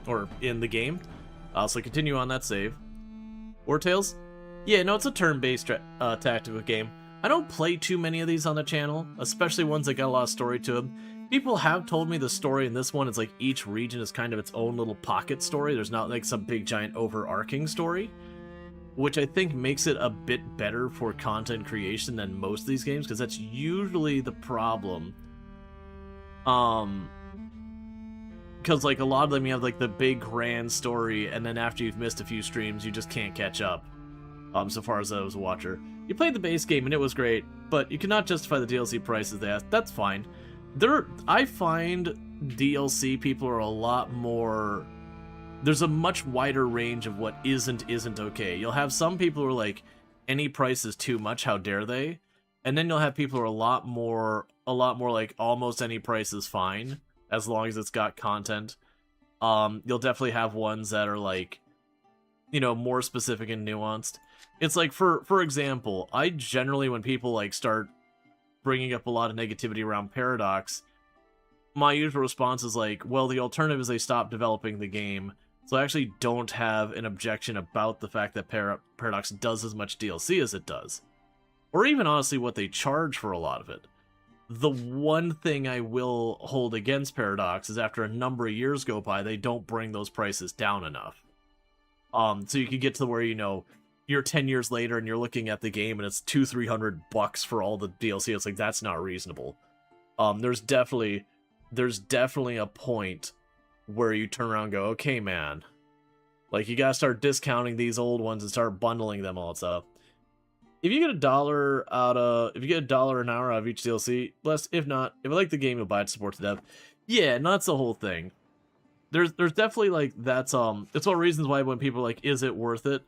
or in the game. So continue on that save. Wartales? Yeah, no, it's a turn-based tactical game. I don't play too many of these on the channel, especially ones that got a lot of story to them. People have told me the story in this one is like each region is kind of its own little pocket story. There's not like some big giant overarching story, which I think makes it a bit better for content creation than most of these games, because that's usually the problem. Because like a lot of them, you have like the big grand story, and then after you've missed a few streams, you just can't catch up. So far as I was a watcher, you played the base game and it was great, but you cannot justify the DLC prices they asked. That's fine. I find DLC people are a lot more. There's a much wider range of what isn't okay. You'll have some people who are like, any price is too much, how dare they? And then you'll have people who are a lot more like almost any price is fine as long as it's got content. You'll definitely have ones that are like, you know, more specific and nuanced. It's like, for example, I generally, when people like start bringing up a lot of negativity around Paradox, my usual response is like, well, the alternative is they stop developing the game. So I actually don't have an objection about the fact that Paradox does as much DLC as it does. Or even, honestly, what they charge for a lot of it. The one thing I will hold against Paradox is after a number of years go by, they don't bring those prices down enough. So you can get to where, you know, you're 10 years later and you're looking at the game and it's $200-300 for all the DLC. It's like, that's not reasonable. There's definitely a point where you turn around and go, okay, man, like, you gotta start discounting these old ones and start bundling them all. So if you get $1 an hour out of each DLC, bless. If not, if I like the game, you'll buy it to support the dev. Yeah, no, that's the whole thing. There's definitely like that's it's all reasons why when people are like, is it worth it?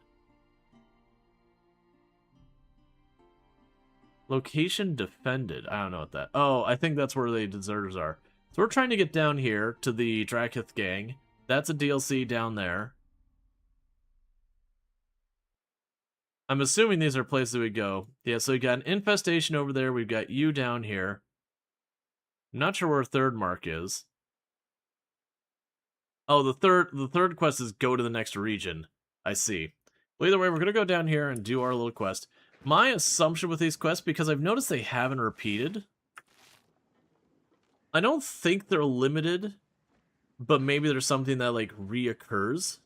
Location defended. I don't know what that. Oh, I think that's where the deserters are. So we're trying to get down here to the Drakith gang. That's a DLC down there. I'm assuming these are places we go. Yeah, so we got an infestation over there. We've got you down here. I'm not sure where third mark is. Oh, the third quest is go to the next region. I see. Well, either way, we're gonna go down here and do our little quest. My assumption with these quests, because I've noticed they haven't repeated, I don't think they're limited, but maybe there's something that like reoccurs.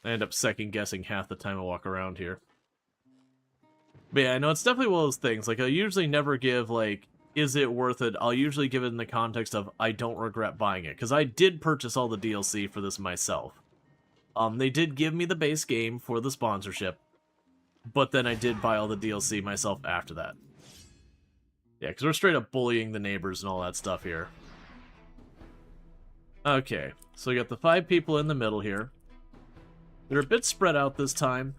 I end up second guessing half the time I walk around here. But yeah, I know it's definitely one of those things. Like, I usually never give, like, is it worth it? I'll usually give it in the context of, I don't regret buying it. Because I did purchase all the DLC for this myself. They did give me the base game for the sponsorship. But then I did buy all the DLC myself after that. Yeah, because we're straight up bullying the neighbors and all that stuff here. Okay, so we got the 5 people in the middle here. They're a bit spread out this time.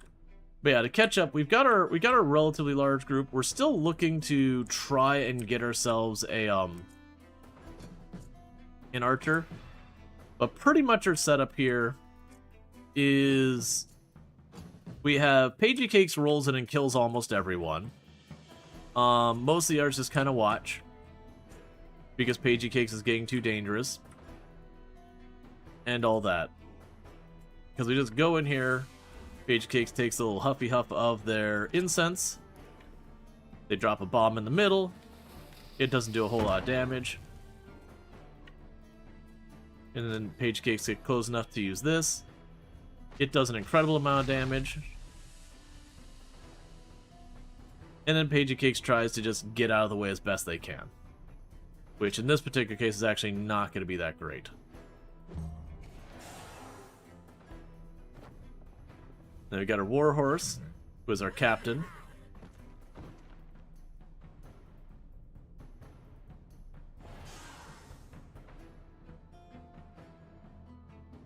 But yeah, to catch up, we got our relatively large group. We're still looking to try and get ourselves a an archer. But pretty much our setup here is we have Pagey Cakes rolls in and kills almost everyone. Most of the archers just kind of watch because Pagey Cakes is getting too dangerous and all that. Because we just go in here. Page Cakes takes a little huffy huff of their incense. They drop a bomb in the middle. It doesn't do a whole lot of damage. And then Page Cakes get close enough to use this. It does an incredible amount of damage. And then Page Cakes tries to just get out of the way as best they can. Which in this particular case is actually not going to be that great. Then we got our Warhorse, who is our captain.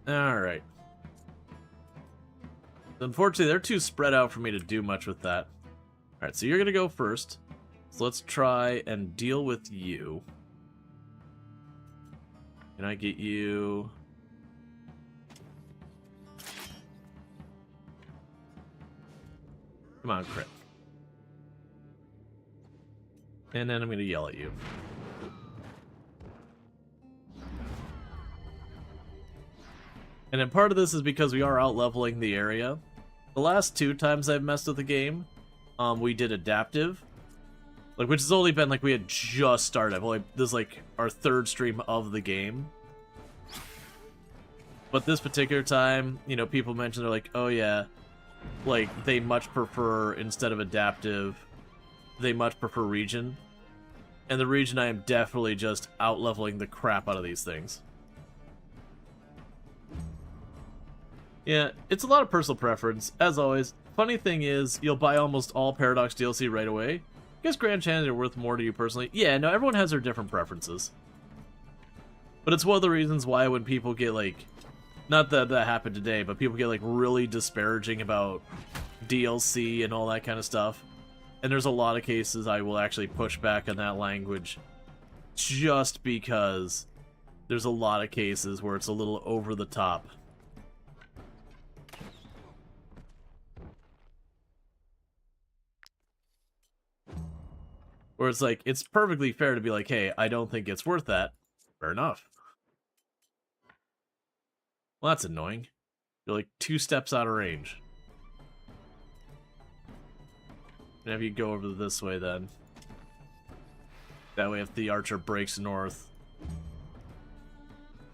Alright. Unfortunately, they're too spread out for me to do much with that. Alright, so you're going to go first. So let's try and deal with you. Can I get you... Come on, crit. And then I'm going to yell at you. And then part of this is because we are out-leveling the area. The last 2 times I've messed with the game, we did adaptive. Like, which has only been, like, we had just started. This is, like, our 3rd stream of the game. But this particular time, you know, people mentioned, they're like, oh yeah, like, they much prefer, instead of adaptive, they much prefer region. And the region, I am definitely just out-leveling the crap out of these things. Yeah, it's a lot of personal preference, as always. Funny thing is, you'll buy almost all Paradox DLC right away. I guess Grand Challenges are worth more to you personally. Yeah, no, everyone has their different preferences. But it's one of the reasons why when people get, like... Not that that happened today, but people get, like, really disparaging about DLC and all that kind of stuff. And there's a lot of cases I will actually push back on that language just because there's a lot of cases where it's a little over the top. Where it's like, it's perfectly fair to be like, hey, I don't think it's worth that. Fair enough. Well, that's annoying. You're like 2 steps out of range. And have you go over this way then. That way if the archer breaks north,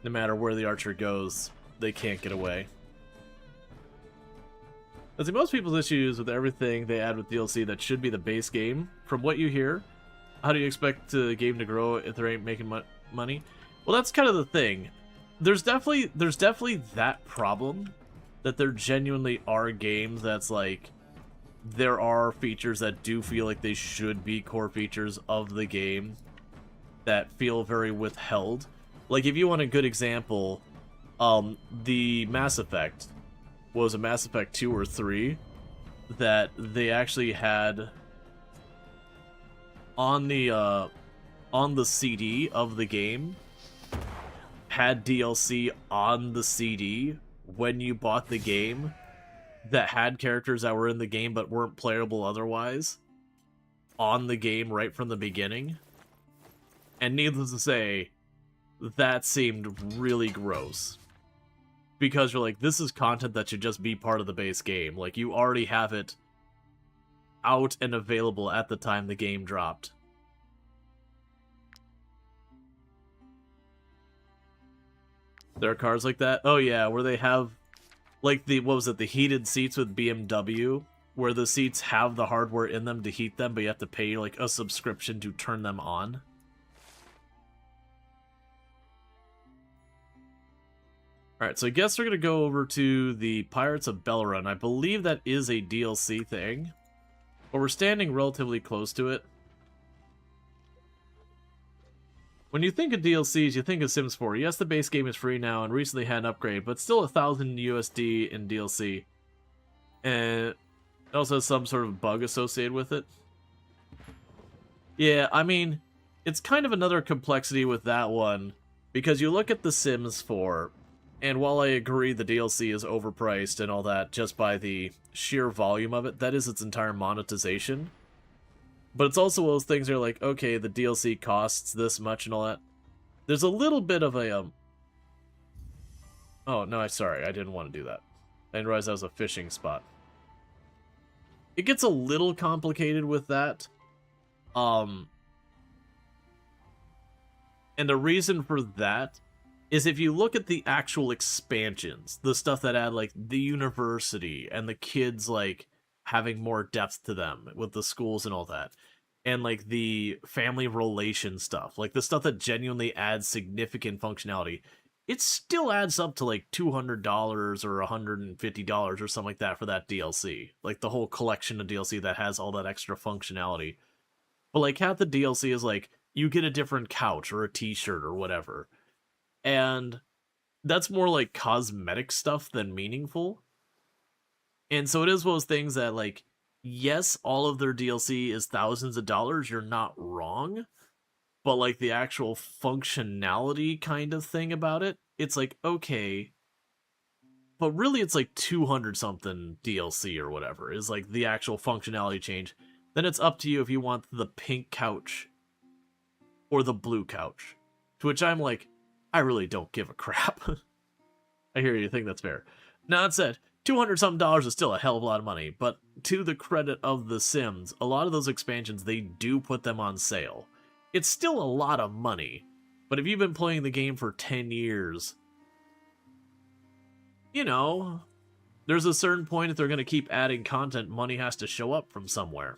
no matter where the archer goes, they can't get away. I think most people's issues with everything they add with DLC that should be the base game, from what you hear, how do you expect the game to grow if they ain't making money? Well, that's kind of the thing. There's definitely that problem, that there genuinely are games that's like, there are features that do feel like they should be core features of the game that feel very withheld. Like, if you want a good example, the Mass Effect was a Mass Effect 2 or 3 that they actually had on the CD of the game, had DLC on the CD when you bought the game that had characters that were in the game but weren't playable otherwise on the game right from the beginning. And needless to say, that seemed really gross. Because you're like, this is content that should just be part of the base game. Like, you already have it out and available at the time the game dropped. There are cars like that? Oh yeah, where they have, like, the, what was it, the heated seats with BMW, where the seats have the hardware in them to heat them, but you have to pay, like, a subscription to turn them on. Alright, so I guess we're gonna go over to the Pirates of Bellerin. I believe that is a DLC thing, but we're standing relatively close to it. When you think of DLCs, you think of Sims 4. Yes, the base game is free now and recently had an upgrade, but still 1,000 USD in DLC. And it also has some sort of bug associated with it. Yeah, I mean, it's kind of another complexity with that one, because you look at the Sims 4, and while I agree the DLC is overpriced and all that just by the sheer volume of it, that is its entire monetization. But it's also one of those things where you're like, okay, the DLC costs this much and all that. There's a little bit of a, Oh, no, sorry, I didn't want to do that. I didn't realize that was a fishing spot. It gets a little complicated with that. And the reason for that is if you look at the actual expansions, the stuff that add, like, the university and the kids, like, having more depth to them with the schools and all that, and, like, the family relation stuff, like, the stuff that genuinely adds significant functionality, it still adds up to, like, $200 or $150 or something like that for that DLC. Like, the whole collection of DLC that has all that extra functionality. But, like, half the DLC is, like, you get a different couch or a t-shirt or whatever. And that's more like cosmetic stuff than meaningful. And so it is one of those things that, like, yes, all of their DLC is thousands of dollars, you're not wrong. But, like, the actual functionality kind of thing about it, it's like, okay. But really, it's like 200 something DLC or whatever is, like, the actual functionality change. then it's up to you if you want the pink couch or the blue couch. To which I'm like, I really don't give a crap. I hear you think that's fair. Now that said, $200 is still a hell of a lot of money, but to the credit of The Sims, a lot of those expansions, they do put them on sale. It's still a lot of money, but if you've been playing the game for 10 years, you know, there's a certain point if they're going to keep adding content, money has to show up from somewhere.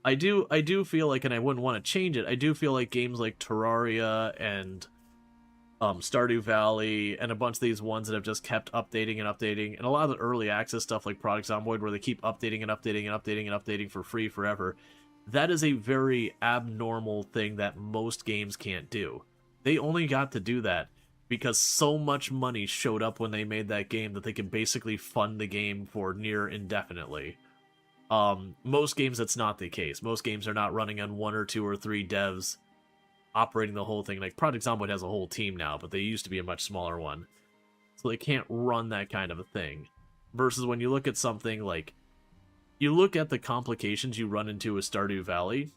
I do feel like, and I wouldn't want to change it, I do feel like games like Terraria and Stardew Valley and a bunch of these ones that have just kept updating and updating, and a lot of the early access stuff like Project Zomboid where they keep updating and updating and updating and updating for free forever, that is a very abnormal thing that most games can't do. They only got to do that because so much money showed up when they made that game that they can basically fund the game for near indefinitely. Most games, that's not the case. Most games are not running on 1 or 2 or 3 devs operating the whole thing. Like, Project Zomboid has a whole team now, but they used to be a much smaller one. So they can't run that kind of a thing. Versus when you look at something like... You look at the complications you run into with Stardew Valley,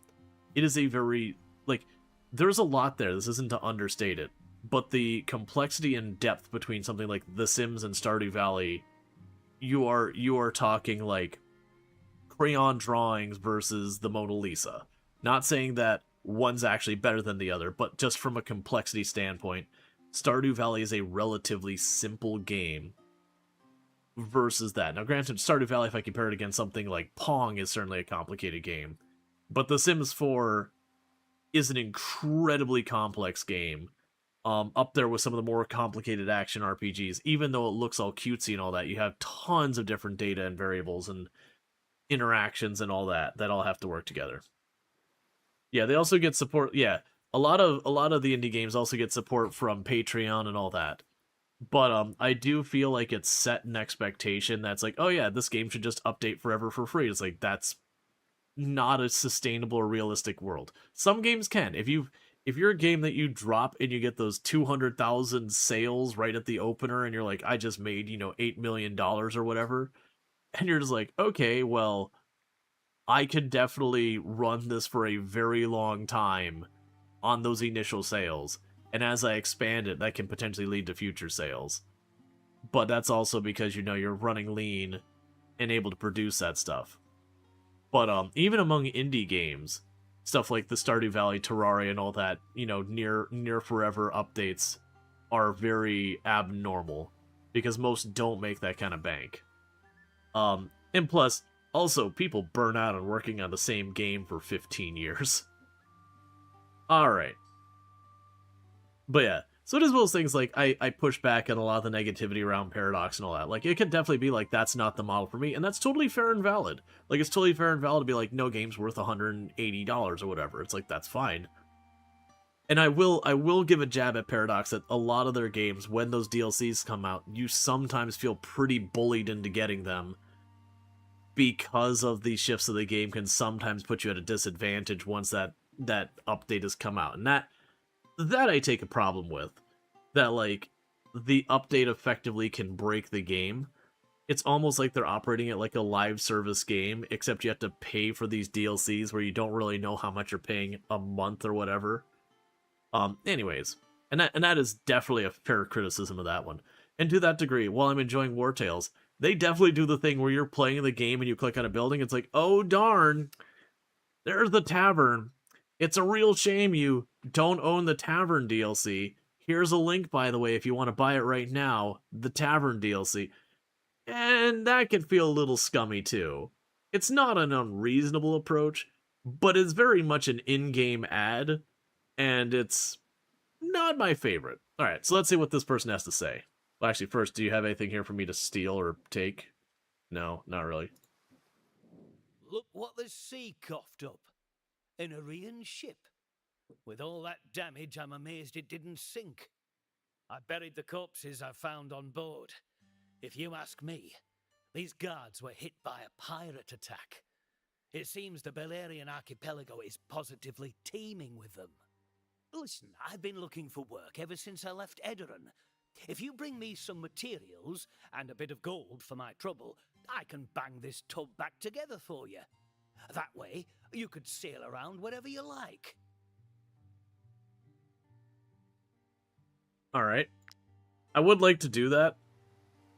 it is a very... Like, there's a lot there. This isn't to understate it. But the complexity and depth between something like The Sims and Stardew Valley, you are talking, like, crayon drawings versus the Mona Lisa. Not saying that one's actually better than the other, but just from a complexity standpoint, Stardew Valley is a relatively simple game versus that. Now, granted, Stardew Valley, if I compare it against something like Pong, is certainly a complicated game. But The Sims 4 is an incredibly complex game, up there with some of the more complicated action RPGs. Even though it looks all cutesy and all that, you have tons of different data and variables and interactions and all that all have to work together. Yeah, they also get support. Yeah, a lot of the indie games also get support from Patreon and all that. But I do feel like it's set an expectation that's like, oh yeah, this game should just update forever for free. It's like, that's not a sustainable or realistic world. Some games can. If you're a game that you drop and you get those 200,000 sales right at the opener and you're like, I just made, $8 million or whatever, and you're just like, okay, well, I could definitely run this for a very long time on those initial sales. And as I expand it, that can potentially lead to future sales. But that's also because, you're running lean and able to produce that stuff. But even among indie games, stuff like the Stardew Valley, Terraria, and all that, near forever updates are very abnormal. Because most don't make that kind of bank. And plus, also, people burn out on working on the same game for 15 years. Alright. But yeah, so it is one of those things, like, I push back on a lot of the negativity around Paradox and all that. Like, it could definitely be like, that's not the model for me, and that's totally fair and valid. Like, it's totally fair and valid to be like, no game's worth $180 or whatever. It's like, that's fine. And I will give a jab at Paradox that a lot of their games, when those DLCs come out, you sometimes feel pretty bullied into getting them, because of the shifts of the game can sometimes put you at a disadvantage once that update has come out. And that I take a problem with. That, like, the update effectively can break the game. It's almost like they're operating it like a live service game, except you have to pay for these DLCs where you don't really know how much you're paying a month or whatever. Anyways, and that is definitely a fair criticism of that one. And to that degree, while I'm enjoying Wartales, they definitely do the thing where you're playing the game and you click on a building, it's like, oh darn, there's the tavern. It's a real shame you don't own the Tavern DLC. Here's a link, by the way, if you want to buy it right now, the Tavern DLC. And that can feel a little scummy too. It's not an unreasonable approach, but it's very much an in-game ad, and it's not my favorite. Alright, so let's see what this person has to say. Well, actually, first, do you have anything here for me to steal or take? No, not really. Look what the sea coughed up. An Arian ship. With all that damage, I'm amazed it didn't sink. I buried the corpses I found on board. If you ask me, these guards were hit by a pirate attack. It seems the Belerian archipelago is positively teeming with them. Listen, I've been looking for work ever since I left Edoran. If you bring me some materials and a bit of gold for my trouble, I can bang this tub back together for you. That way, you could sail around wherever you like. Alright. I would like to do that.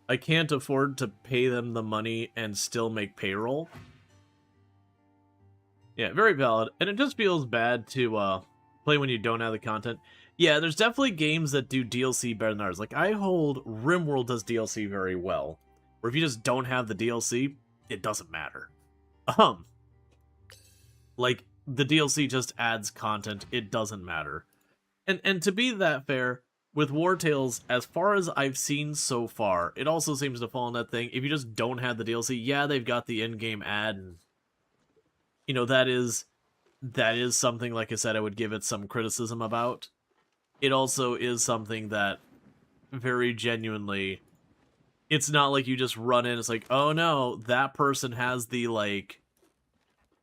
I can't afford to pay them the money and still make payroll. Yeah, very valid. And it just feels bad to play when you don't have the content. Yeah, there's definitely games that do DLC better than ours. Like, I hold RimWorld does DLC very well. Where if you just don't have the DLC, it doesn't matter. Like, the DLC just adds content. It doesn't matter. And to be that fair, with Wartales, as far as I've seen so far, it also seems to fall in that thing. If you just don't have the DLC, yeah, they've got the in-game ad, and you know, that is something, like I said, I would give it some criticism about. It also is something that very genuinely, it's not like you just run in, it's like, oh no, that person has the, like,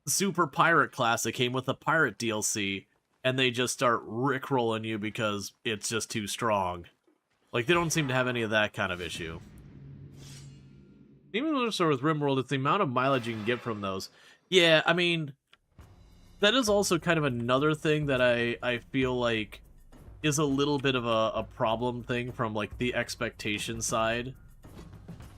super pirate class that came with the pirate DLC, and they just start rickrolling you because it's just too strong. Like, they don't seem to have any of that kind of issue. Even with RimWorld, it's the amount of mileage you can get from those. Yeah, I mean, that is also kind of another thing that I feel like is a little bit of a problem thing from, like, the expectation side.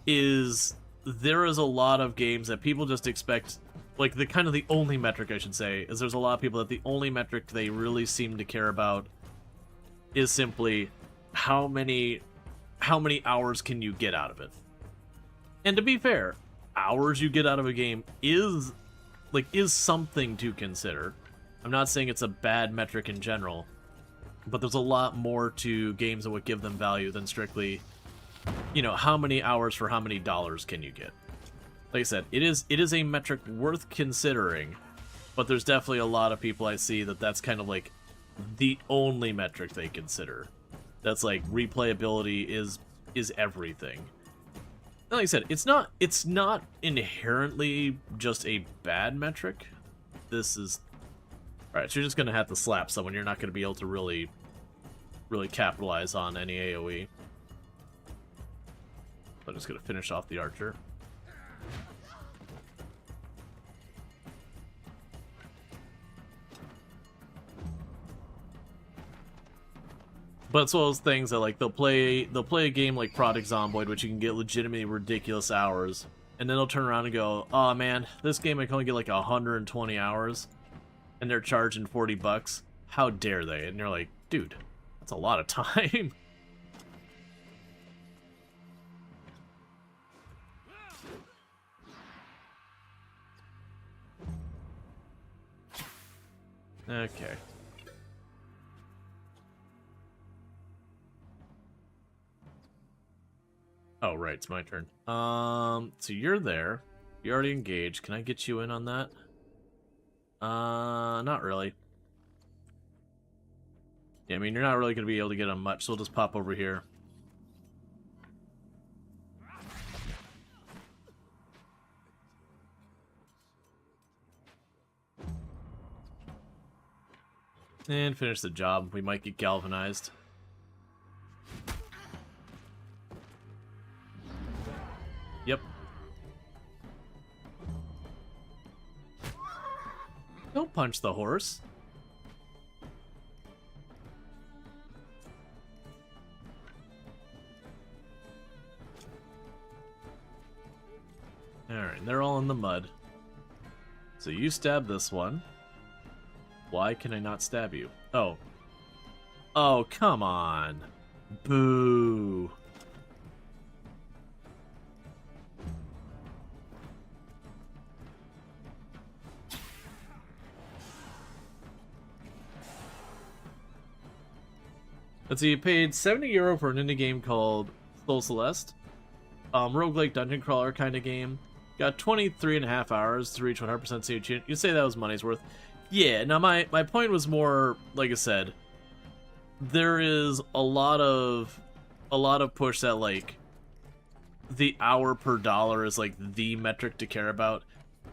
Is there is a lot of games that people just expect, like, the kind of the only metric, I should say, is there's a lot of people that the only metric they really seem to care about is simply how many hours can you get out of it. And to be fair, hours you get out of a game is something to consider. I'm not saying it's a bad metric in general, but there's a lot more to games that would give them value than strictly, you know, how many hours for how many dollars can you get. Like I said, it is a metric worth considering, but there's definitely a lot of people I see that's kind of like the only metric they consider. That's like replayability is everything. And like I said, it's not inherently just a bad metric. This is alright, so you're just gonna have to slap someone. You're not gonna be able to really capitalize on any AoE. I'm just gonna finish off the archer. But it's one of those things that, like, they'll play a game like Project Zomboid, which you can get legitimately ridiculous hours, and then they'll turn around and go, "Oh man, this game I can only get like 120 hours, and they're charging $40. How dare they?" And you're like, dude, that's a lot of time. Okay. Oh, right, it's my turn. So you're there. You already engaged. Can I get you in on that? Not really. Yeah, I mean, you're not really going to be able to get on much, so we'll just pop over here. And finish the job. We might get galvanized. Yep. Don't punch the horse. Alright, they're all in the mud. So you stab this one. Why can I not stab you? Oh. Oh, come on. Boo. Let's see, you paid €70 for an indie game called Soul Celeste. Roguelike dungeon crawler kind of game. Got 23.5 hours to reach 100% save. You'd say that was money's worth. Yeah, now my point was more, like I said, there is a lot of push that, like, the hour per dollar is like the metric to care about.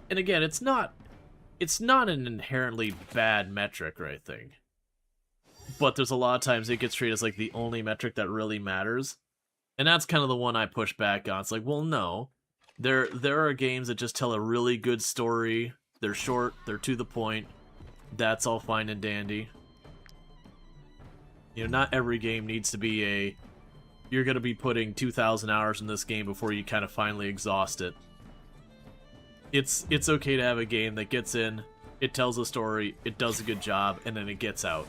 And again, it's not an inherently bad metric or anything. But there's a lot of times it gets treated as like the only metric that really matters. And that's kind of the one I push back on. It's like, well, no. There are games that just tell a really good story They're short, they're to the point. That's all fine and dandy. You know, not every game needs to be a... You're going to be putting 2,000 hours in this game before you kind of finally exhaust it. It's okay to have a game that gets in, it tells a story, it does a good job, and then it gets out.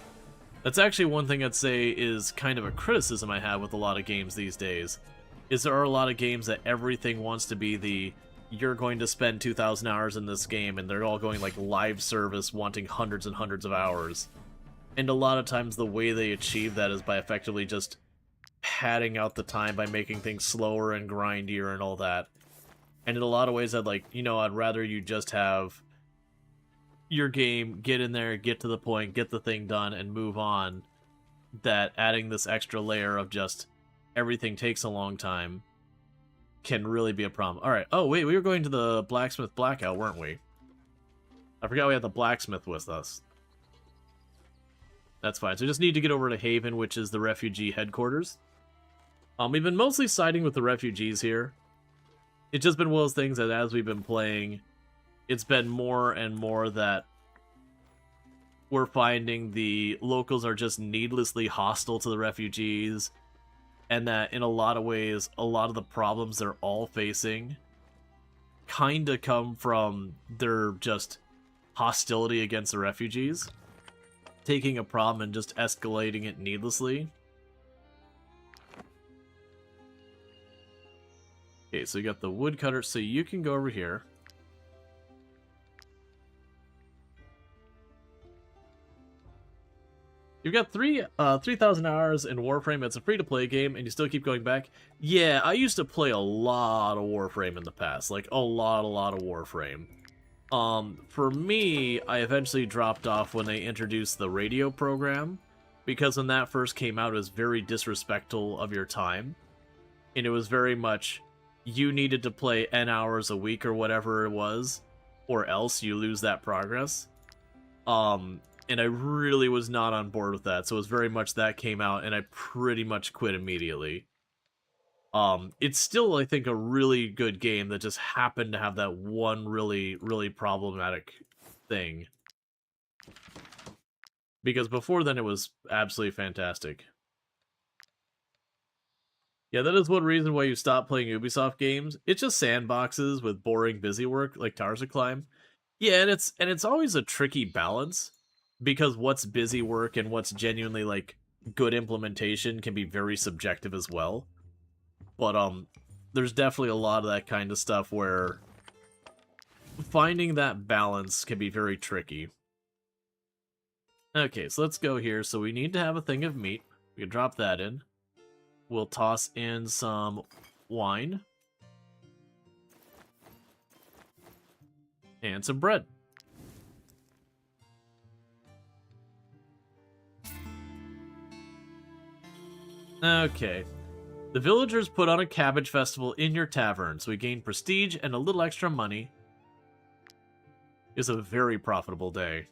That's actually one thing I'd say is kind of a criticism I have with a lot of games these days. Is there are a lot of games that everything wants to be the... You're going to spend 2,000 hours in this game, and they're all going like live service, wanting hundreds and hundreds of hours. And a lot of times the way they achieve that is by effectively just padding out the time by making things slower and grindier and all that. And in a lot of ways, I'd rather you just have your game, get in there, get to the point, get the thing done, and move on. That adding this extra layer of just everything takes a long time can really be a problem. Alright, oh wait, we were going to the blacksmith blackout, weren't we? I forgot we had the blacksmith with us. That's fine. So we just need to get over to Haven, which is the refugee headquarters. We've been mostly siding with the refugees here. It's just been one of those things that as we've been playing, it's been more and more that we're finding the locals are just needlessly hostile to the refugees, and that in a lot of ways, a lot of the problems they're all facing kind of come from their just hostility against the refugees. Taking a problem and just escalating it needlessly. Okay, so you got the woodcutter, so you can go over here. You've got 3,000 hours in Warframe. It's a free-to-play game, and you still keep going back. Yeah, I used to play a lot of Warframe in the past. Like, a lot of Warframe. For me, I eventually dropped off when they introduced the radio program, because when that first came out, it was very disrespectful of your time. And it was very much, you needed to play N hours a week or whatever it was, or else you lose that progress. And I really was not on board with that, so it was very much that came out, and I pretty much quit immediately. It's still, I think, a really good game that just happened to have that one really, really problematic thing. Because before then, it was absolutely fantastic. Yeah, that is one reason why you stop playing Ubisoft games. It's just sandboxes with boring busy work, like Towers to Climb. Yeah, and it's always a tricky balance, because what's busy work and what's genuinely, like, good implementation can be very subjective as well. But, there's definitely a lot of that kind of stuff where finding that balance can be very tricky. Okay, so let's go here. So we need to have a thing of meat. We can drop that in. We'll toss in some wine. And some bread. Okay. The villagers put on a cabbage festival in your tavern, so we gain prestige and a little extra money. It's a very profitable day.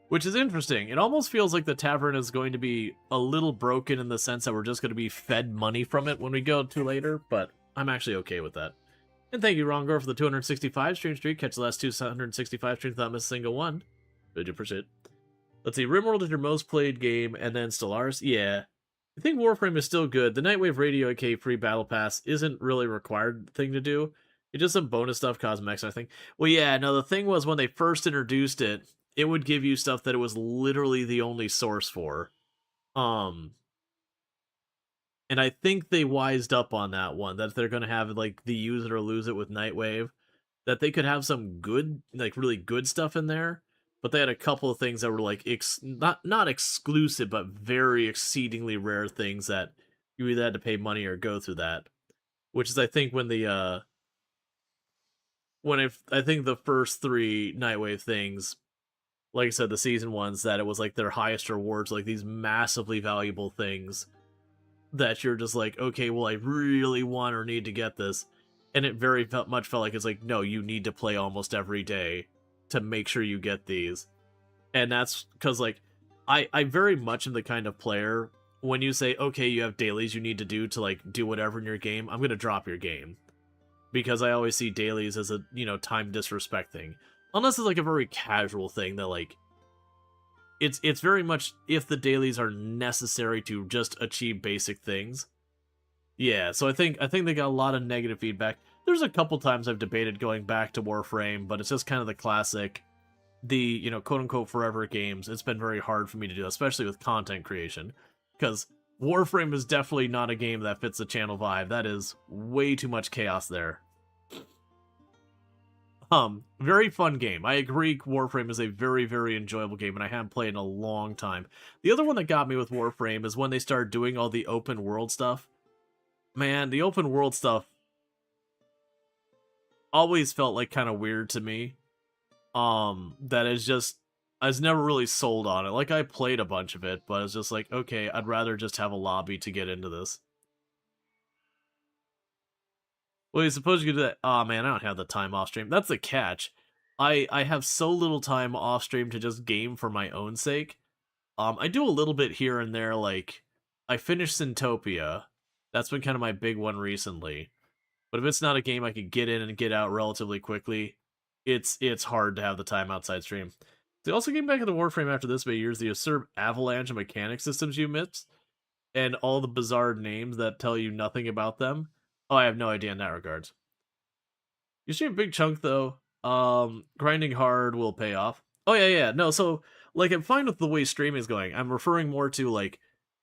Which is interesting. It almost feels like the tavern is going to be a little broken in the sense that we're just going to be fed money from it when we go to later, but I'm actually okay with that. And thank you, Rongor, for the 265 stream streak. Catch the last 265 streams without missing a single one. Really do appreciate it. Let's see, RimWorld is your most played game, and then Stellaris. Yeah. I think Warframe is still good. The Nightwave Radio AK free battle pass isn't really a required thing to do. It's just some bonus stuff, cosmetics, I think. Well, yeah, no, the thing was when they first introduced it, it would give you stuff that it was literally the only source for. And I think they wised up on that one, that they're going to have, like, the use it or lose it with Nightwave, that they could have some good, like, really good stuff in there, but they had a couple of things that were, like, not exclusive, but very exceedingly rare things that you either had to pay money or go through that. Which is, I think, when the, I think the first three Nightwave things, like I said, the season ones, that it was, like, their highest rewards, like, these massively valuable things that you're just like, okay, well, I really want or need to get this. And it very much felt like it's like, no, you need to play almost every day to make sure you get these. And that's because, like, I very much am the kind of player, when you say, okay, you have dailies you need to do to, like, do whatever in your game, I'm going to drop your game. because I always see dailies as a, time disrespect thing. Unless it's like a very casual thing that like it's very much if the dailies are necessary to just achieve basic things. Yeah, so I think they got a lot of negative feedback. There's a couple times I've debated going back to Warframe, but it's just kind of the classic, the, quote-unquote forever games. It's been very hard for me to do, especially with content creation, because Warframe is definitely not a game that fits the channel vibe. That is way too much chaos there. Very fun game. I agree Warframe is a very, very enjoyable game, and I haven't played in a long time. The other one that got me with Warframe is when they started doing all the open world stuff. Man, the open world stuff always felt like kind of weird to me. That is just, I was never really sold on it. Like, I played a bunch of it, but it's just like, okay, I'd rather just have a lobby to get into this. Well, you suppose you could do that. Oh man, I don't have the time off stream. That's the catch. I have so little time off stream to just game for my own sake. I do a little bit here and there, like, I finished Syntopia. That's been kind of my big one recently. But if it's not a game I could get in and get out relatively quickly, it's hard to have the time outside stream. They also came back into Warframe after this many years, the absurd avalanche of mechanic systems you missed, and all the bizarre names that tell you nothing about them. Oh, I have no idea in that regards. You stream a big chunk, though. Grinding hard will pay off. Oh, yeah. No, so, like, I'm fine with the way streaming is going. I'm referring more to, like,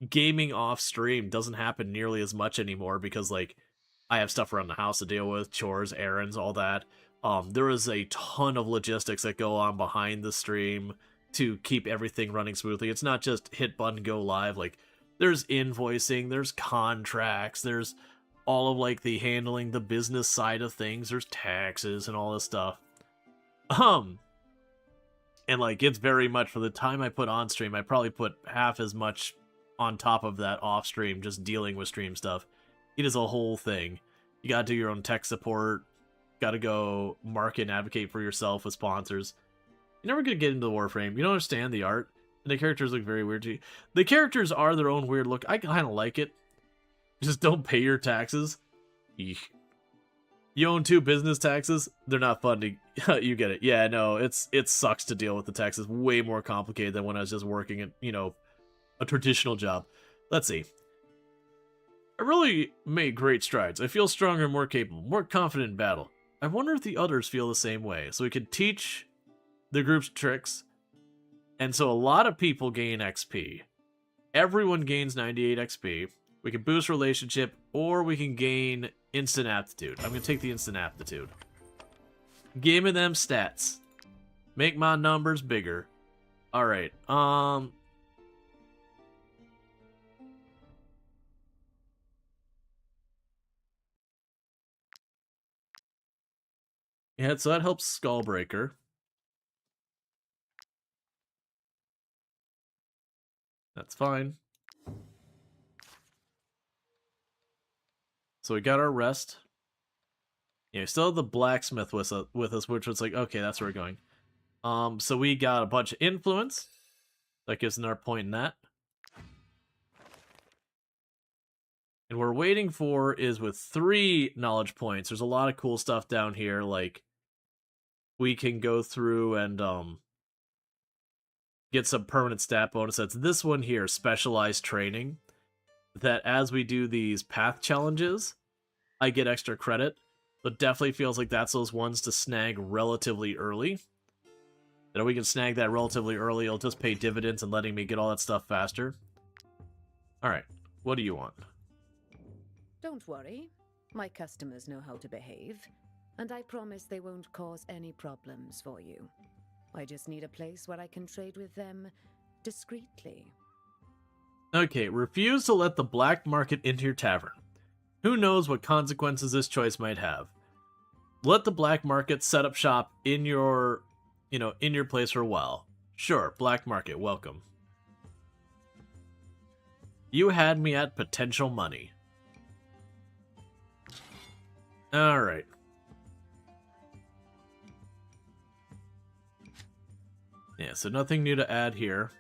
gaming off stream doesn't happen nearly as much anymore because, like, I have stuff around the house to deal with, chores, errands, all that. There is a ton of logistics that go on behind the stream to keep everything running smoothly. It's not just hit button, go live. Like, there's invoicing, there's contracts, there's all of, like, the handling the business side of things, there's taxes and all this stuff. And, like, it's very much, for the time I put on stream, I probably put half as much on top of that off stream, just dealing with stream stuff. It is a whole thing. You gotta do your own tech support, gotta go market and advocate for yourself with sponsors. You're never gonna get into the Warframe. You don't understand the art, and the characters look very weird to you. The characters are their own weird look. I kind of like it. Just don't pay your taxes. Eek. You own 2 business taxes? They're not fun to... You get it. Yeah, no, it sucks to deal with the taxes. Way more complicated than when I was just working at, a traditional job. Let's see. I really made great strides. I feel stronger and more capable, more confident in battle. I wonder if the others feel the same way. So we could teach the group's tricks. And so a lot of people gain XP. Everyone gains 98 XP. We can boost relationship, or we can gain instant aptitude. I'm going to take the instant aptitude. Give me them stats. Make my numbers bigger. Alright, yeah, so that helps Skullbreaker. That's fine. So we got our rest. Yeah, we still have the blacksmith with us, which was like, okay, that's where we're going. So we got a bunch of influence. That gives another point in that. And what we're waiting for is with 3 knowledge points. There's a lot of cool stuff down here, like we can go through and get some permanent stat bonus. That's this one here, specialized training. That as we do these path challenges, I get extra credit. But definitely feels like that's those ones to snag relatively early. That if we can snag that relatively early, it'll just pay dividends and letting me get all that stuff faster. Alright, what do you want? Don't worry. My customers know how to behave, and I promise they won't cause any problems for you. I just need a place where I can trade with them discreetly. Okay, refuse to let the black market into your tavern. Who knows what consequences this choice might have. Let the black market set up shop in your, in your place for a while. Sure, black market, welcome. You had me at potential money. Alright. Yeah, so nothing new to add here.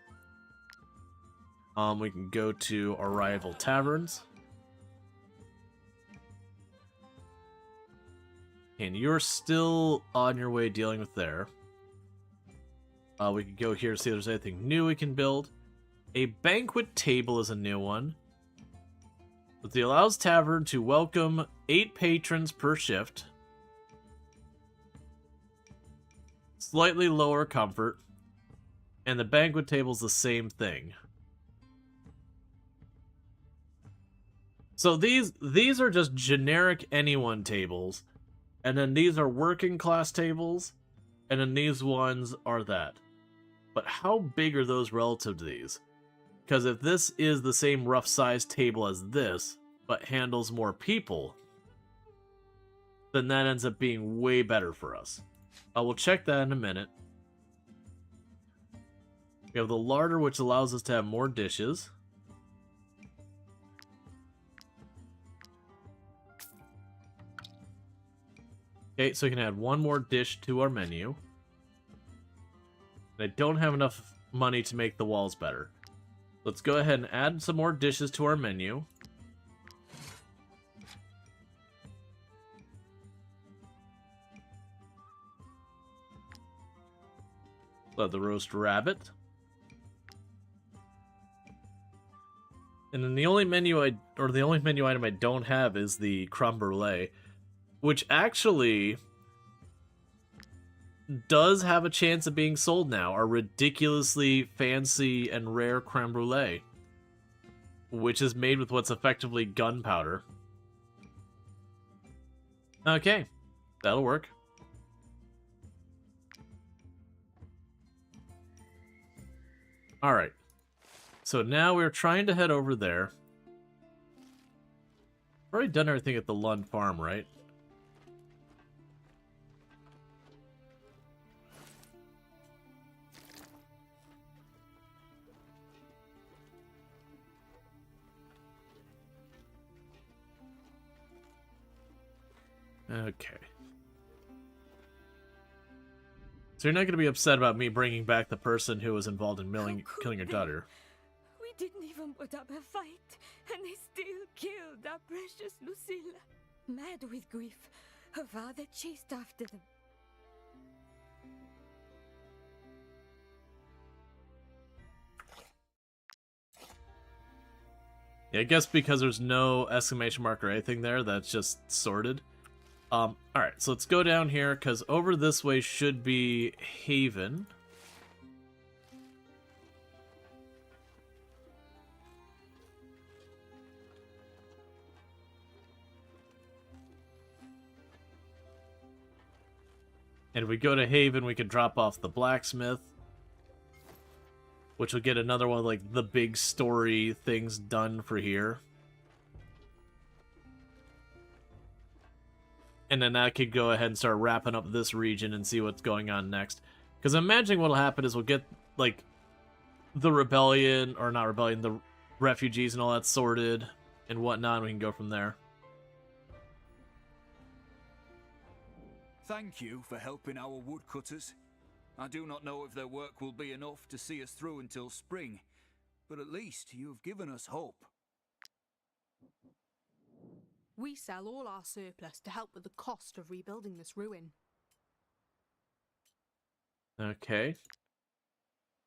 We can go to our rival taverns. And you're still on your way dealing with there. We could go here to see if there's anything new we can build. A banquet table is a new one. But the allows tavern to welcome 8 patrons per shift. Slightly lower comfort. And the banquet table's the same thing. So these are just generic anyone tables. And then these are working class tables. And then these ones are that. But how big are those relative to these? Because if this is the same rough size table as this, but handles more people, then that ends up being way better for us. We'll check that in a minute. We have the larder, which allows us to have more dishes. Okay, so we can add one more dish to our menu. I don't have enough money to make the walls better. Let's go ahead and add some more dishes to our menu. So the roast rabbit. And then the only menu item I don't have is the creme brulee, which actually does have a chance of being sold now. Our ridiculously fancy and rare creme brulee, which is made with what's effectively gunpowder. Okay, that'll work. Alright, so now we're trying to head over there. We've already done everything at the Lund farm, right? Okay. So you're not going to be upset about me bringing back the person who was involved in killing your daughter. We didn't even put up a fight, and they still killed our precious Lucilla. Mad with grief, her father chased after them. Yeah, I guess because there's no exclamation mark or anything there, that's just sorted. Alright, so let's go down here, because over this way should be Haven. And if we go to Haven, we can drop off the blacksmith, which will get another one of, like, the big story things done for here. And then that could go ahead and start wrapping up this region and see what's going on next. Because I'm imagining what'll happen is we'll get, like, the rebellion, or not rebellion, the refugees and all that sorted and whatnot, and we can go from there. Thank you for helping our woodcutters. I do not know if their work will be enough to see us through until spring, but at least you have given us hope. We sell all our surplus to help with the cost of rebuilding this ruin. Okay.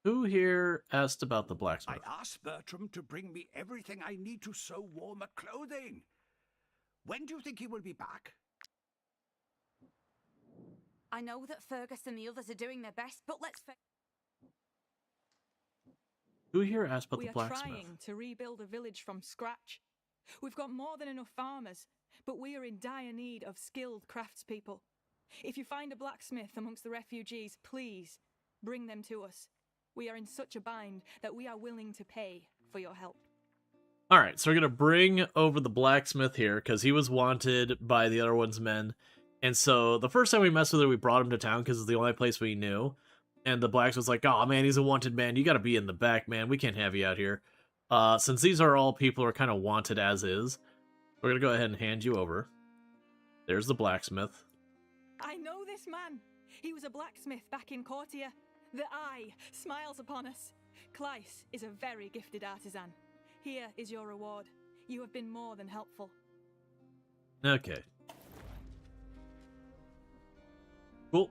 Who here asked about the blacksmith? I asked Bertram to bring me everything I need to sew warmer clothing. When do you think he will be back? I know that Fergus and the others are doing their best, but let's Who here asked about We the are blacksmith? trying to rebuild a village from scratch. We've got more than enough farmers, but we are in dire need of skilled craftspeople. If you find a blacksmith amongst the refugees, please bring them to us. We are in such a bind that we are willing to pay for your help. Alright, so we're going to bring over the blacksmith here, because he was wanted by the other one's men. And so the first time we messed with her, we brought him to town because it's the only place we knew. And the blacksmith's like, oh man, he's a wanted man. You got to be in the back, man. We can't have you out here. Since these are all people who are kind of wanted as is, we're going to go ahead and hand you over. There's the blacksmith. I know this man. He was a blacksmith back in Courtier. The eye smiles upon us. Cleiss is a very gifted artisan. Here is your reward. You have been more than helpful. Okay. Cool.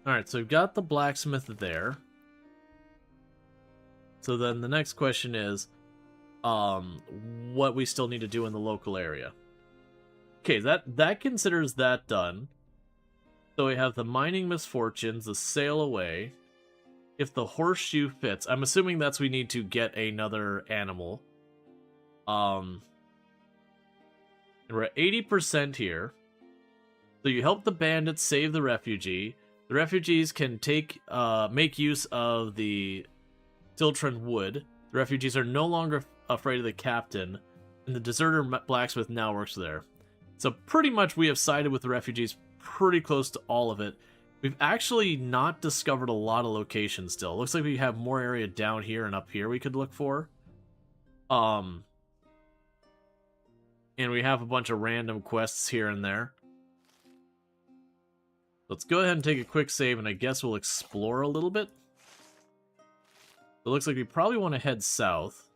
Alright, so we've got the blacksmith there. So then the next question is, what we still need to do in the local area. Okay, that considers that done. So we have the mining misfortunes, the sail away. If the horseshoe fits, I'm assuming that's we need to get another animal. And we're at 80% here. So you help the bandits save the refugee. The refugees can make use of the Siltran wood. The refugees are no longer afraid of the captain, and the deserter blacksmith now works there. So pretty much we have sided with the refugees pretty close to all of it. We've actually not discovered a lot of locations still. Looks like we have more area down here and up here we could look for. And we have a bunch of random quests here and there. Let's go ahead and take a quick save, and I guess we'll explore a little bit. It looks like we probably want to head south.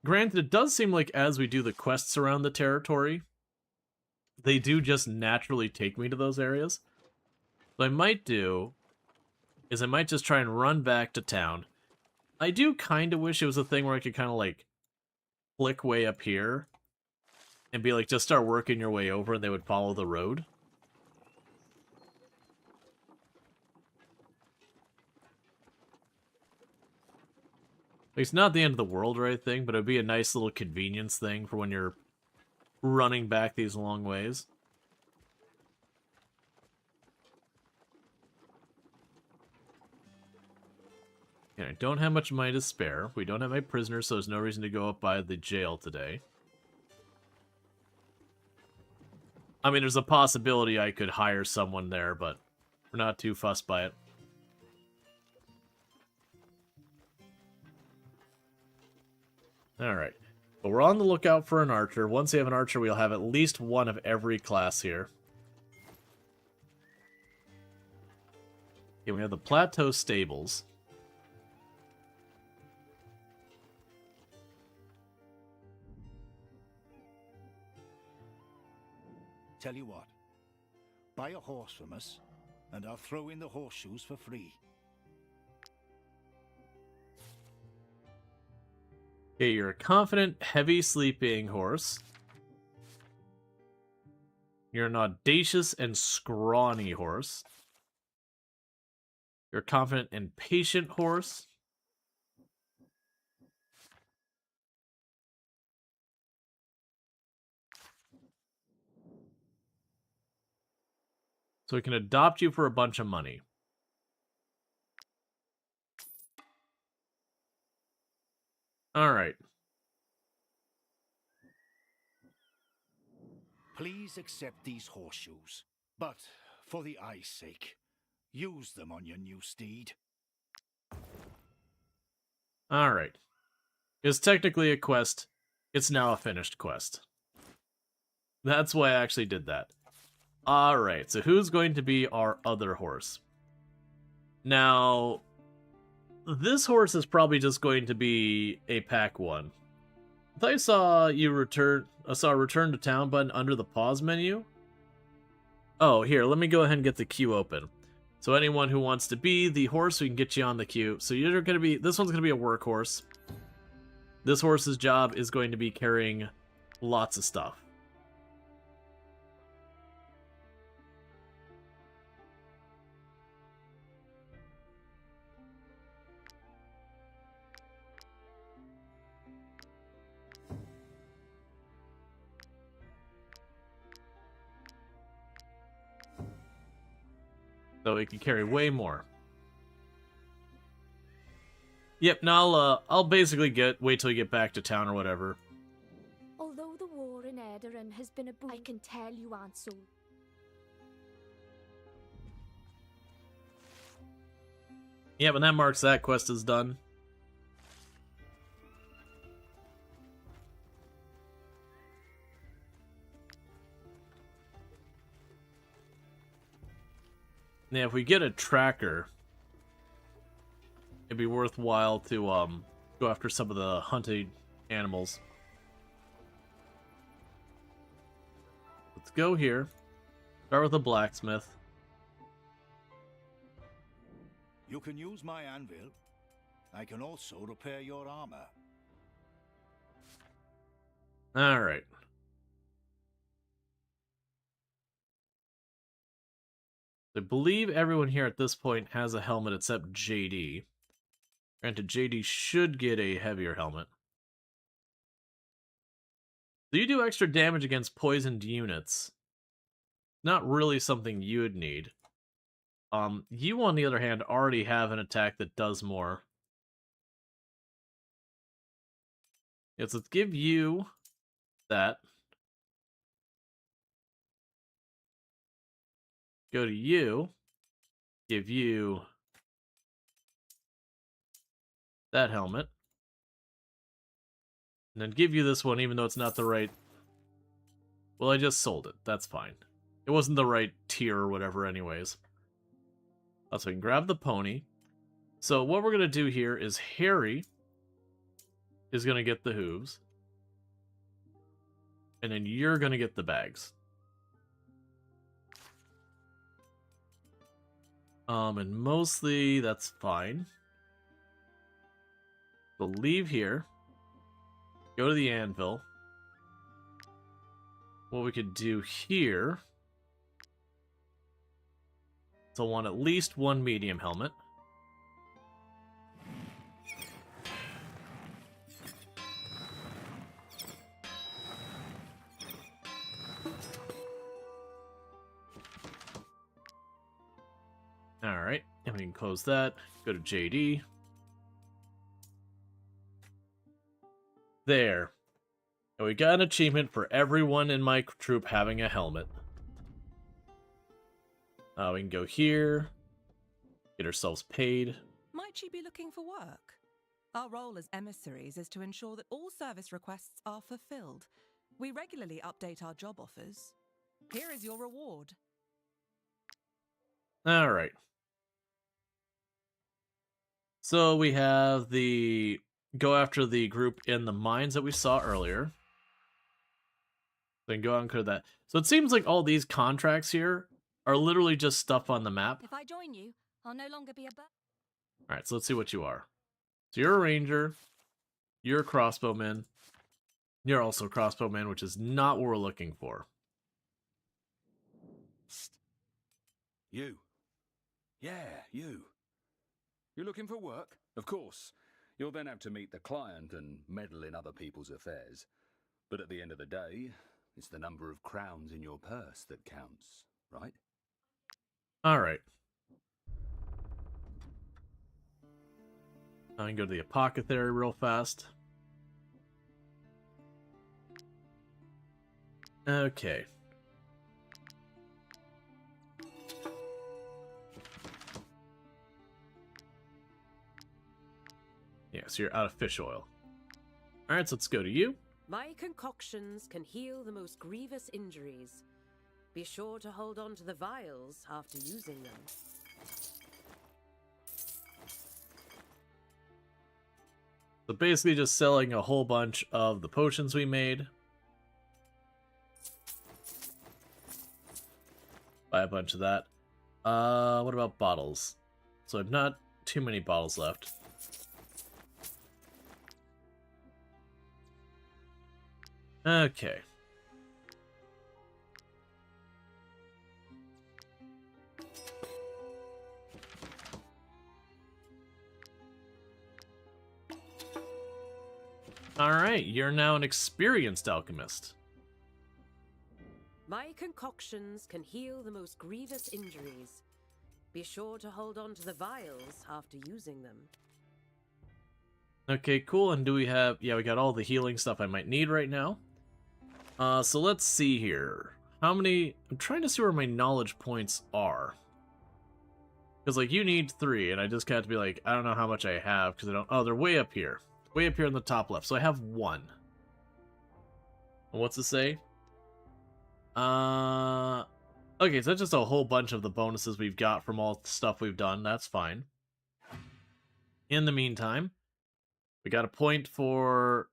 Granted, it does seem like as we do the quests around the territory, they do just naturally take me to those areas. What I might do is I might just try and run back to town. I do kind of wish it was a thing where I could kind of like click way up here and be like, just start working your way over and they would follow the road. It's not the end of the world or anything, but it'd be a nice little convenience thing for when you're running back these long ways. Okay, I don't have much money to spare. We don't have my prisoners, so there's no reason to go up by the jail today. I mean, there's a possibility I could hire someone there, but we're not too fussed by it. Alright. But we're on the lookout for an archer. Once we have an archer, we'll have at least one of every class here. Okay, we have the Plateau Stables. Tell you what, buy a horse from us, and I'll throw in the horseshoes for free. Okay, you're a confident, heavy sleeping horse. You're an audacious and scrawny horse. You're a confident and patient horse. So we can adopt you for a bunch of money. Alright. Please accept these horseshoes, but for the eye's sake, use them on your new steed. Alright. It's technically a quest. It's now a finished quest. That's why I actually did that. Alright, so who's going to be our other horse? Now, this horse is probably just going to be a pack one. I thought I saw you return to town button under the pause menu. Oh, here, let me go ahead and get the queue open. So anyone who wants to be the horse, we can get you on the queue. So you're going to be, this one's going to be a workhorse. This horse's job is going to be carrying lots of stuff. So it can carry way more. Yep, now I'll basically wait till you get back to town or whatever. Although the war in Edarin has been a boon, I can tell you aren't so. Yep, and that marks that quest is done. Now, if we get a tracker, it'd it'd be worthwhile to go after some of the hunted animals. Let's go here. Start with a blacksmith. You can use my anvil. I can also repair your armor. Alright. I believe everyone here at this point has a helmet except JD. Granted, JD should get a heavier helmet. So you do extra damage against poisoned units. Not really something you would need. You, on the other hand, already have an attack that does more. Yes, let's give you that. Go to you. Give you that helmet. And then give you this one, even though it's not the right... Well, I just sold it. That's fine. It wasn't the right tier or whatever anyways. So we can grab the pony. So what we're going to do here is Harry is going to get the hooves. And then you're going to get the bags. And mostly that's fine. So leave here. Go to the anvil. What we could do here... So I want at least one medium helmet. Alright, and we can close that. Go to JD. There. And we got an achievement for everyone in my troop having a helmet. We can go here, get ourselves paid. Might she be looking for work? Our role as emissaries is to ensure that all service requests are fulfilled. We regularly update our job offers. Here is your reward. Alright. So we have the go after the group in the mines that we saw earlier. Then go out and clear that. So it seems like all these contracts here are literally just stuff on the map. If I join you, I'll no longer be a Alright, so let's see what you are. So you're a ranger. You're a crossbowman. You're also a crossbowman, which is not what we're looking for. You. Yeah, you. You're looking for work? Of course. You'll then have to meet the client and meddle in other people's affairs. But at the end of the day, it's the number of crowns in your purse that counts, right? Alright. I can go to the apothecary real fast. Okay. Yeah, so you're out of fish oil. Alright, so let's go to you. My concoctions can heal the most grievous injuries. Be sure to hold on to the vials after using them. So basically just selling a whole bunch of the potions we made. Buy a bunch of that. What about bottles? So I've not too many bottles left. Okay. Alright, you're now an experienced alchemist. My concoctions can heal the most grievous injuries. Be sure to hold on to the vials after using them. Okay, cool. And do we have... Yeah, we got all the healing stuff I might need right now. So let's see here. How many... I'm trying to see where my knowledge points are. Because, like, you need 3, and I just got to be like, I don't know how much I have, because I don't... Oh, they're way up here. Way up here in the top left. So I have 1. And what's it say? Okay, so that's just a whole bunch of the bonuses we've got from all the stuff we've done. That's fine. In the meantime, we got a point for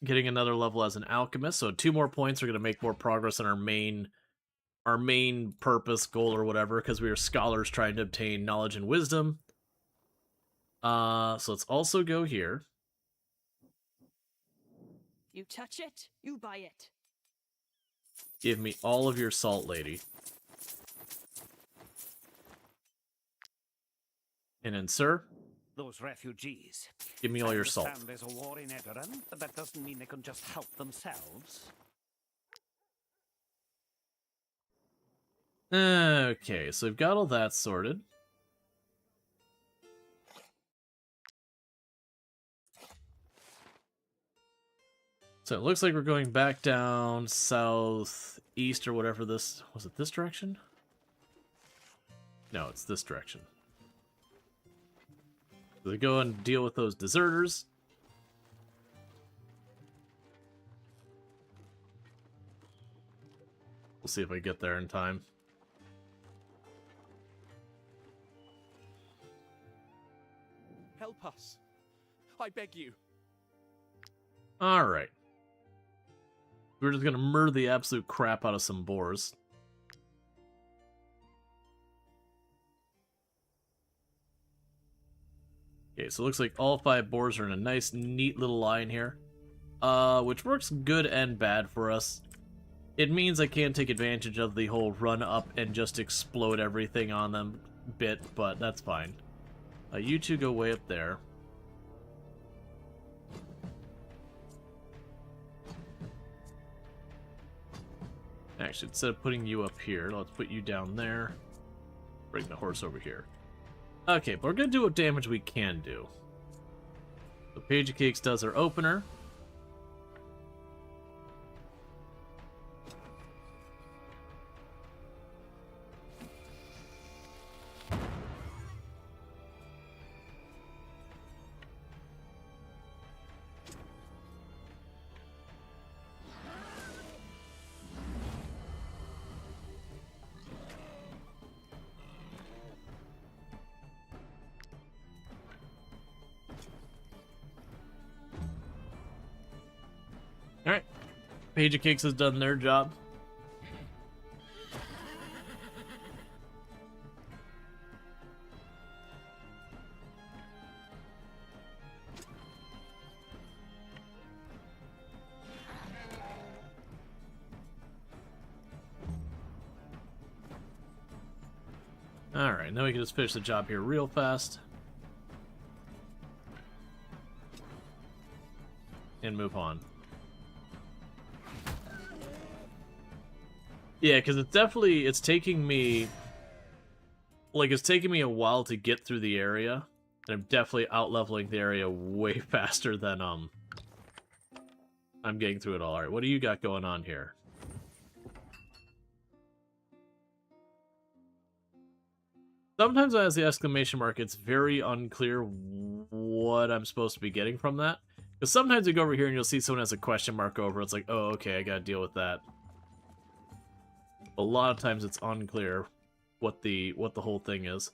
getting another level as an alchemist, so 2 more points are going to make more progress on our main purpose, goal, or whatever, because we are scholars trying to obtain knowledge and wisdom. So let's also go here. You touch it, you buy it. Give me all of your salt, lady. And then, sir, Those refugees. give me all your salt. I understand there's a war in Edoran, but that doesn't mean they can just help themselves. Okay, so we've got all that sorted. So it looks like we're going back down southeast or whatever this... Was it this direction? No, it's this direction. So we go and deal with those deserters. We'll see if I get there in time. Help us. I beg you. Alright. We're just gonna murder the absolute crap out of some boars. Okay, so it looks like all 5 boars are in a nice, neat little line here. Which works good and bad for us. It means I can't take advantage of the whole run up and just explode everything on them bit, but that's fine. You 2 go way up there. Actually, instead of putting you up here, let's put you down there. Bring the horse over here. Okay, but we're gonna do what damage we can do. So Page of Cakes does our opener. Alright. Page of Cakes has done their job. Alright, now we can just finish the job here real fast. And move on. Yeah, because it's taking me... Like, it's taking me a while to get through the area. And I'm definitely out-leveling the area way faster than, I'm getting through it all. Alright, what do you got going on here? Sometimes as the exclamation mark, it's very unclear what I'm supposed to be getting from that. Because sometimes you go over here and you'll see someone has a question mark over. It's like, oh, okay, I gotta deal with that. A lot of times it's unclear what the whole thing is.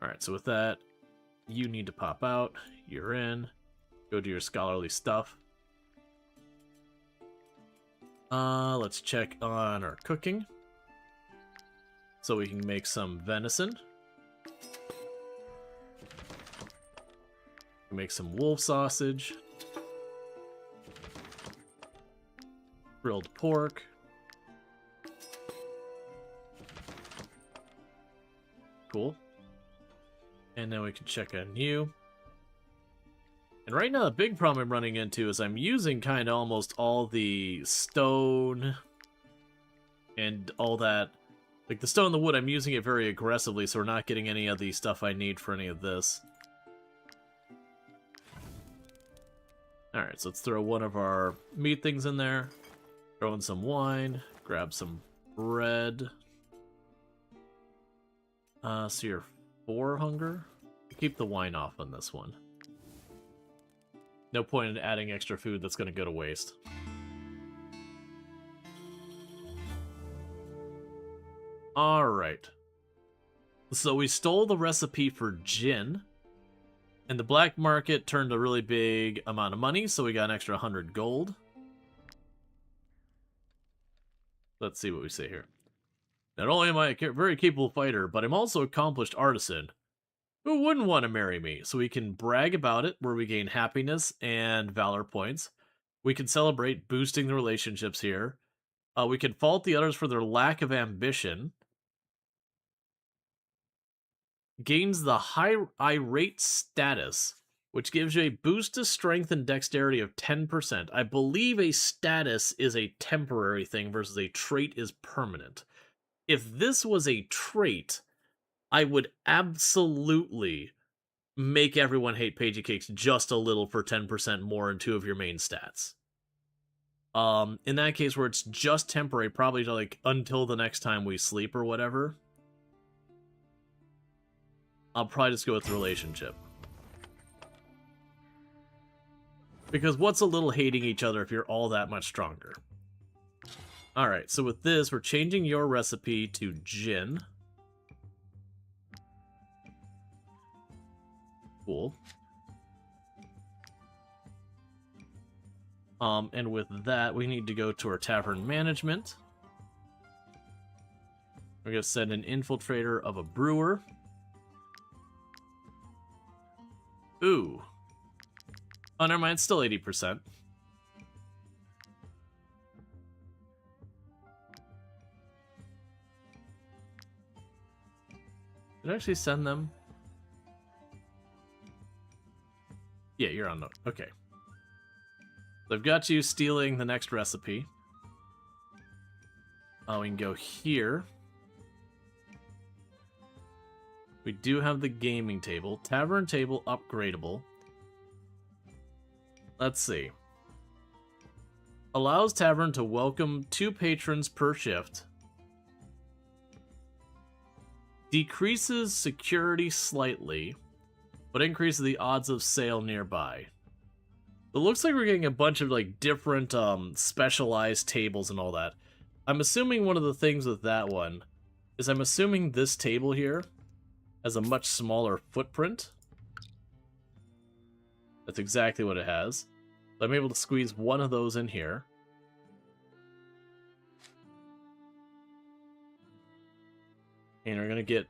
Alright, so with that, you need to pop out. You're in. Go do your scholarly stuff. Let's check on our cooking. So we can make some venison. Make some wolf sausage. Grilled pork. Cool. And then we can check on you. And right now the big problem I'm running into is I'm using kind of almost all the stone and all that. Like the stone and the wood, I'm using it very aggressively, so we're not getting any of the stuff I need for any of this. Alright, so let's throw one of our meat things in there. Throw in some wine. Grab some bread. So you're 4 hunger? Keep the wine off on this one. No point in adding extra food that's going to go to waste. Alright. So we stole the recipe for gin. And the black market turned a really big amount of money, so we got an extra 100 gold. Let's see what we say here. Not only am I a very capable fighter, but I'm also an accomplished artisan. Who wouldn't want to marry me? So we can brag about it, where we gain happiness and valor points. We can celebrate boosting the relationships here. We can fault the others for their lack of ambition. Gains the high irate status, which gives you a boost to strength and dexterity of 10%. I believe a status is a temporary thing versus a trait is permanent. If this was a trait, I would absolutely make everyone hate Pagey Cakes just a little for 10% more in 2 of your main stats. In that case where it's just temporary, probably like until the next time we sleep or whatever, I'll probably just go with the relationship. Because what's a little hating each other if you're all that much stronger? Alright, so with this, we're changing your recipe to gin. Cool. And with that, we need to go to our tavern management. We're going to send an infiltrator of a brewer. Ooh. Oh, never mind, it's still 80%. Did I actually send them? Yeah, you're on note. Okay. So I've got you stealing the next recipe. Oh, we can go here. We do have the gaming table. Tavern table upgradable. Let's see. Allows tavern to welcome 2 patrons per shift. Decreases security slightly, but increases the odds of sale nearby. It looks like we're getting a bunch of like different specialized tables and all that. I'm assuming one of the things with that one is I'm assuming this table here has a much smaller footprint. That's exactly what it has. I'm able to squeeze one of those in here. And we're going to get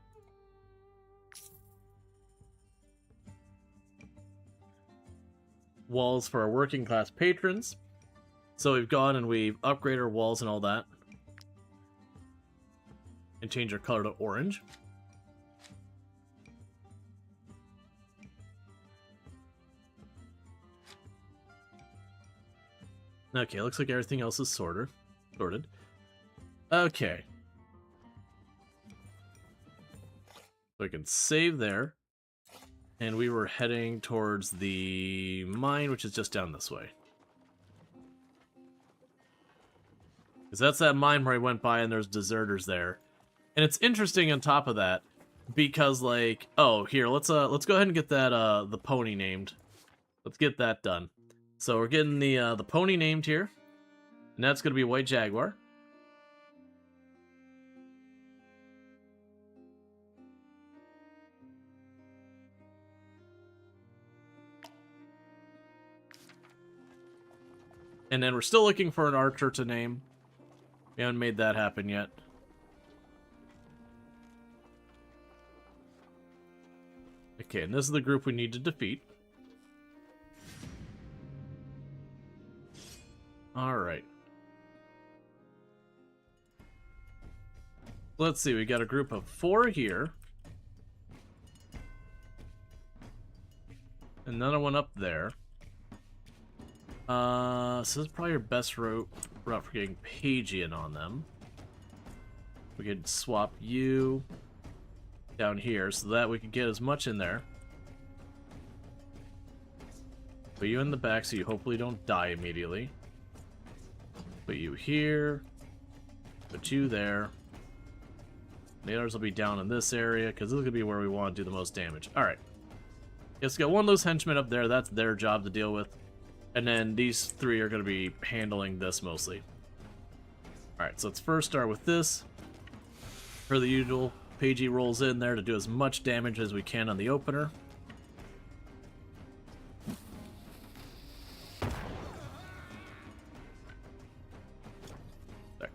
walls for our working class patrons. So we've gone and we've upgraded our walls and all that. And change our color to orange. Okay, looks like everything else is sorted. Okay. So I can save there. And we were heading towards the mine, which is just down this way. Because that's that mine where I went by and there's deserters there. And it's interesting on top of that, because like, oh, here, let's go ahead and get that the pony named. Let's get that done. So we're getting the pony named here. And that's gonna be White Jaguar. And then we're still looking for an archer to name. We haven't made that happen yet. Okay, and this is the group we need to defeat. Alright. Let's see, we got a group of 4 here. Another one up there. So this is probably your best route for getting Pagian on them. We could swap you down here so that we could get as much in there. Put you in the back so you hopefully don't die immediately. Put you here. Put you there. The others will be down in this area because this is going to be where we want to do the most damage. Alright. Let's get one of those henchmen up there. That's their job to deal with. And then these 3 are going to be handling this mostly. Alright, so let's first start with this. Per the usual, Pagey rolls in there to do as much damage as we can on the opener.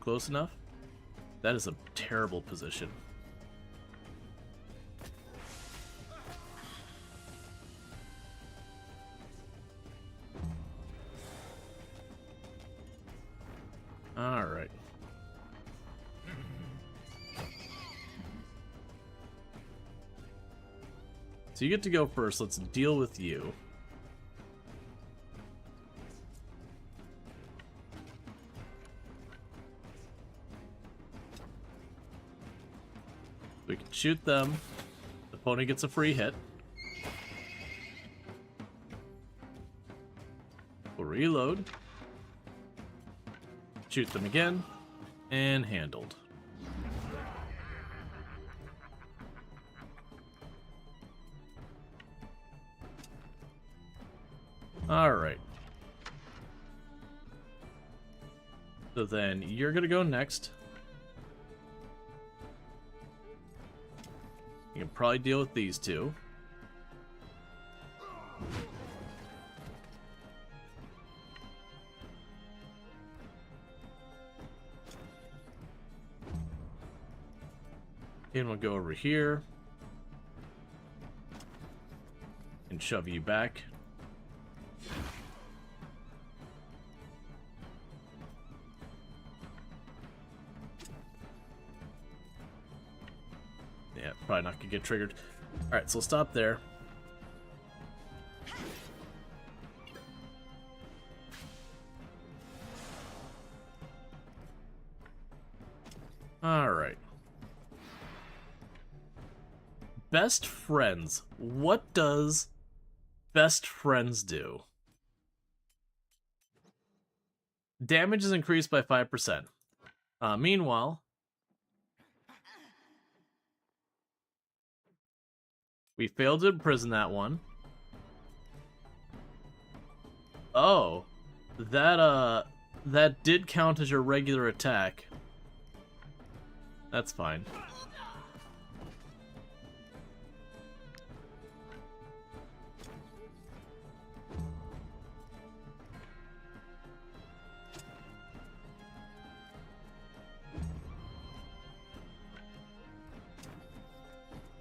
close enough? That is a terrible position. Alright. So you get to go first. Let's deal with you. We can shoot them. The opponent gets a free hit. We'll reload. Shoot them again. And handled. Alright. So then you're gonna go next. You can probably deal with these two. And we'll go over here. And shove you back. Yeah, probably not gonna get triggered. Alright, so we'll stop there. Alright. Best friends. What does best friends do? Damage is increased by 5%. Meanwhile, we failed to imprison that one. Oh, that did count as your regular attack. That's fine.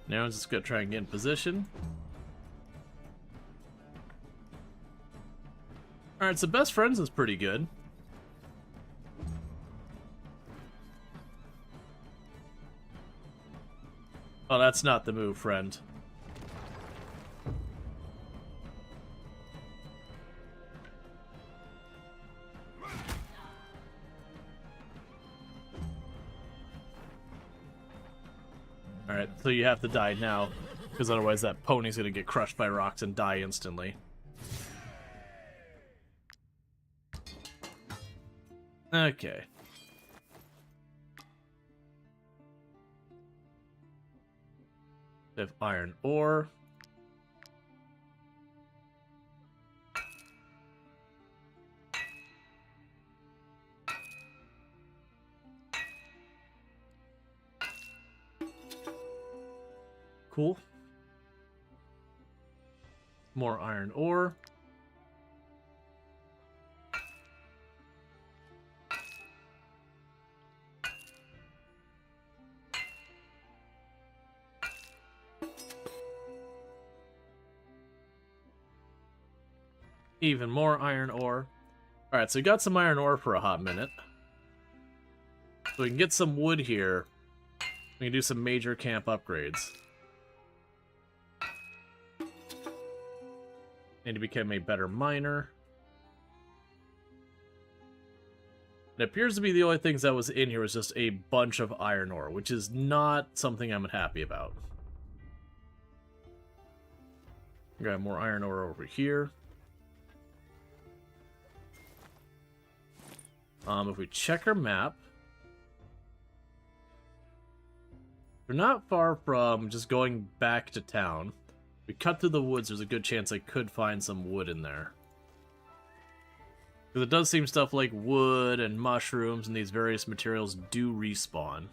Now I'm just gonna try and get in position. Alright, so best friends is pretty good. Oh, that's not the move, friend. Alright, so you have to die now, because otherwise that pony's gonna get crushed by rocks and die instantly. Okay. They have iron ore. Cool. More iron ore. Even more iron ore. Alright, so we got some iron ore for a hot minute. So we can get some wood here. We can do some major camp upgrades. Need to become a better miner. It appears to be the only things that was in here was just a bunch of iron ore, which is not something I'm happy about. Got more iron ore over here. If we check our map, we're not far from just going back to town. If we cut through the woods, there's a good chance I could find some wood in there. Because it does seem stuff like wood and mushrooms and these various materials do respawn.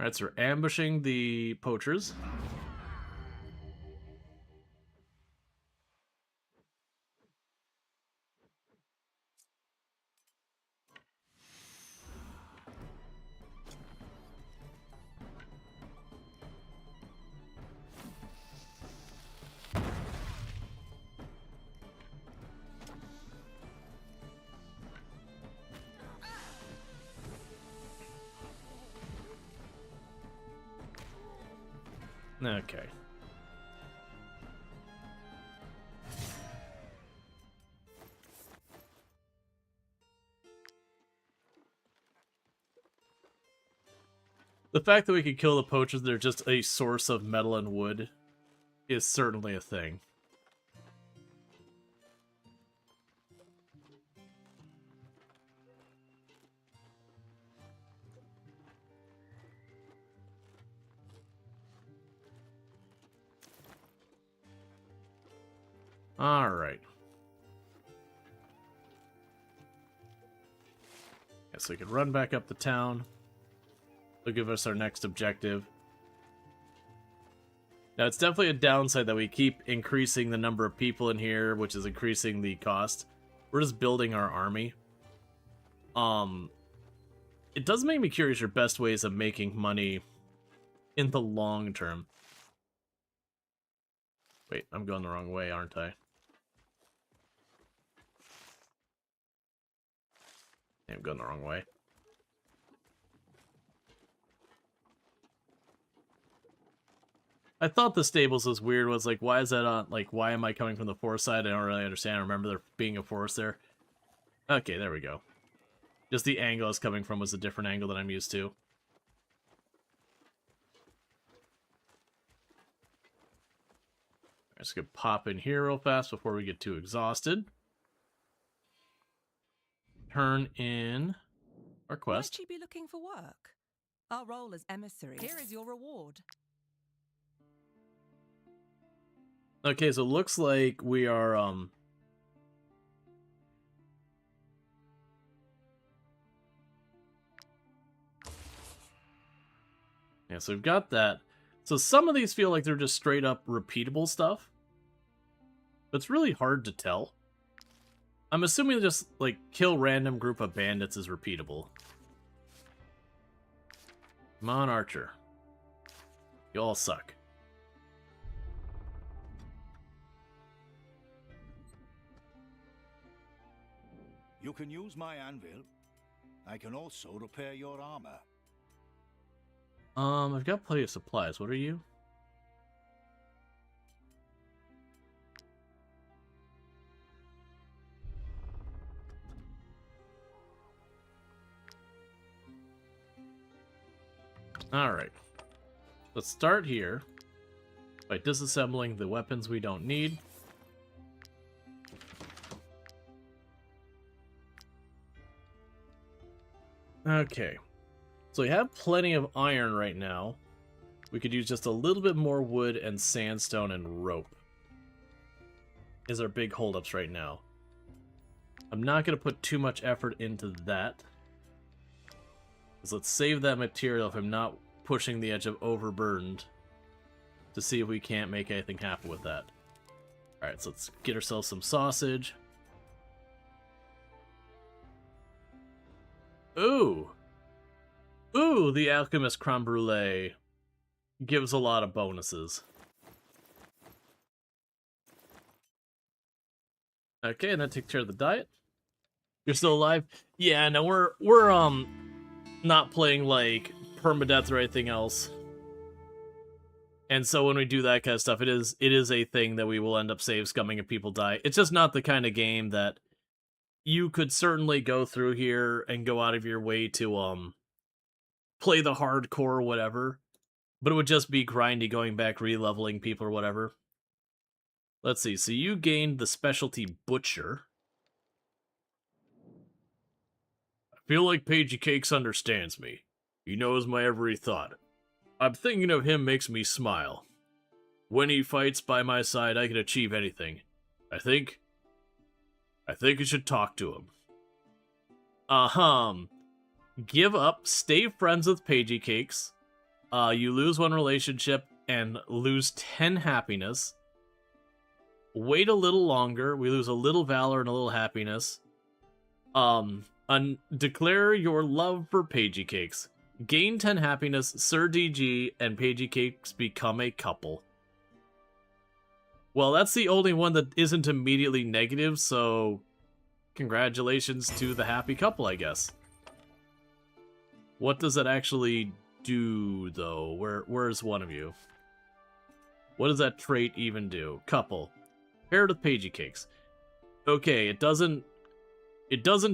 Alright, so we're ambushing the poachers. Okay. The fact that we could kill the poachers, they're just a source of metal and wood, is certainly a thing. Alright. Guess we could run back up the town. They'll give us our next objective. Now, it's definitely a downside that we keep increasing the number of people in here, which is increasing the cost. We're just building our army. It does make me curious your best ways of making money in the long term. Wait, I'm going the wrong way, aren't I? I'm going the wrong way. I thought the stables was weird. Was like, why is that on? Like, why am I coming from the forest side? I don't really understand. I remember there being a forest there. Okay, there we go. Just the angle I was coming from was a different angle than I'm used to. I'm just gonna pop in here real fast before we get too exhausted. Turn in our quest. Might you be looking for work? Our role as emissaries. Here is your reward. Okay, so it looks like we are, yeah, so we've got that. So some of these feel like they're just straight up repeatable stuff. But it's really hard to tell. I'm assuming just, like, kill random group of bandits is repeatable. Come on, Archer. You all suck. You can use my anvil. I can also repair your armor. I've got plenty of supplies. What are you? Alright. Let's start here by disassembling the weapons we don't need. Okay. So we have plenty of iron right now. We could use just a little bit more wood and sandstone and rope. Is our big holdups right now. I'm not going to put too much effort into that. So let's save that material if I'm not pushing the edge of overburdened to see if we can't make anything happen with that. Alright, so let's get ourselves some sausage. Ooh! Ooh, the Alchemist Creme Brulee gives a lot of bonuses. Okay, and that takes care of the diet. You're still alive? Yeah, no, we're not playing like permadeath or anything else. And so when we do that kind of stuff, it is a thing that we will end up save scumming if people die. It's just not the kind of game that you could certainly go through here and go out of your way to play the hardcore or whatever. But it would just be grindy going back, re-leveling people or whatever. Let's see, so you gained the specialty Butcher. I feel like Pagey Cakes understands me. He knows my every thought. I'm thinking of him makes me smile. When he fights by my side, I can achieve anything. I think you should talk to him. Give up, stay friends with Pagey Cakes, You lose 1 relationship and lose 10 happiness. Wait a little longer. We lose a little valor and a little happiness. Declare your love for Pagey Cakes. Gain 10 happiness. Sir DG and Pagey Cakes become a couple. Well, that's the only one that isn't immediately negative, so congratulations to the happy couple, I guess. What does it actually do, though? Where's one of you? What does that trait even do? Couple. Paired with Pagey Cakes. Okay, it doesn't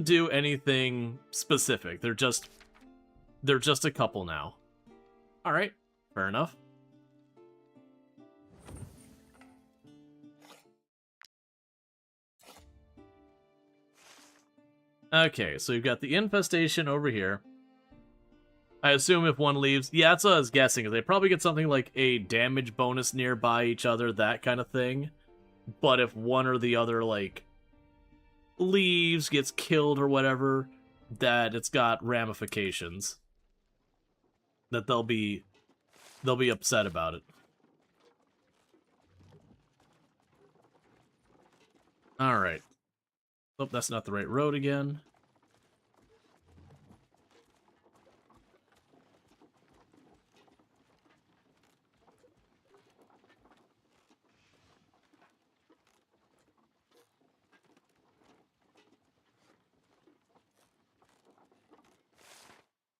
do anything specific. They're just a couple now. Alright, fair enough. Okay, so you've got the infestation over here. I assume if one leaves... Yeah, that's what I was guessing. They probably get something like a damage bonus nearby each other, that kind of thing. But if one or the other, like, leaves, gets killed or whatever, that it's got ramifications. That they'll be upset about it. Alright. Oh, that's not the right road again.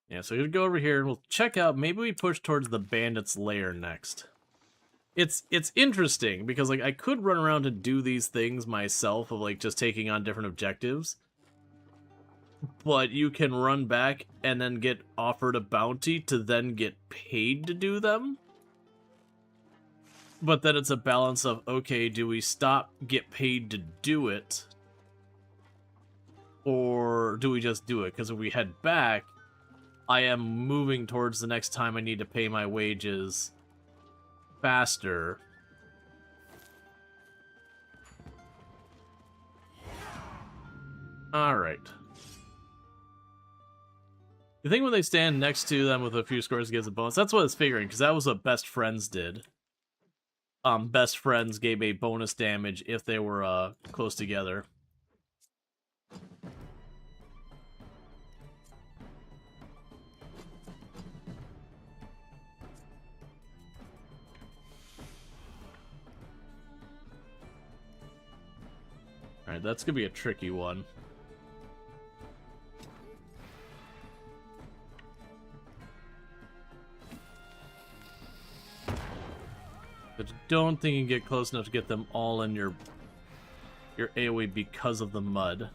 Yeah, so we're gonna go over here and we'll check out, maybe we push towards the bandits' lair next. It's interesting, because like I could run around and do these things myself of like just taking on different objectives. But you can run back and then get offered a bounty to then get paid to do them. But then it's a balance of, okay, do we stop, get paid to do it? Or do we just do it? Because if we head back, I am moving towards the next time I need to pay my wages faster. Alright. You think when they stand next to them with a few scores, it gives a bonus? That's what I was figuring, because that was what Best Friends did. Best Friends gave a bonus damage if they were close together. Alright, that's gonna be a tricky one. But I don't think you can get close enough to get them all in your AoE because of the mud.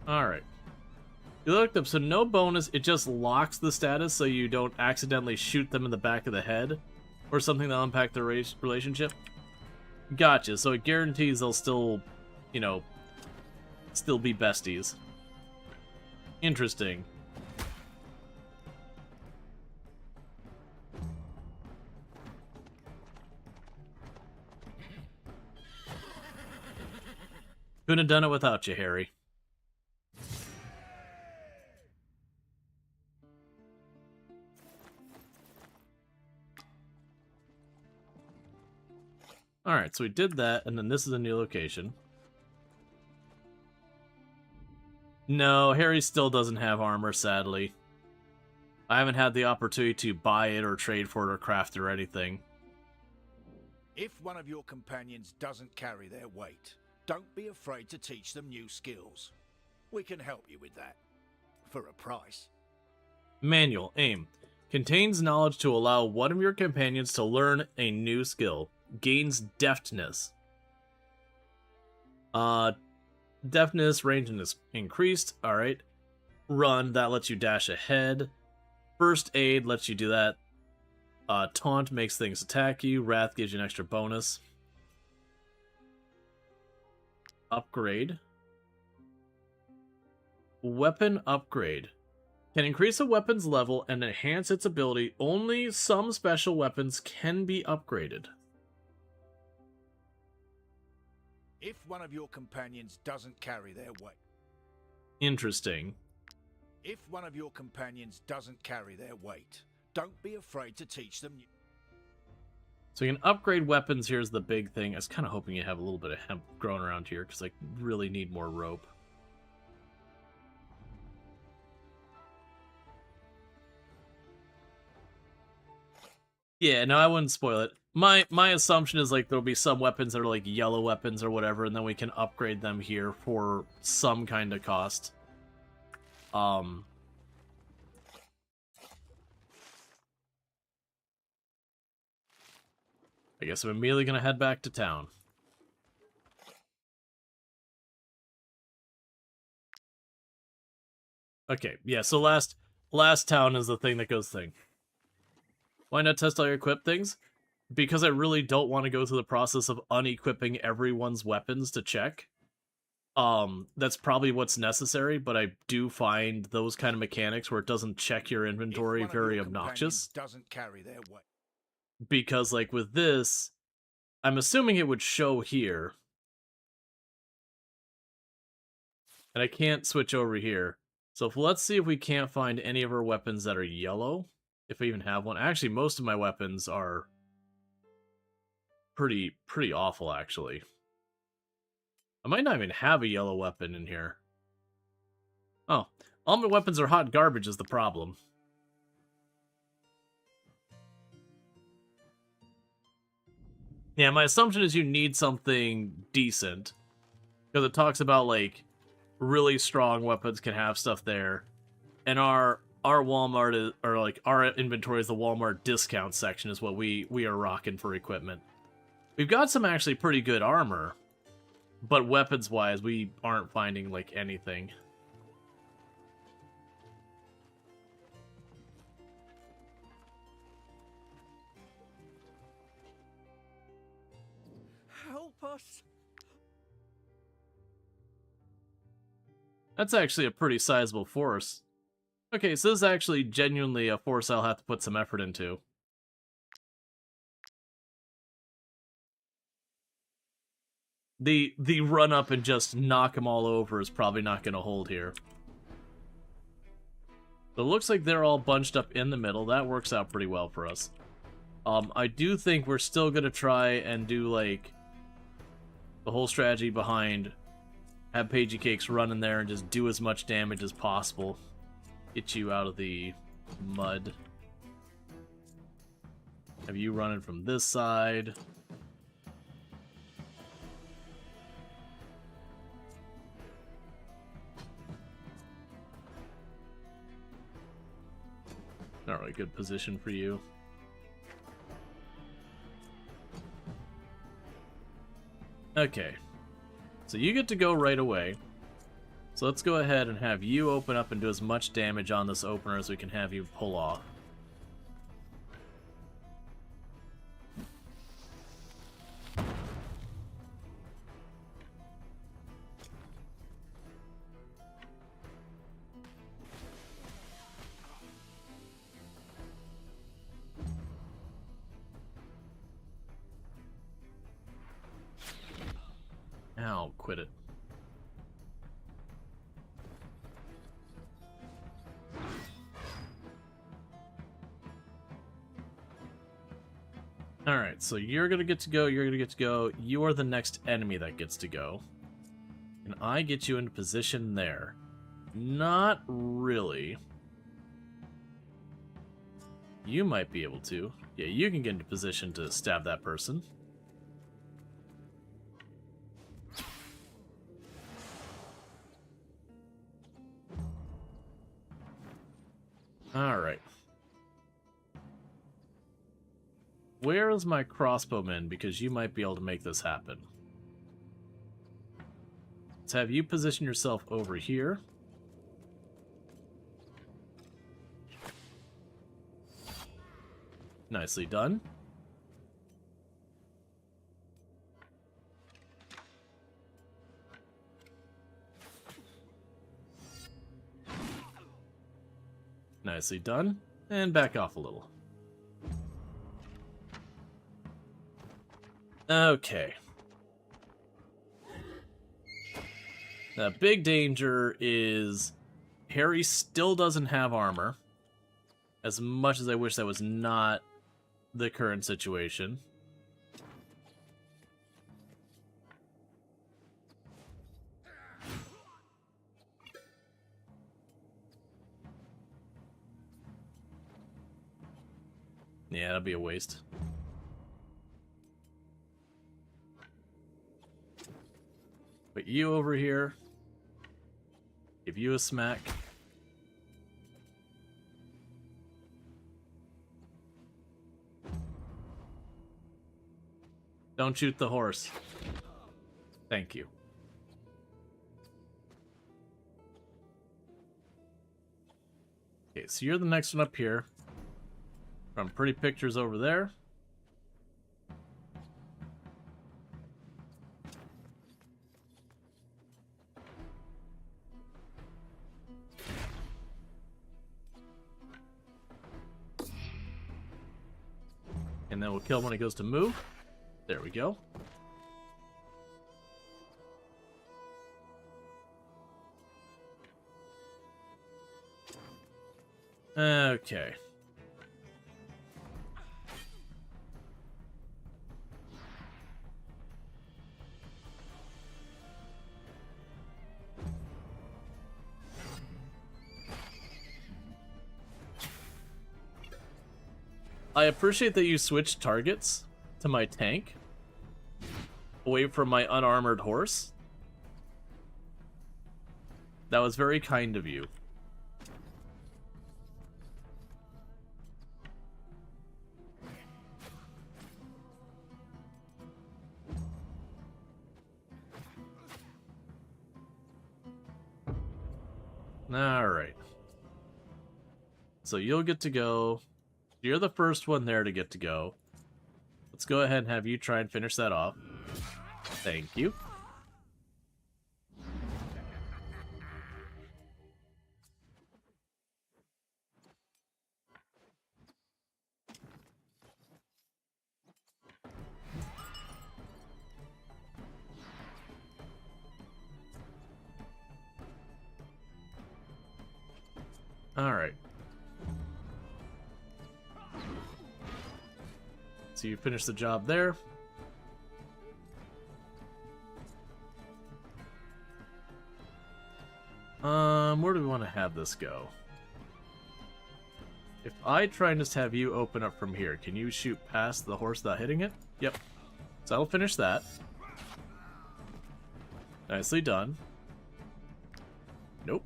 Alright. You looked up, so no bonus, it just locks the status so you don't accidentally shoot them in the back of the head or something that'll impact their relationship. Gotcha, so it guarantees they'll still, you know, still be besties. Interesting. Couldn't have done it without you, Harry. Alright, so we did that, and then this is a new location. No, Harry still doesn't have armor, sadly. I haven't had the opportunity to buy it or trade for it or craft it or anything. If one of your companions doesn't carry their weight, don't be afraid to teach them new skills. We can help you with that. For a price. Manual, aim. Contains knowledge to allow one of your companions to learn a new skill. Gains deftness. Deftness, range is increased. Alright. Run, that lets you dash ahead. First aid lets you do that. Taunt makes things attack you. Wrath gives you an extra bonus. Upgrade. Weapon upgrade. Can increase a weapon's level and enhance its ability. Only some special weapons can be upgraded. If one of your companions doesn't carry their weight. Interesting. If one of your companions doesn't carry their weight, don't be afraid to teach them. So you can upgrade weapons. Here's the big thing. I was kind of hoping you have a little bit of hemp growing around here because I really need more rope. Yeah, no, I wouldn't spoil it. My assumption is like there'll be some weapons that are like yellow weapons or whatever, and then we can upgrade them here for some kind of cost. I guess I'm immediately gonna head back to town. Okay, yeah, so last town is the thing that goes thing. Why not test all your equip things? Because I really don't want to go through the process of unequipping everyone's weapons to check. That's probably what's necessary, but I do find those kind of mechanics where it doesn't check your inventory very obnoxious. Doesn't carry their weight. Because, like, with this, I'm assuming it would show here. And I can't switch over here. So let's see if we can't find any of our weapons that are yellow. If I even have one. Actually, most of my weapons are pretty awful, actually. I might not even have a yellow weapon in here. Oh, all my weapons are hot garbage is the problem. Yeah, my assumption is you need something decent. Because it talks about, like, really strong weapons can have stuff there. And our Walmart is, or like our inventory is the Walmart discount section is what we are rocking for equipment. We've got some actually pretty good armor, but weapons wise we aren't finding like anything. Help us! That's actually a pretty sizable force. Okay, so this is actually genuinely a force I'll have to put some effort into. The run up and just knock them all over is probably not going to hold here. But it looks like they're all bunched up in the middle. That works out pretty well for us. I do think we're still going to try and do, like, the whole strategy behind have Pagey Cakes run in there and just do as much damage as possible. Get you out of the mud. Have you running from this side. Not really good position for you. Okay. So you get to go right away. So let's go ahead and have you open up and do as much damage on this opener as we can have you pull off. Ow, quit it. Alright, so you're gonna get to go, you're gonna get to go. You are the next enemy that gets to go. And I get you into position there. Not really. You might be able to. Yeah, you can get into position to stab that person. Alright. Where is my crossbowman? Because you might be able to make this happen. Let's have you position yourself over here. Nicely done. Nicely done. And back off a little. Okay. The big danger is Harry still doesn't have armor. As much as I wish that was not the current situation. Yeah, that'd be a waste. Put you over here. Give you a smack. Don't shoot the horse. Thank you. Okay, so you're the next one up here. From pretty pictures over there. And then we'll kill him when he goes to move. There we go. Okay. I appreciate that you switched targets to my tank away from my unarmored horse. That was very kind of you. Alright. So you'll get to go. You're the first one there to get to go. Let's go ahead and have you try and finish that off. Thank you. Alright. So you finish the job there. Where do we want to have this go? If I try and just have you open up from here, can you shoot past the horse without hitting it? Yep. So I'll finish that. Nicely done. Nope.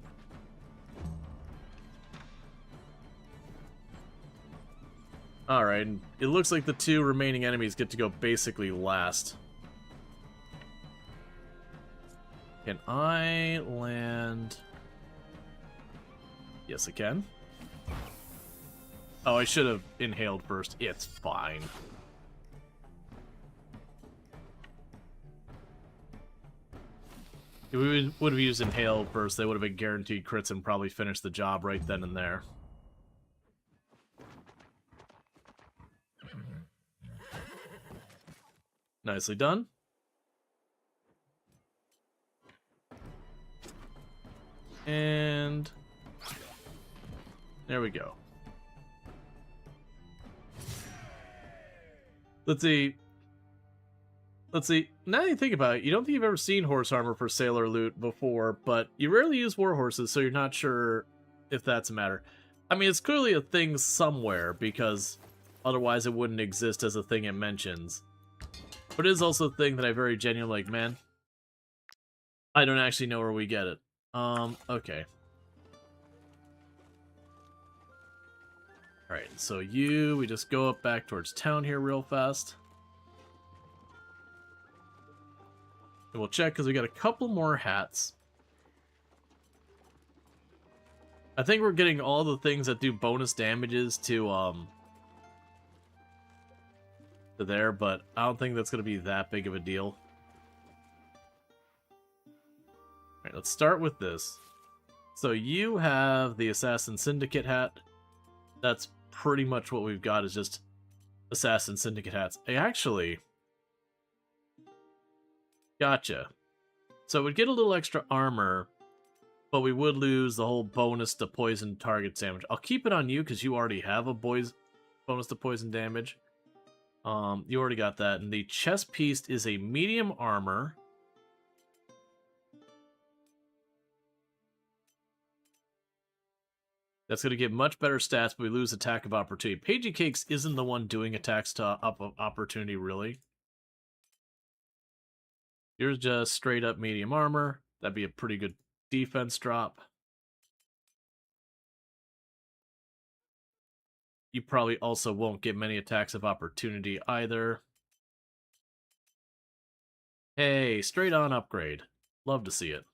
Alright, and it looks like the two remaining enemies get to go basically last. Can I land... Yes, I can. Oh, I should have inhaled first. It's fine. If we would have used inhale first, they would have been guaranteed crits and probably finished the job right then and there. Nicely done. And there we go. Let's see. Now that you think about it, you don't think you've ever seen horse armor for sailor loot before, but you rarely use war horses, so you're not sure if that's a matter. I mean, it's clearly a thing somewhere, because otherwise it wouldn't exist as a thing it mentions. But it is also a thing that I very genuinely like, man. I don't actually know where we get it. Okay. Alright, so we just go up back towards town here real fast. And we'll check, because we got a couple more hats. I think we're getting all the things that do bonus damages to there, but I don't think that's going to be that big of a deal. Alright, let's start with this. So you have the Assassin Syndicate hat. That's pretty much what we've got, is just Assassin Syndicate hats. Gotcha. So we'd get a little extra armor, but we would lose the whole bonus to poison target damage. I'll keep it on you because you already have a bonus to poison damage. You already got that. And the chest piece is a medium armor. That's going to get much better stats, but we lose attack of opportunity. Pagey Cakes isn't the one doing attacks to opportunity, really. Yours just straight up medium armor. That'd be a pretty good defense drop. You probably also won't get many attacks of opportunity either. Hey, straight on upgrade. Love to see it.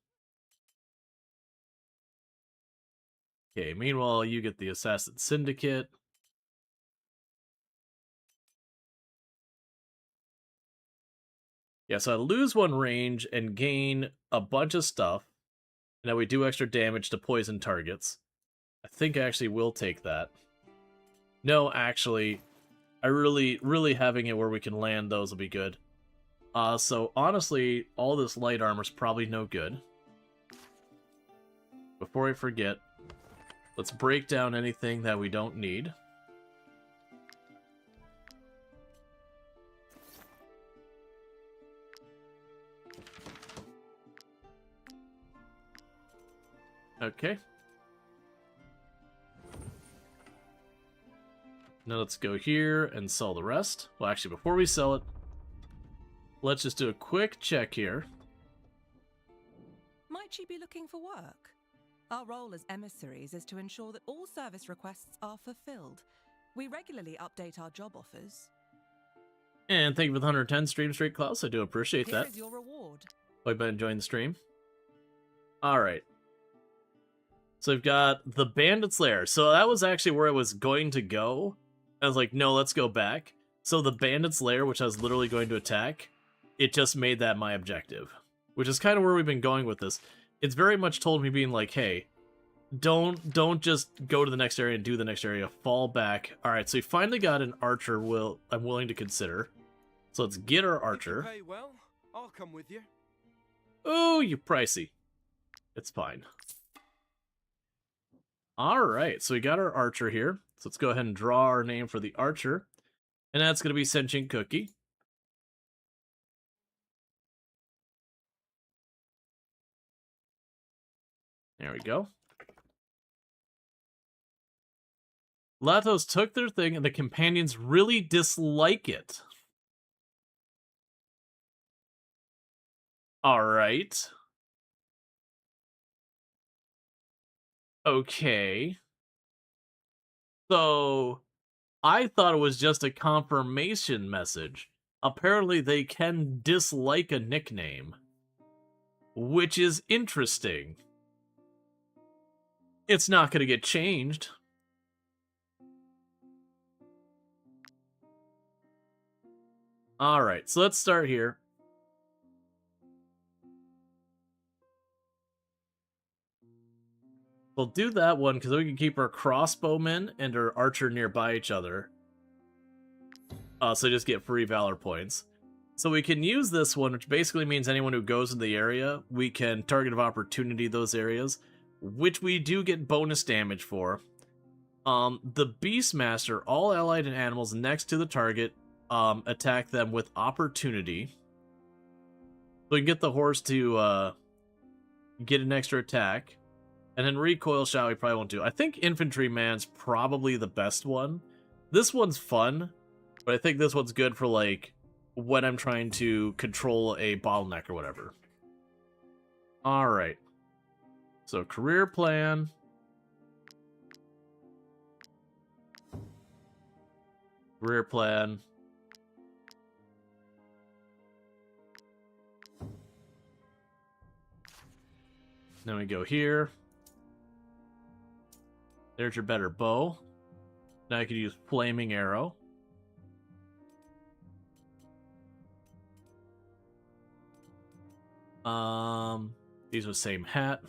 Okay, meanwhile, you get the Assassin Syndicate. Yeah, so I lose 1 range and gain a bunch of stuff. And now we do extra damage to poison targets. I think I actually will take that. No, actually, I really having it where we can land those will be good. So honestly, all this light armor's probably no good. Before I forget, let's break down anything that we don't need. Okay. Now let's go here and sell the rest. Well, actually, before we sell it, let's just do a quick check here. Might you be looking for work? Our role as emissaries is to ensure that all service requests are fulfilled. We regularly update our job offers. And thank you for the 110 stream straight, Klaus. I do appreciate that. Here is your reward. Hope you've been enjoying the stream. Alright. So we've got the Bandit's Lair. So that was actually where I was going to go. I was like, no, let's go back. So the Bandit's Lair, which I was literally going to attack, it just made that my objective. Which is kind of where we've been going with this. It's very much told me being like, hey, don't just go to the next area and do the next area. Fall back. Alright, so we finally got an archer I'm willing to consider. So let's get our archer. If you pay well, I'll come with you. Oh, you pricey. It's fine. Alright, so we got our archer here. So let's go ahead and draw our name for the archer. And that's going to be Sentient Cookie. There we go. Latos took their thing and the companions really dislike it. Alright. Okay. So, I thought it was just a confirmation message. Apparently they can dislike a nickname. Which is interesting. It's not going to get changed. Alright, so let's start here. We'll do that one because we can keep our crossbowmen and our archer nearby each other. So just get free valor points. So we can use this one, which basically means anyone who goes in the area, we can target of opportunity those areas, which we do get bonus damage for. The Beastmaster, all allied and animals next to the target, attack them with opportunity. So we can get the horse to get an extra attack. And then recoil shot we probably won't do. I think Infantryman's probably the best one. This one's fun, but I think this one's good for, like, when I'm trying to control a bottleneck or whatever. Alright. So, career plan. Career plan. Then we go here. There's your better bow. Now I could use Flaming Arrow. These are the same hat.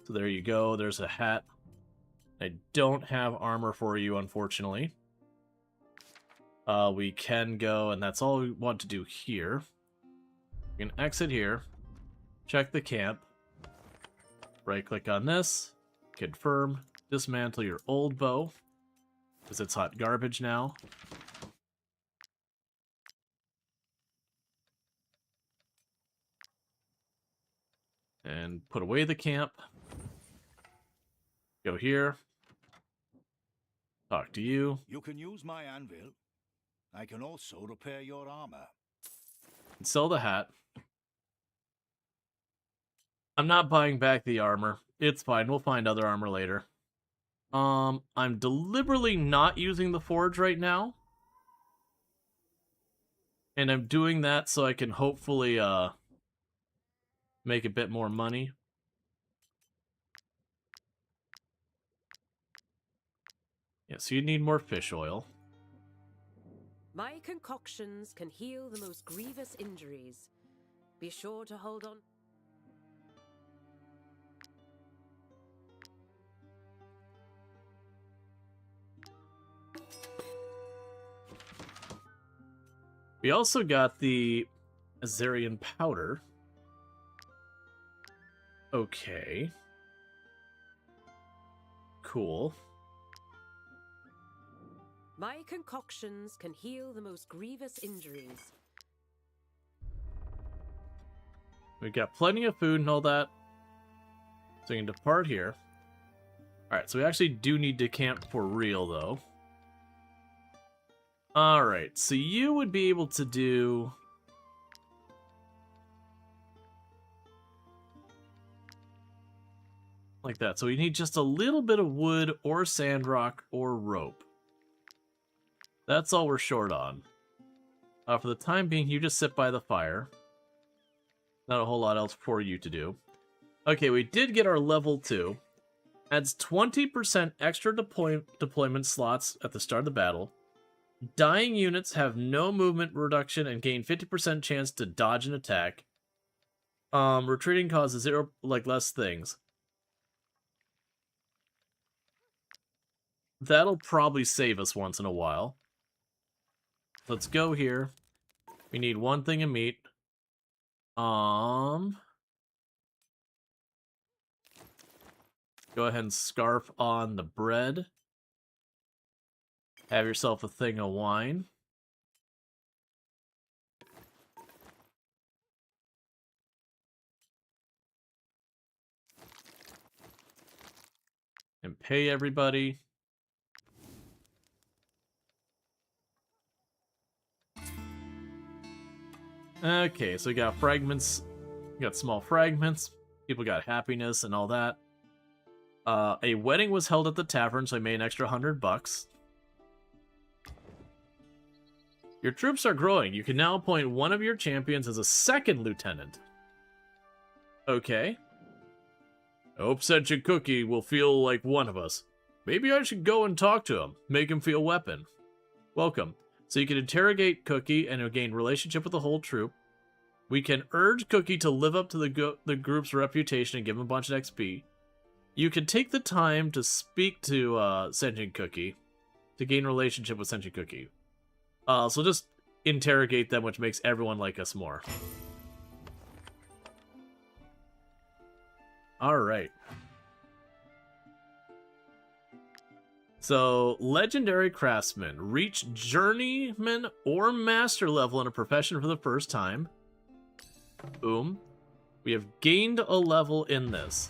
So there you go. There's a hat. I don't have armor for you, unfortunately. We can go, and that's all we want to do here. We can exit here. check the camp. Right-click on this. Confirm. Dismantle your old bow, because it's hot garbage now. And put away the camp. Go here. Talk to you. You can use my anvil. I can also repair your armor. And sell the hat. I'm not buying back the armor. It's fine. We'll find other armor later. I'm deliberately not using the forge right now. And I'm doing that so I can hopefully, make a bit more money. Yeah, so you need more fish oil. My concoctions can heal the most grievous injuries. Be sure to hold on. We also got the Azarian powder. Okay. Cool. My concoctions can heal the most grievous injuries. We've got plenty of food and all that. So we can depart here. Alright, so we actually do need to camp for real, though. Alright, so you would be able to do... like that. So we need just a little bit of wood or sandrock or rope. That's all we're short on. For the time being, you just sit by the fire. Not a whole lot else for you to do. Okay, we did get our level 2. Adds 20% extra deployment slots at the start of the battle. Dying units have no movement reduction and gain 50% chance to dodge an attack. Retreating causes 0, less things. That'll probably save us once in a while. Let's go here. We need one thing of meat. Go ahead and scarf on the bread. Have yourself a thing of wine. And pay everybody. Okay, so we got fragments. We got small fragments. People got happiness and all that. A wedding was held at the tavern, so I made an extra $100. Your troops are growing. You can now appoint one of your champions as a second lieutenant. Okay. I hope Sentient Cookie will feel like one of us. Maybe I should go and talk to him. Make him feel weapon. Welcome. So you can interrogate Cookie and gain relationship with the whole troop. We can urge Cookie to live up to the group's reputation and give him a bunch of XP. You can take the time to speak to Sentient Cookie to gain relationship with Sentient Cookie. So just interrogate them, which makes everyone like us more. Alright. So, Legendary Craftsman. Reach Journeyman or Master level in a profession for the first time. Boom. We have gained a level in this.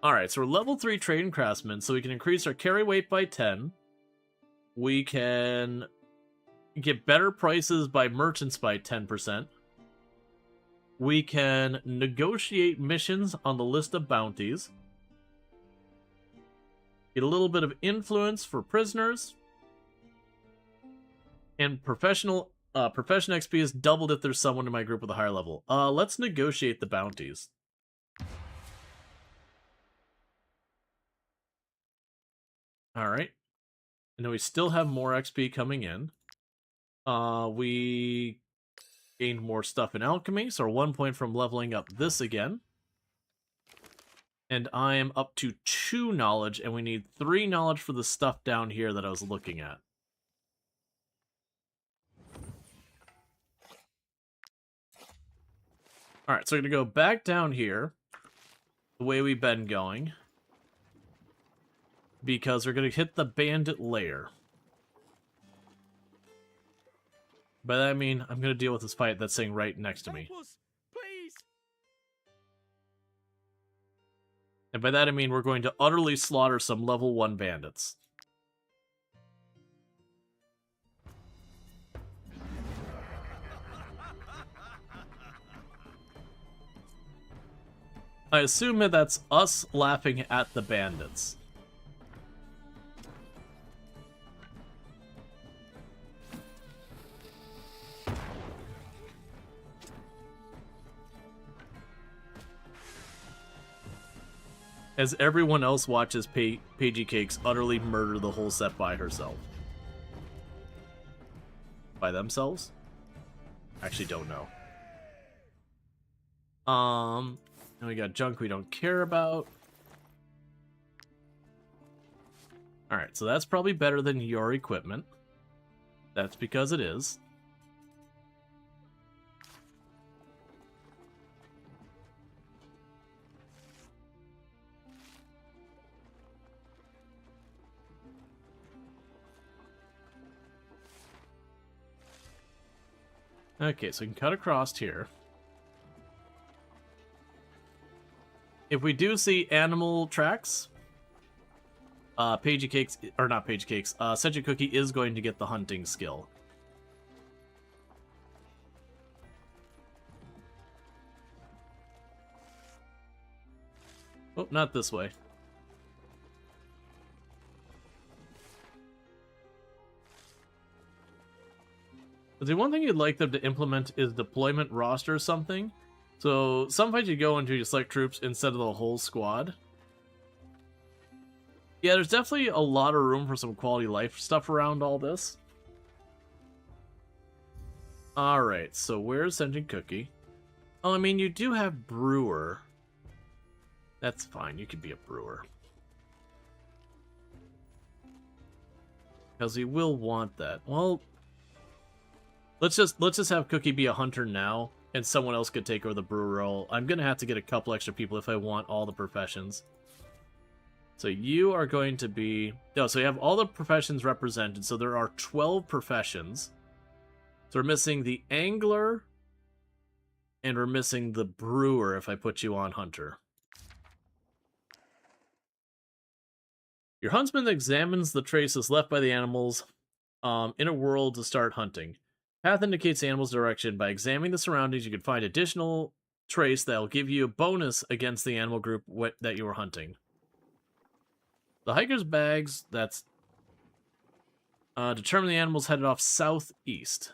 Alright, so we're level 3 Trade and Craftsman, so we can increase our carry weight by 10. We can get better prices by merchants by 10%. We can negotiate missions on the list of bounties. Get a little bit of influence for prisoners. And profession XP is doubled if there's someone in my group with a higher level. Let's negotiate the bounties. Alright. And then we still have more XP coming in. We gained more stuff in alchemy, so 1 point from leveling up this again. And I am up to 2 knowledge, and we need 3 knowledge for the stuff down here that I was looking at. Alright, so we're going to go back down here, the way we've been going, because we're going to hit the bandit lair. By that I mean, I'm going to deal with this fight that's sitting right next to me. Help us, please. And by that I mean we're going to utterly slaughter some level 1 bandits. I assume that that's us laughing at the bandits. As everyone else watches Pagey Cakes utterly murder the whole set by herself. By themselves? Actually don't know. And we got junk we don't care about. Alright, so that's probably better than your equipment. That's because it is. Okay, so we can cut across here. If we do see animal tracks, Pagey Cakes, or not Pagey Cakes, Sentient Cookie is going to get the hunting skill. Oh, not this way. The one thing you'd like them to implement is deployment roster or something. So some fights you go into, you select troops instead of the whole squad. Yeah, there's definitely a lot of room for some quality life stuff around all this. Alright, so where's Sentient Cookie? Oh, I mean, you do have Brewer. That's fine, you could be a Brewer. Because he will want that. Well, let's just have Cookie be a hunter now, and someone else could take over the brewer role. I'm gonna have to get a couple extra people if I want all the professions. So you are going to be... No, so you have all the professions represented, so there are 12 professions. So we're missing the angler, and we're missing the brewer if I put you on hunter. Your huntsman examines the traces left by the animals in a world to start hunting. Path indicates the animal's direction. By examining the surroundings, you can find additional trace that will give you a bonus against the animal group that you were hunting. The hiker's bags, that's determine the animals headed off southeast.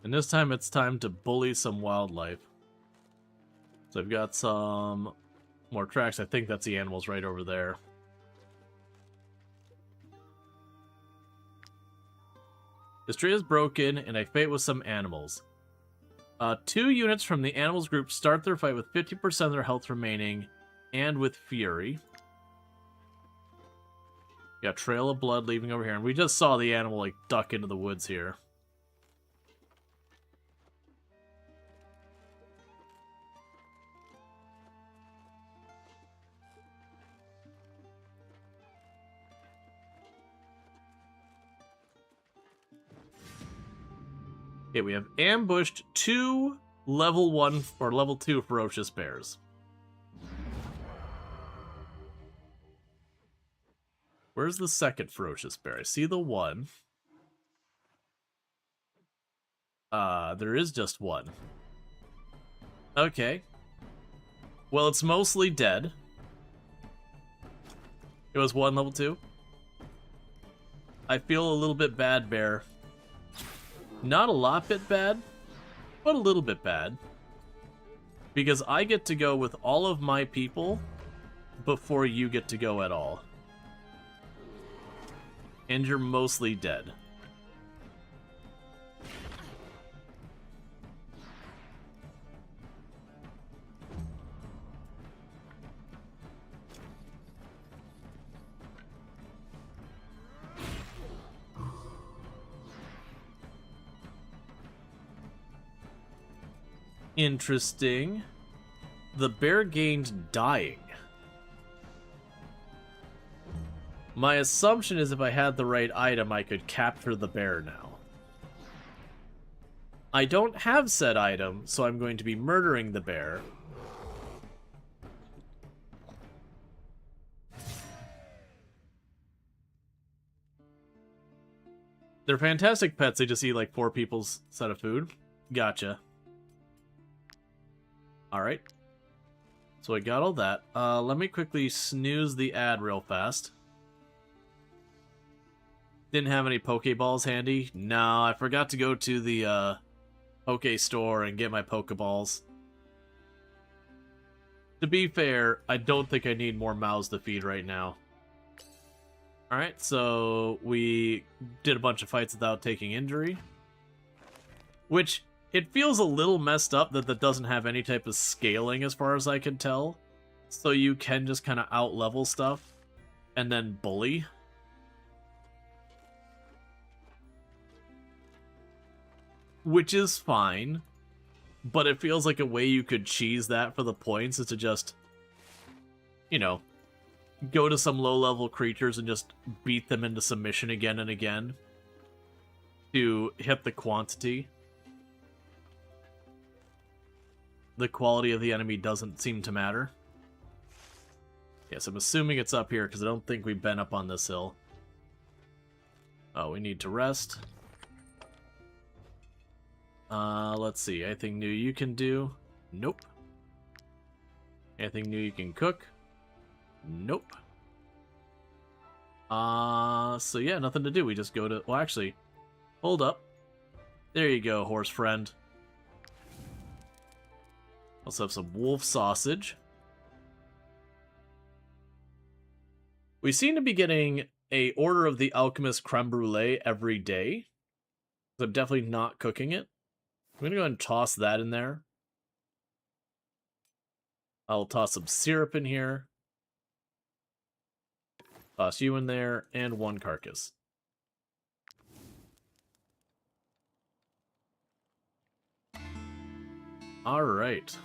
And this time it's time to bully some wildlife. So I've got some more tracks. I think that's the animals right over there. This tree is broken, and I fight with some animals. 2 units from the animals group start their fight with 50% of their health remaining, and with fury. Got trail of blood leaving over here, and we just saw the animal like duck into the woods here. Okay, we have ambushed 2 level 1 or level 2 ferocious bears. Where's the second ferocious bear? I see the one. There is just one. Okay. Well, it's mostly dead. It was 1 level 2. I feel a little bit bad, bear. Not a lot bit bad, but a little bit bad. Because I get to go with all of my people before you get to go at all. And you're mostly dead. Interesting. The bear gained dying. My assumption is if I had the right item, I could capture the bear now. I don't have said item, so I'm going to be murdering the bear. They're fantastic pets, they just eat like 4 people's set of food. Gotcha. Alright. So I got all that. Let me quickly snooze the ad real fast. Didn't have any Pokeballs handy. No, I forgot to go to the Poke store and get my Pokeballs. To be fair, I don't think I need more mouths to feed right now. Alright, so we did a bunch of fights without taking injury. Which, it feels a little messed up that that doesn't have any type of scaling as far as I can tell. So you can just kind of out-level stuff and then bully. Which is fine, but it feels like a way you could cheese that for the points is to just, you know, go to some low-level creatures and just beat them into submission again and again to hit the quantity. The quality of the enemy doesn't seem to matter. Yes, I'm assuming it's up here because I don't think we've been up on this hill. Oh, we need to rest. Let's see. Anything new you can do? Nope. Anything new you can cook? Nope. So yeah, nothing to do. We just go to... Well, actually, hold up. There you go, horse friend. Also have some wolf sausage. We seem to be getting a Order of the Alchemist creme brulee every day. I'm definitely not cooking it. I'm going to go ahead and toss that in there. I'll toss some syrup in here. Toss you in there, and 1 carcass. Alright.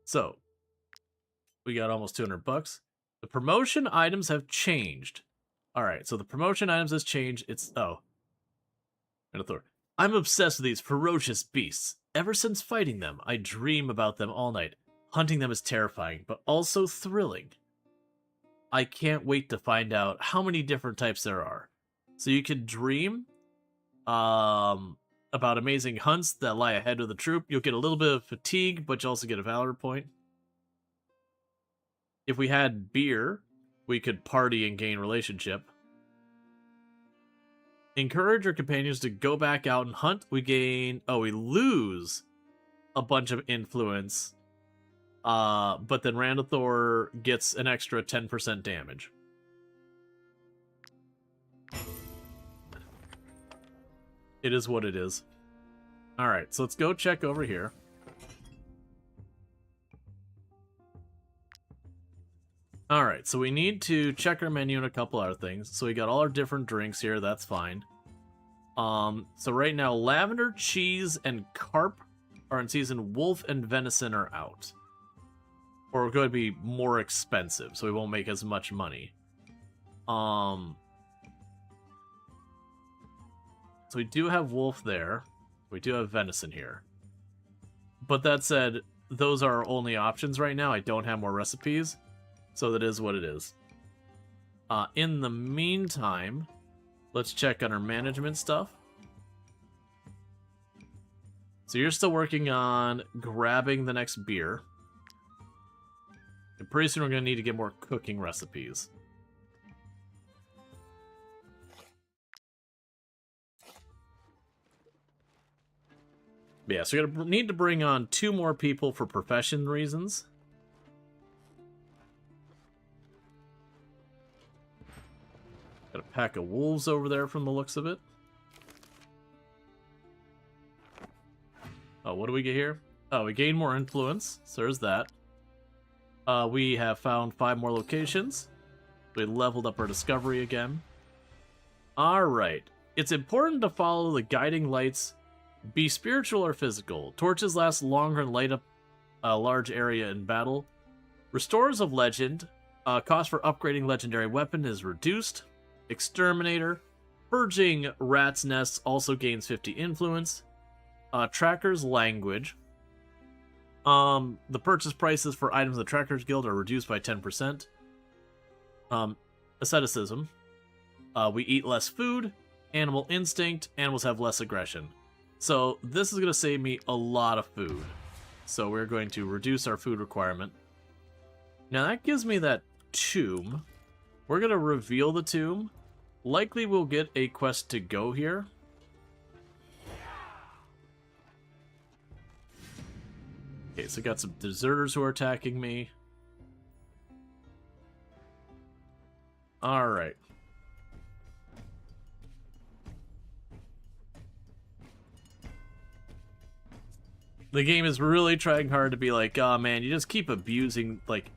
So, we got almost 200 bucks. The promotion items have changed. Alright, so the promotion items has changed. It's... Oh. I'm obsessed with these ferocious beasts. Ever since fighting them, I dream about them all night. Hunting them is terrifying, but also thrilling. I can't wait to find out how many different types there are. So you can dream about amazing hunts that lie ahead of the troop. You'll get a little bit of fatigue, but you also get a valor point. If we had beer, we could party and gain relationship. Encourage our companions to go back out and hunt. We gain... Oh, we lose a bunch of influence. But then Randathor gets an extra 10% damage. It is what it is. Alright, so let's go check over here. Alright, so we need to check our menu and a couple other things. So we got all our different drinks here, that's fine. So right now, lavender, cheese, and carp are in season. Wolf and venison are out. Or are going to be more expensive, so we won't make as much money. So we do have wolf there. We do have venison here. But that said, those are our only options right now. I don't have more recipes. So that is what it is. In the meantime, let's check on our management stuff. So you're still working on grabbing the next beer. And pretty soon we're going to need to get more cooking recipes. Yeah, so we're going to need to bring on 2 more people for profession reasons. pack of wolves over there from the looks of it. Oh, what do we get here? Oh, we gain more influence, so there's that. We have found 5 more locations. We leveled up our discovery again. Alright. It's important to follow the guiding lights. Be spiritual or physical. Torches last longer and light up a large area in battle. Restorers of Legend. Cost for upgrading legendary weapon is reduced. Exterminator. Purging Rat's Nests also gains 50 influence. Tracker's Language. The purchase prices for items in the Trackers Guild are reduced by 10%. Asceticism. We eat less food. Animal Instinct. Animals have less aggression. So this is going to save me a lot of food. So we're going to reduce our food requirement. Now that gives me that tomb. We're going to reveal the tomb. Likely we'll get a quest to go here. Okay, so got some deserters who are attacking me. Alright. The game is really trying hard to be like, oh man, you just keep abusing, like,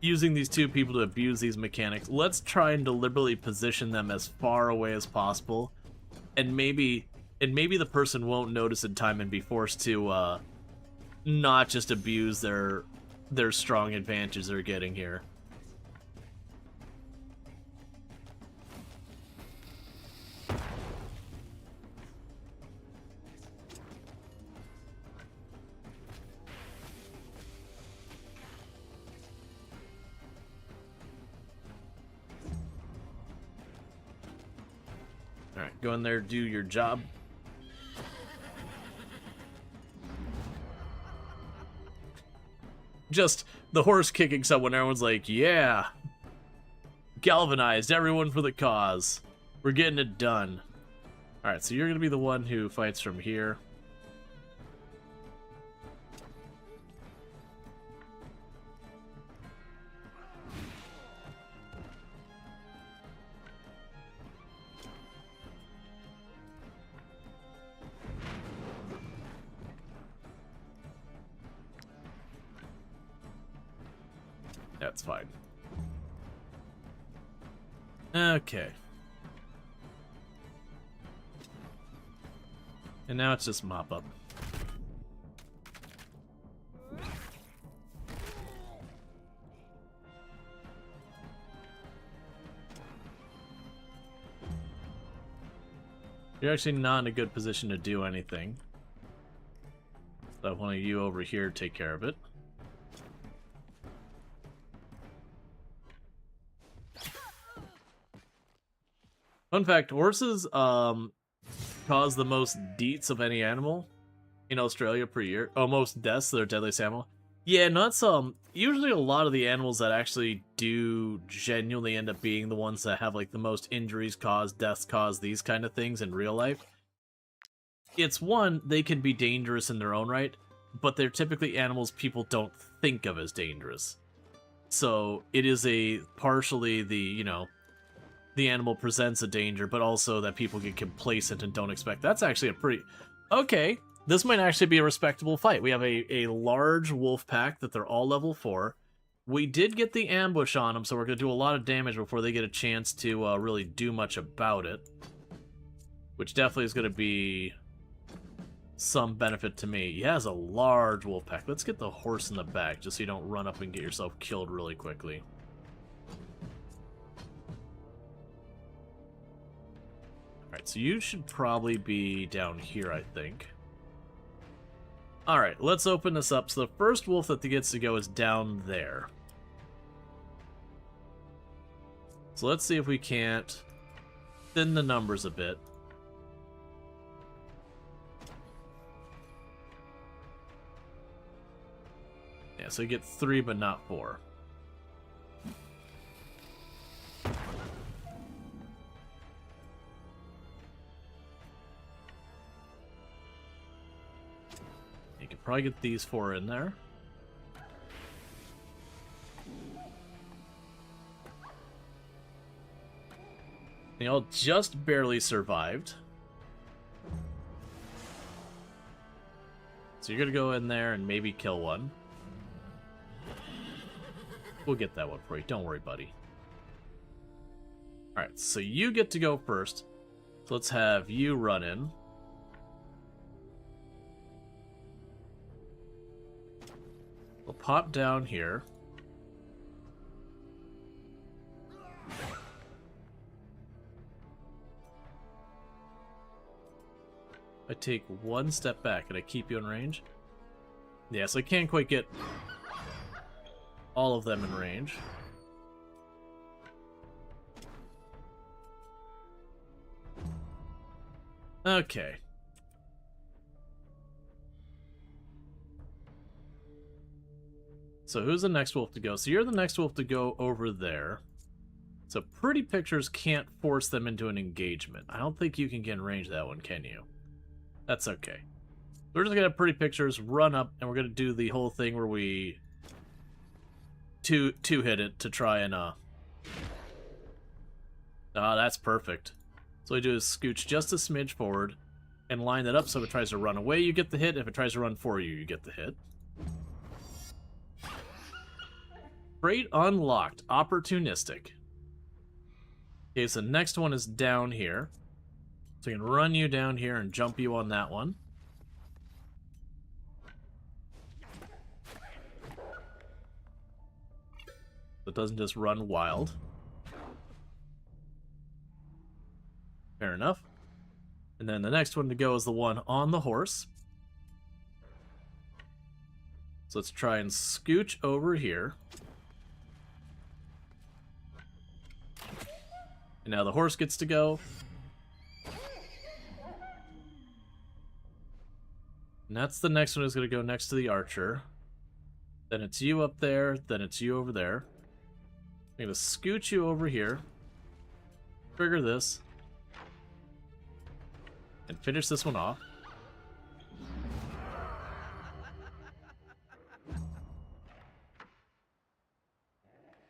using these two people to abuse these mechanics. Let's try and deliberately position them as far away as possible. And maybe the person won't notice in time and be forced to, not just abuse their strong advantages they're getting here. Alright, go in there, do your job. Just the horse kicking someone, everyone's like, yeah! Galvanized everyone for the cause. We're getting it done. Alright, so you're gonna be the one who fights from here. That's fine. Okay. And now it's just mop up. You're actually not in a good position to do anything. So one of you over here take care of it. Fun fact, horses cause the most deaths of any animal in Australia per year. Oh, most deaths, their deadliest animal. Yeah, not some. Usually a lot of the animals that actually do genuinely end up being the ones that have like the most injuries caused, deaths caused, these kind of things in real life. It's one, they can be dangerous in their own right, but they're typically animals people don't think of as dangerous. So it is a partially the, you know, the animal presents a danger, but also that people get complacent and don't expect. That's actually a pretty... Okay, this might actually be a respectable fight. We have a large wolf pack that they're all level 4. We did get the ambush on them, so we're going to do a lot of damage before they get a chance to really do much about it. Which definitely is going to be some benefit to me. He has a large wolf pack. Let's get the horse in the back, just so you don't run up and get yourself killed really quickly. Alright, so you should probably be down here, I think. Alright, let's open this up. So the first wolf that gets to go is down there. So let's see if we can't thin the numbers a bit. Yeah, so you get 3 but not 4. You could probably get these 4 in there. They all just barely survived. So you're gonna go in there and maybe kill one. We'll get that one for you. Don't worry, buddy. Alright, so you get to go first. So let's have you run in. We'll pop down here. I take one step back and I keep you in range. Yes, I can't quite get all of them in range. Okay. So who's the next wolf to go? So you're the next wolf to go over there. So pretty pictures can't force them into an engagement. I don't think you can get in range of that one, can you? That's okay. We're just gonna have pretty pictures run up, and we're gonna do the whole thing where we two hit it to try and that's perfect. So what we do is scooch just a smidge forward and line that up so if it tries to run away, you get the hit. If it tries to run for you, you get the hit. Trait unlocked. Opportunistic. Okay, so the next one is down here. So I can run you down here and jump you on that one. So it doesn't just run wild. Fair enough. And then the next one to go is the one on the horse. So let's try and scooch over here. And now the horse gets to go. And that's the next one who's going to go next to the archer. Then it's you up there. Then it's you over there. I'm going to scooch you over here. Trigger this. And finish this one off.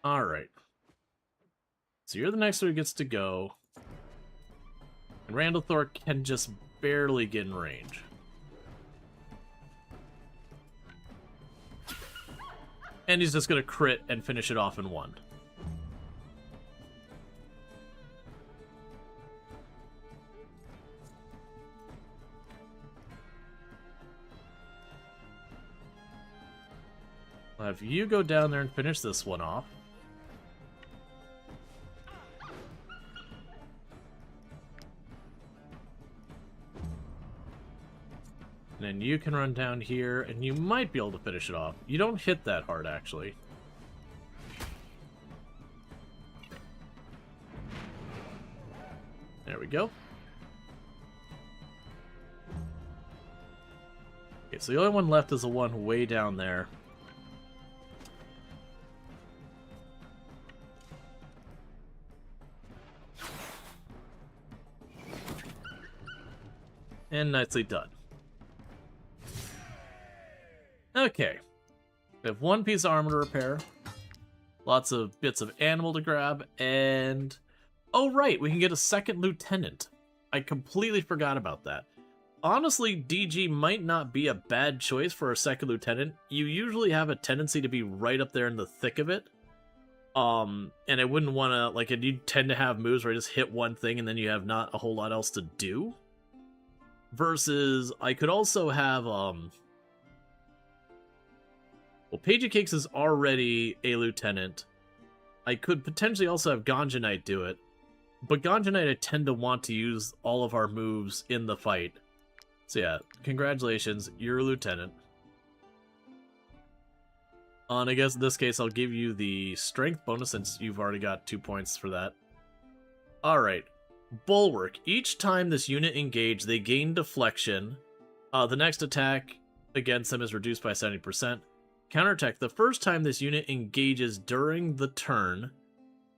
Alright. So you're the next one who gets to go. And Randall Thor can just barely get in range. And he's just going to crit and finish it off in one. I'll have you go down there and finish this one off. And then you can run down here, and you might be able to finish it off. You don't hit that hard, actually. There we go. Okay, so the only one left is the one way down there. And nicely done. Okay. We have one piece of armor to repair. Lots of bits of animal to grab, and... oh, right, we can get a second lieutenant. I completely forgot about that. Honestly, DG might not be a bad choice for a second lieutenant. You usually have a tendency to be right up there in the thick of it. And I wouldn't want to, like, you tend to have moves where you just hit one thing and then you have not a whole lot else to do. Versus, I could also have, well, Pagey Cakes is already a lieutenant. I could potentially also have Ganja Knight do it. But Ganja Knight, I tend to want to use all of our moves in the fight. So yeah, congratulations, you're a lieutenant. And I guess in this case, I'll give you the strength bonus since you've already got 2 points for that. Alright. Bulwark. Each time this unit engaged, they gain deflection. The next attack against them is reduced by 70%. Counterattack. The first time this unit engages during the turn,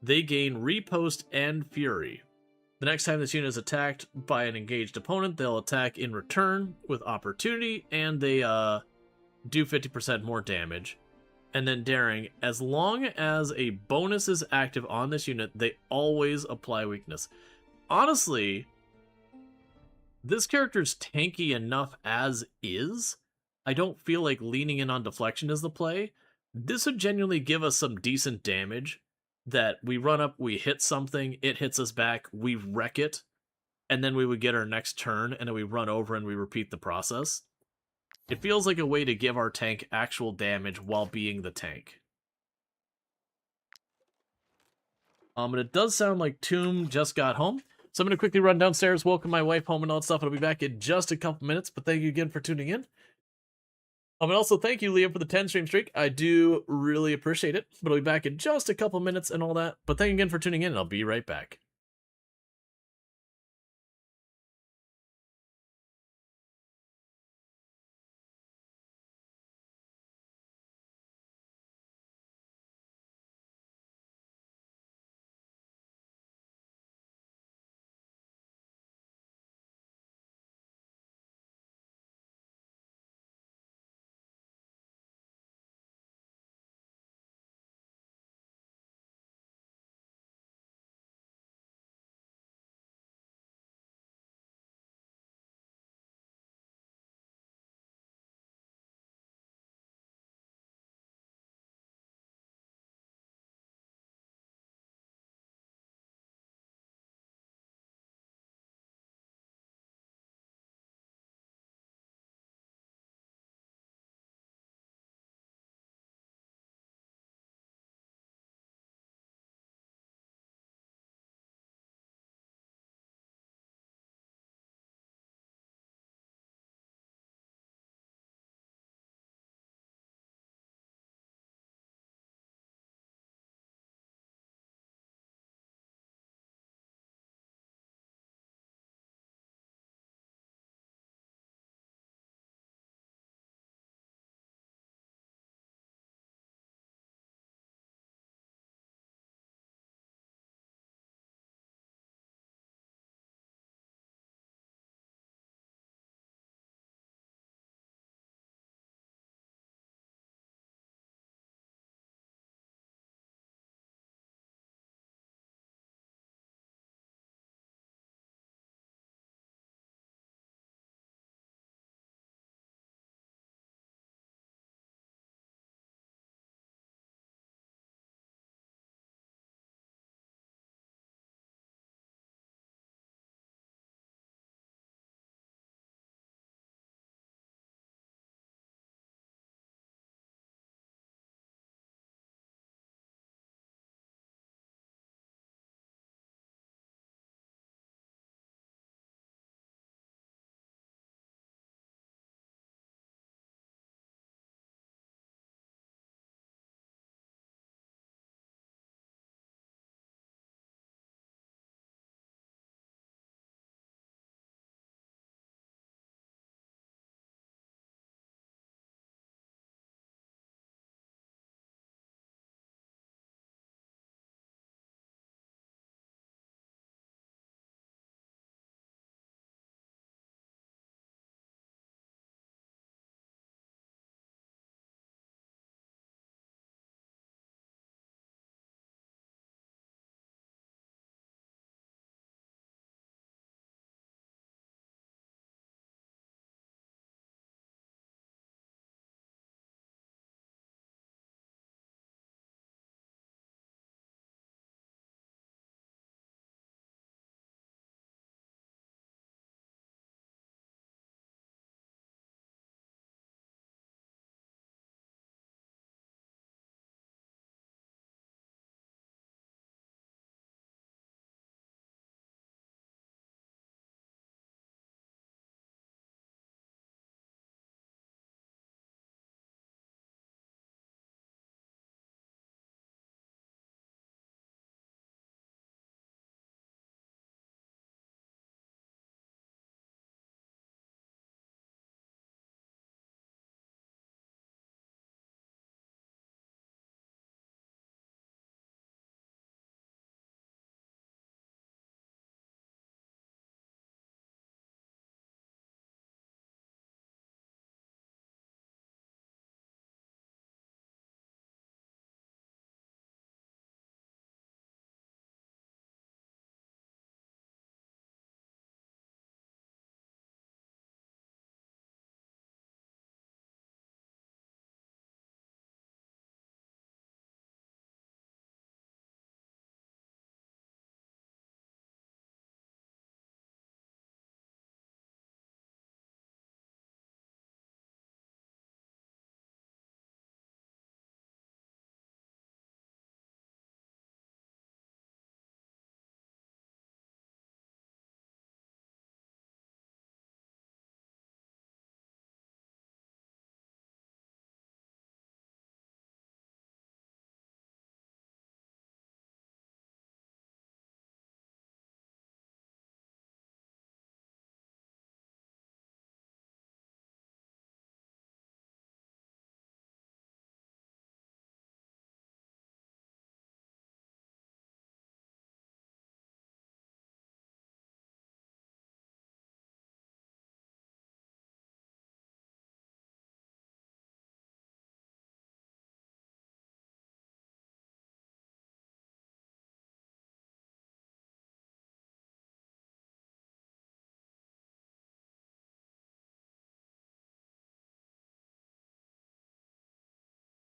they gain Repost and Fury. The next time this unit is attacked by an engaged opponent, they'll attack in return with Opportunity, and they do 50% more damage. And then Daring. As long as a bonus is active on this unit, they always apply weakness. honestly, this character's tanky enough as is. I don't feel like leaning in on deflection is the play. This would genuinely give us some decent damage that we run up, we hit something, it hits us back, we wreck it, and then we would get our next turn, and then we run over and we repeat the process. It feels like a way to give our tank actual damage while being the tank. And it does sound like Tomb just got home. So I'm going to quickly run downstairs, welcome my wife home and all that stuff. I'll be back in just a couple minutes, but thank you again for tuning in. And also thank you, Liam, for the 10 stream streak. I do really appreciate it, but I'll be back in just a couple minutes and all that. But thank you again for tuning in, and I'll be right back.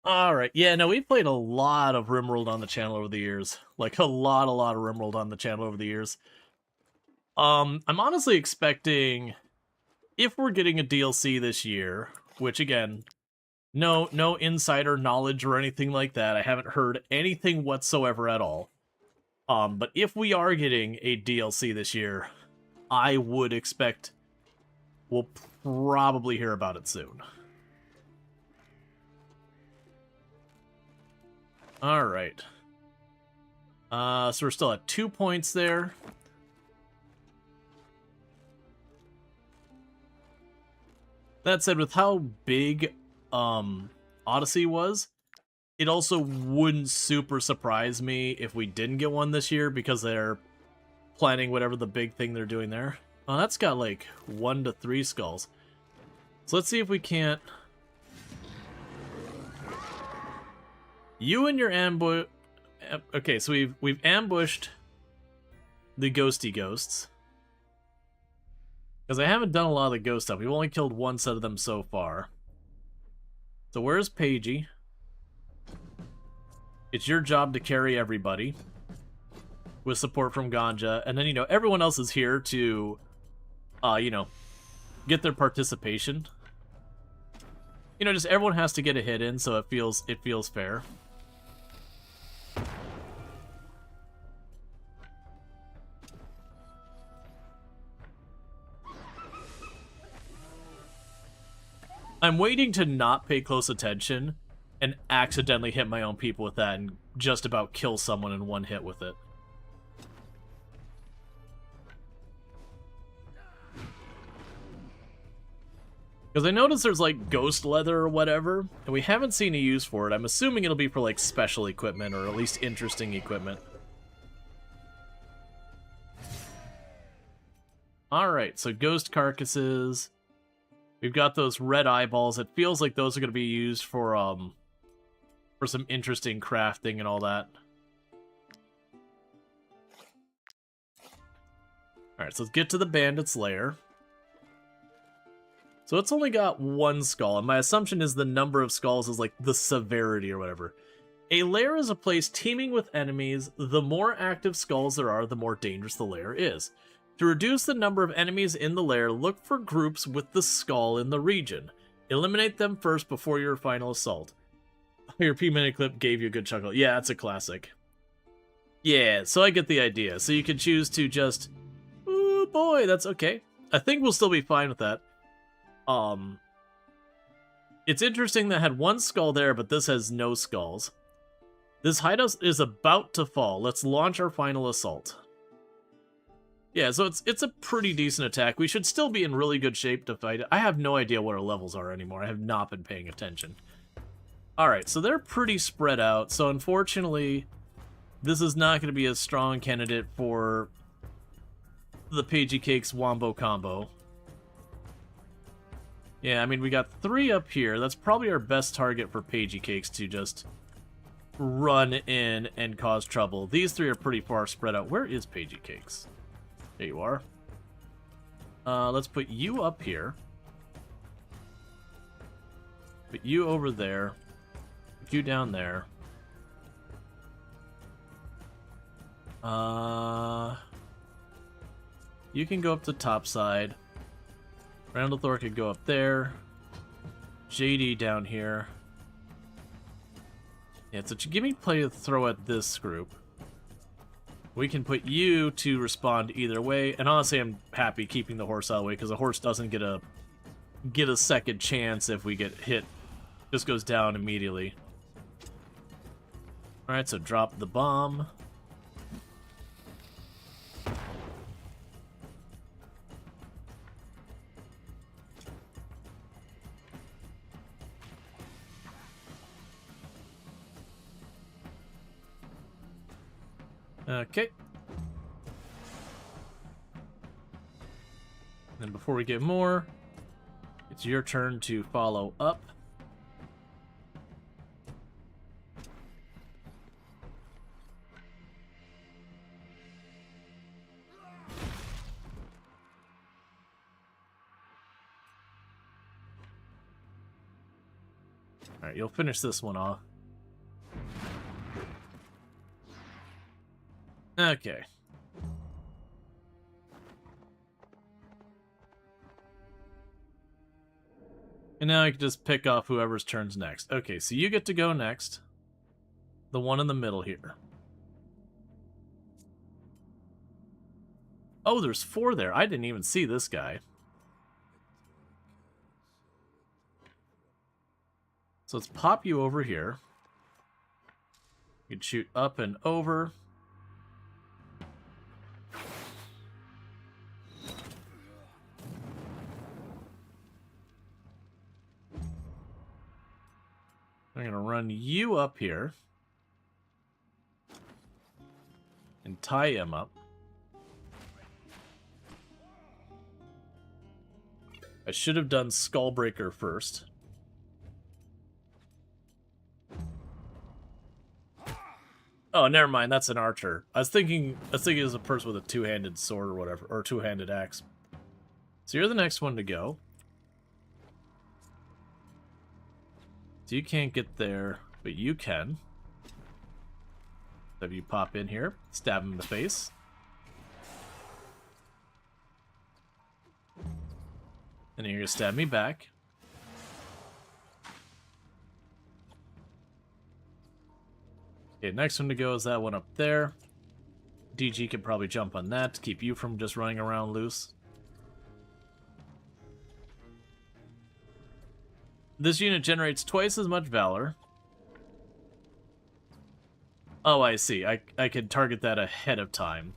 Alright, yeah, no, we've played a lot of RimWorld on the channel over the years. Like, a lot of RimWorld on the channel over the years. I'm honestly expecting, if we're getting a DLC this year, which, again, no insider knowledge or anything like that. I haven't heard anything whatsoever at all. But if we are getting a DLC this year, I would expect we'll probably hear about it soon. Alright. So we're still at 2 points there. That said, with how big Odyssey was, it also wouldn't super surprise me if we didn't get one this year, because they're planning whatever the big thing they're doing there. Oh, that's got like 1 to 3 skulls. So let's see if we can't... You and your ambush... Okay, so we've ambushed the ghosty ghosts. Because I haven't done a lot of the ghost stuff. We've only killed 1 set of them so far. So where's Paigey? It's your job to carry everybody. With support from Ganja. And then, you know, everyone else is here to, you know, get their participation. You know, just everyone has to get a hit in, so it feels fair. I'm waiting to not pay close attention and accidentally hit my own people with that and just about kill someone in 1 hit with it. Because I noticed there's like ghost leather or whatever, and we haven't seen a use for it. I'm assuming it'll be for like special equipment or at least interesting equipment. Alright, so ghost carcasses. We've got those red eyeballs. It feels like those are going to be used for some interesting crafting and all that. Alright, so let's get to the bandit's lair. So it's only got 1 skull, and my assumption is the number of skulls is like the severity or whatever. A lair is a place teeming with enemies. The more active skulls there are, the more dangerous the lair is. To reduce the number of enemies in the lair, look for groups with the skull in the region. Eliminate them first before your final assault. Your P-minute clip gave you a good chuckle. Yeah, that's a classic. Yeah, so I get the idea. So you can choose to just... Ooh, boy, that's okay. I think we'll still be fine with that. It's interesting that had 1 skull there, but this has no skulls. This hideout is about to fall. Let's launch our final assault. Yeah, so it's a pretty decent attack. We should still be in really good shape to fight it. I have no idea what our levels are anymore. I have not been paying attention. Alright, so they're pretty spread out. So unfortunately, this is not going to be a strong candidate for the Paigey Cakes Wombo combo. Yeah, I mean, we got 3 up here. That's probably our best target for Paigey Cakes to just run in and cause trouble. These 3 are pretty far spread out. Where is Paigey Cakes? There you are. Let's put you up here. Put you over there. Put you down there. You can go up the top side. Randall Thor could go up there. JD down here. Yeah, it's a gimmick play to throw at this group. We can put you to respond either way, and honestly, I'm happy keeping the horse out of the way because the horse doesn't get a second chance if we get hit. Just goes down immediately. All right, so drop the bomb. Okay. And before we get more, it's your turn to follow up. Alright, you'll finish this one off. Okay. And now I can just pick off whoever's turns next. Okay, so you get to go next. The one in the middle here. Oh, there's 4 there. I didn't even see this guy. So let's pop you over here. You can shoot up and over. I'm going to run you up here. And tie him up. I should have done Skullbreaker first. Oh, never mind. That's an archer. I was thinking it was a person with a two-handed sword or whatever, or two-handed axe. So you're the next one to go. So you can't get there, but you can. So if you pop in here, stab him in the face. And then you're gonna stab me back. Okay, next one to go is that one up there. DG can probably jump on that to keep you from just running around loose. This unit generates twice as much valor. Oh, I see. I can target that ahead of time.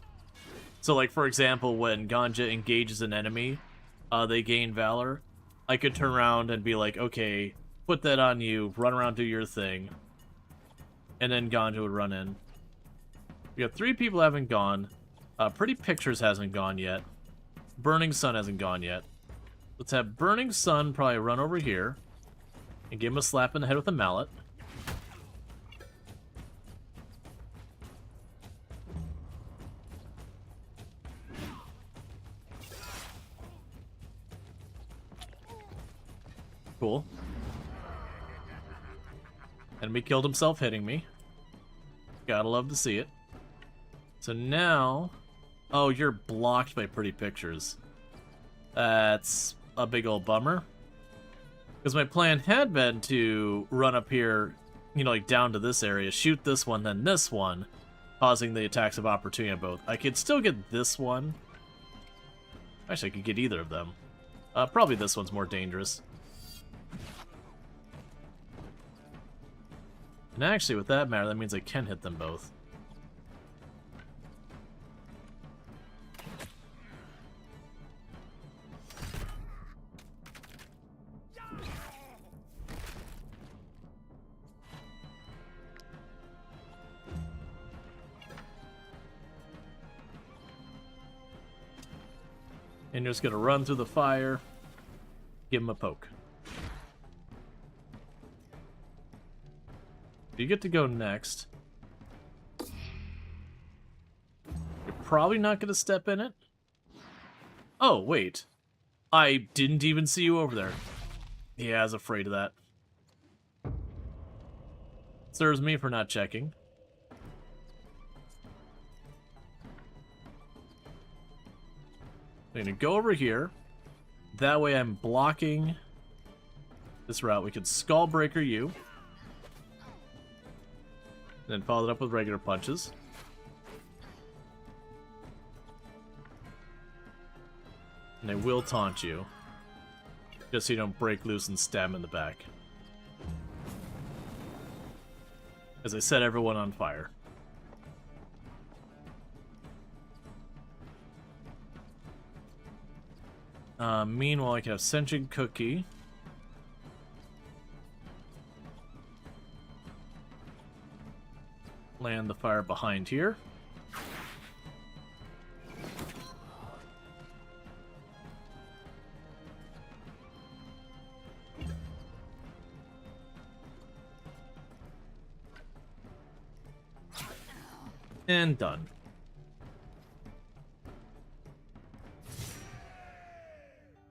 So, like, for example, when Ganja engages an enemy, they gain valor. I could turn around and be like, okay, put that on you, run around, do your thing. And then Ganja would run in. We got 3 people haven't gone. Pretty Pictures hasn't gone yet. Burning Sun hasn't gone yet. Let's have Burning Sun probably run over here and give him a slap in the head with a mallet. Cool. Enemy killed himself hitting me. Gotta love to see it. So now... Oh, you're blocked by Pretty Pictures. That's a big old bummer. Because my plan had been to run up here, you know, like down to this area, shoot this one, then this one, causing the attacks of opportunity on both. I could still get this one. Actually, I could get either of them. Probably this one's more dangerous. And actually, with that matter, that means I can hit them both. And you're just gonna run through the fire, give him a poke. You get to go next. You're probably not gonna step in it. Oh, wait. I didn't even see you over there. Yeah, I was afraid of that. Serves me for not checking. I'm gonna go over here. That way I'm blocking this route. We can Skullbreaker you. Then follow it up with regular punches. And I will taunt you. Just so you don't break loose and stab him in the back. As I set everyone on fire. Meanwhile, I can have Sentient Cookie. Land the fire behind here. And done.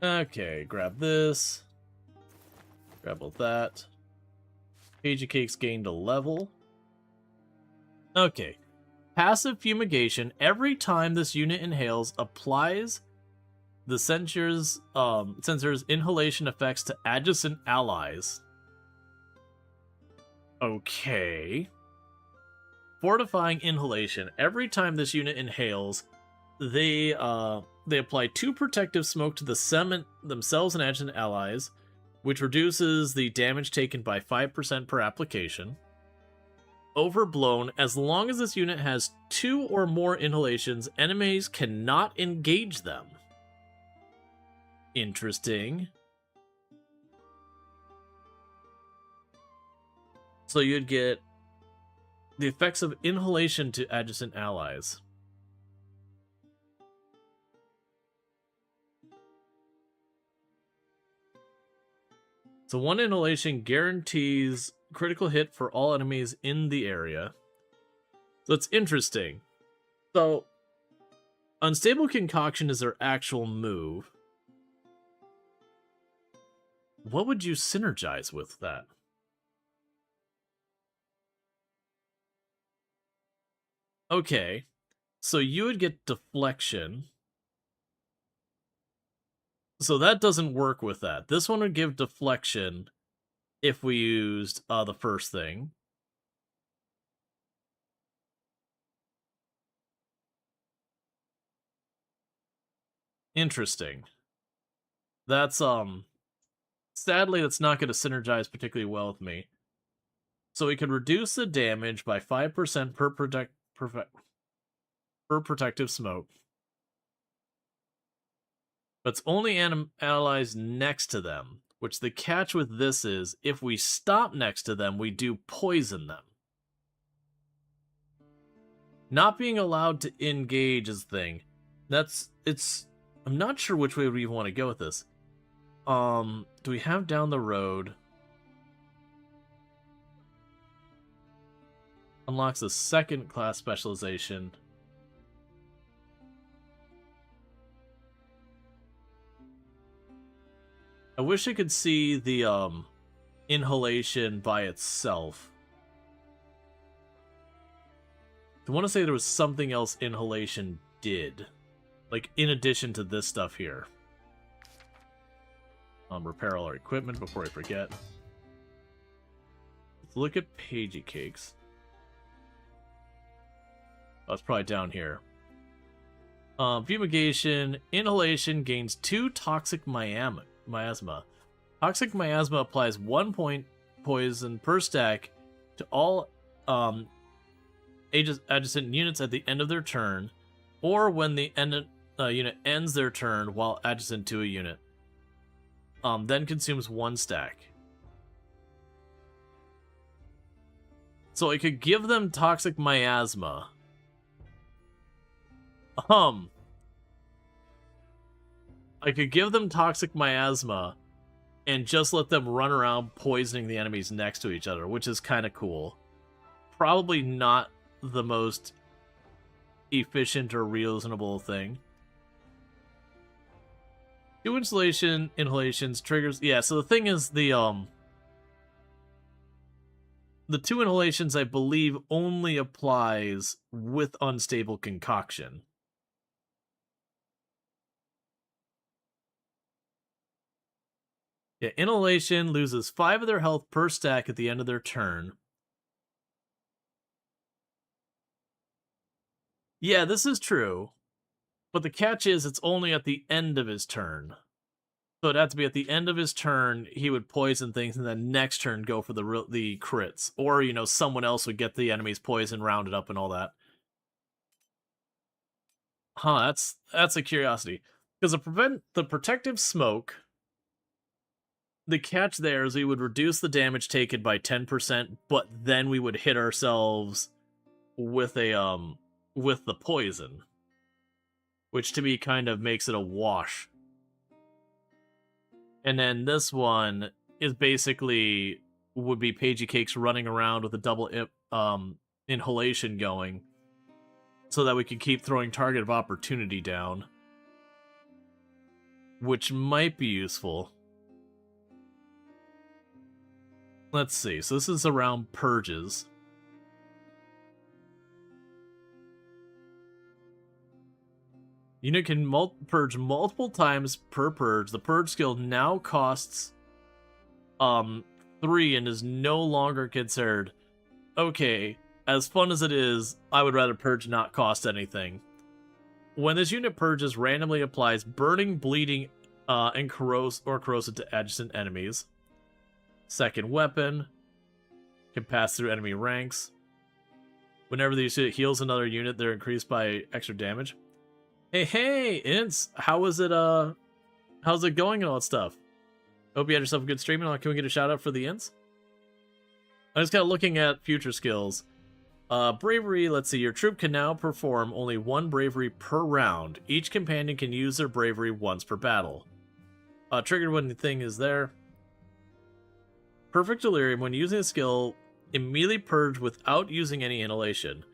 Okay, grab this. Grab all that. Pagey Cakes gained a level. Okay. Passive fumigation. Every time this unit inhales, applies the sensor's inhalation effects to adjacent allies. Okay. Fortifying inhalation. Every time this unit inhales, they apply 2 protective smoke to themselves and adjacent allies, which reduces the damage taken by 5% per application. Overblown. As long as this unit has 2 or more inhalations, enemies cannot engage them. Interesting. So you'd get the effects of inhalation to adjacent allies. So 1 inhalation guarantees critical hit for all enemies in the area. So it's interesting. So, Unstable Concoction is their actual move. What would you synergize with that? Okay, so you would get Deflection. So that doesn't work with that. This one would give Deflection if we used the first thing. Interesting. That's, sadly, that's not going to synergize particularly well with me. So we could reduce the damage by 5% per protective smoke. But it's only allies next to them, which the catch with this is, if we stop next to them, we do poison them. Not being allowed to engage is the thing. I'm not sure which way we even want to go with this. Do we have down the road? Unlocks a second class specialization. I wish I could see the inhalation by itself. I want to say there was something else inhalation did. Like, in addition to this stuff here. Repair all our equipment before I forget. Let's look at Pagey Cakes. Oh, it's probably down here. Fumigation. Inhalation gains 2 toxic miasma. Toxic miasma applies 1 point poison per stack to all adjacent units at the end of their turn, or when the unit ends their turn while adjacent to a unit. Then consumes 1 stack. So I could give them toxic miasma. I could give them toxic miasma and just let them run around poisoning the enemies next to each other, which is kind of cool. Probably not the most efficient or reasonable thing. 2 inhalations triggers. Yeah, so the thing is the 2 inhalations I believe only applies with Unstable Concoction. Yeah, inhalation loses 5 of their health per stack at the end of their turn. Yeah, this is true. But the catch is it's only at the end of his turn. So it'd have to be at the end of his turn, he would poison things, and then next turn go for the crits. Or, you know, someone else would get the enemy's poison rounded up and all that. Huh, that's a curiosity. Because to prevent the protective smoke, the catch there is we would reduce the damage taken by 10%, but then we would hit ourselves with a with the poison. Which to me kind of makes it a wash. And then this one is basically would be Pagey Cakes running around with a double inhalation going, so that we can keep throwing target of opportunity down, which might be useful. Let's see. So this is around purges. Unit can purge multiple times per purge. The purge skill now costs 3 and is no longer considered. Okay, as fun as it is, I would rather purge not cost anything. When this unit purges, randomly applies burning, bleeding, and corrosive to adjacent enemies. Second weapon can pass through enemy ranks. Whenever the unit heals another unit, they're increased by extra damage. Hey, Ints, how's it going and all that stuff? Hope you had yourself a good stream. Can we get a shout out for the Ints? I'm just kind of looking at future skills. Bravery, let's see, your troop can now perform only 1 bravery per round. Each companion can use their bravery once per battle. Triggered when the thing is there. Perfect Delirium, when using a skill, immediately purge without using any inhalation.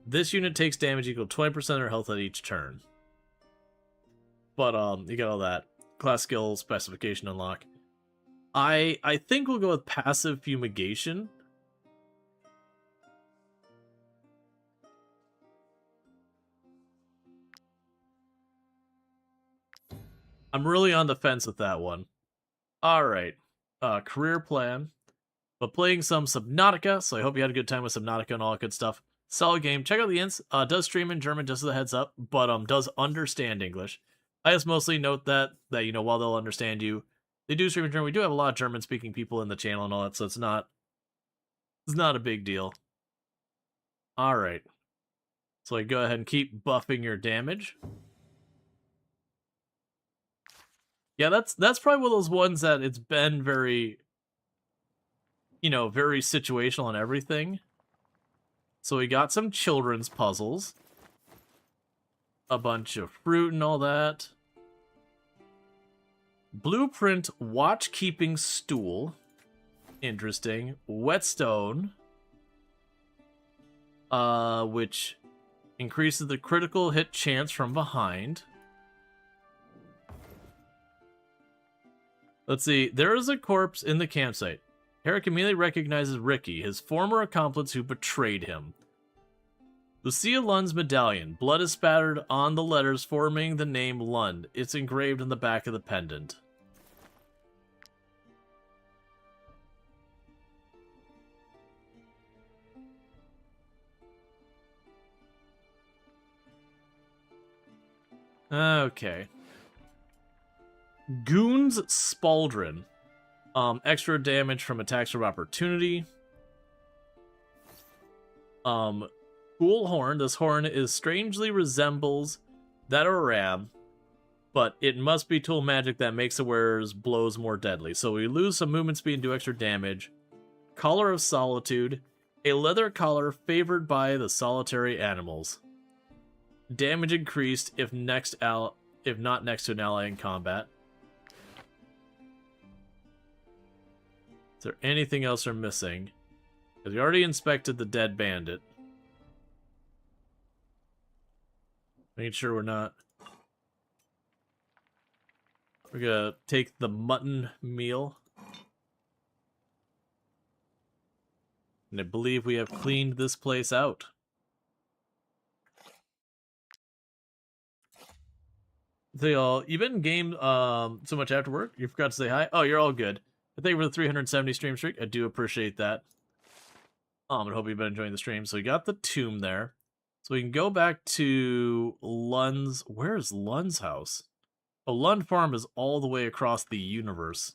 This unit takes damage equal to 20% of their health at each turn. But, you got all that. Class skill specification unlock. I think we'll go with passive fumigation. I'm really on the fence with that one. Alright. Career plan. But playing some Subnautica, so I hope you had a good time with Subnautica and all that good stuff. Solid game. Check out the Ints. Does stream in German, just as a heads up, but does understand English. I just mostly note that you know, while they'll understand you, they do stream in German. We do have a lot of German-speaking people in the channel and all that, so it's not a big deal. Alright. So I go ahead and keep buffing your damage. Yeah, that's probably one of those ones that it's been very, you know, very situational and everything. So we got some children's puzzles. A bunch of fruit and all that. Blueprint watch-keeping stool. Interesting. Whetstone. Which increases the critical hit chance from behind. Let's see. There is a corpse in the campsite. Herrick immediately recognizes Ricky, his former accomplice who betrayed him. Lucia Lund's medallion. Blood is spattered on the letters forming the name Lund. It's engraved in the back of the pendant. Okay. Goon's Spauldron. Extra damage from attacks of opportunity. Cool Horn. This horn strangely resembles that of a ram, but it must be tool magic that makes the wearer's blows more deadly. So we lose some movement speed and do extra damage. Collar of Solitude. A leather collar favored by the solitary animals. Damage increased if not next to an ally in combat. Is there anything else we're missing? Because we already inspected the dead bandit. Making sure we're not... We're gonna take the mutton meal. And I believe we have cleaned this place out. They all... You've been in game so much after work, you forgot to say hi? Oh, you're all good. Thank you for the 370 stream streak. I do appreciate that. I hope you've been enjoying the stream. So we got the tomb there. So we can go back to Lund's... Where's Lund's house? Oh, Lund Farm is all the way across the universe.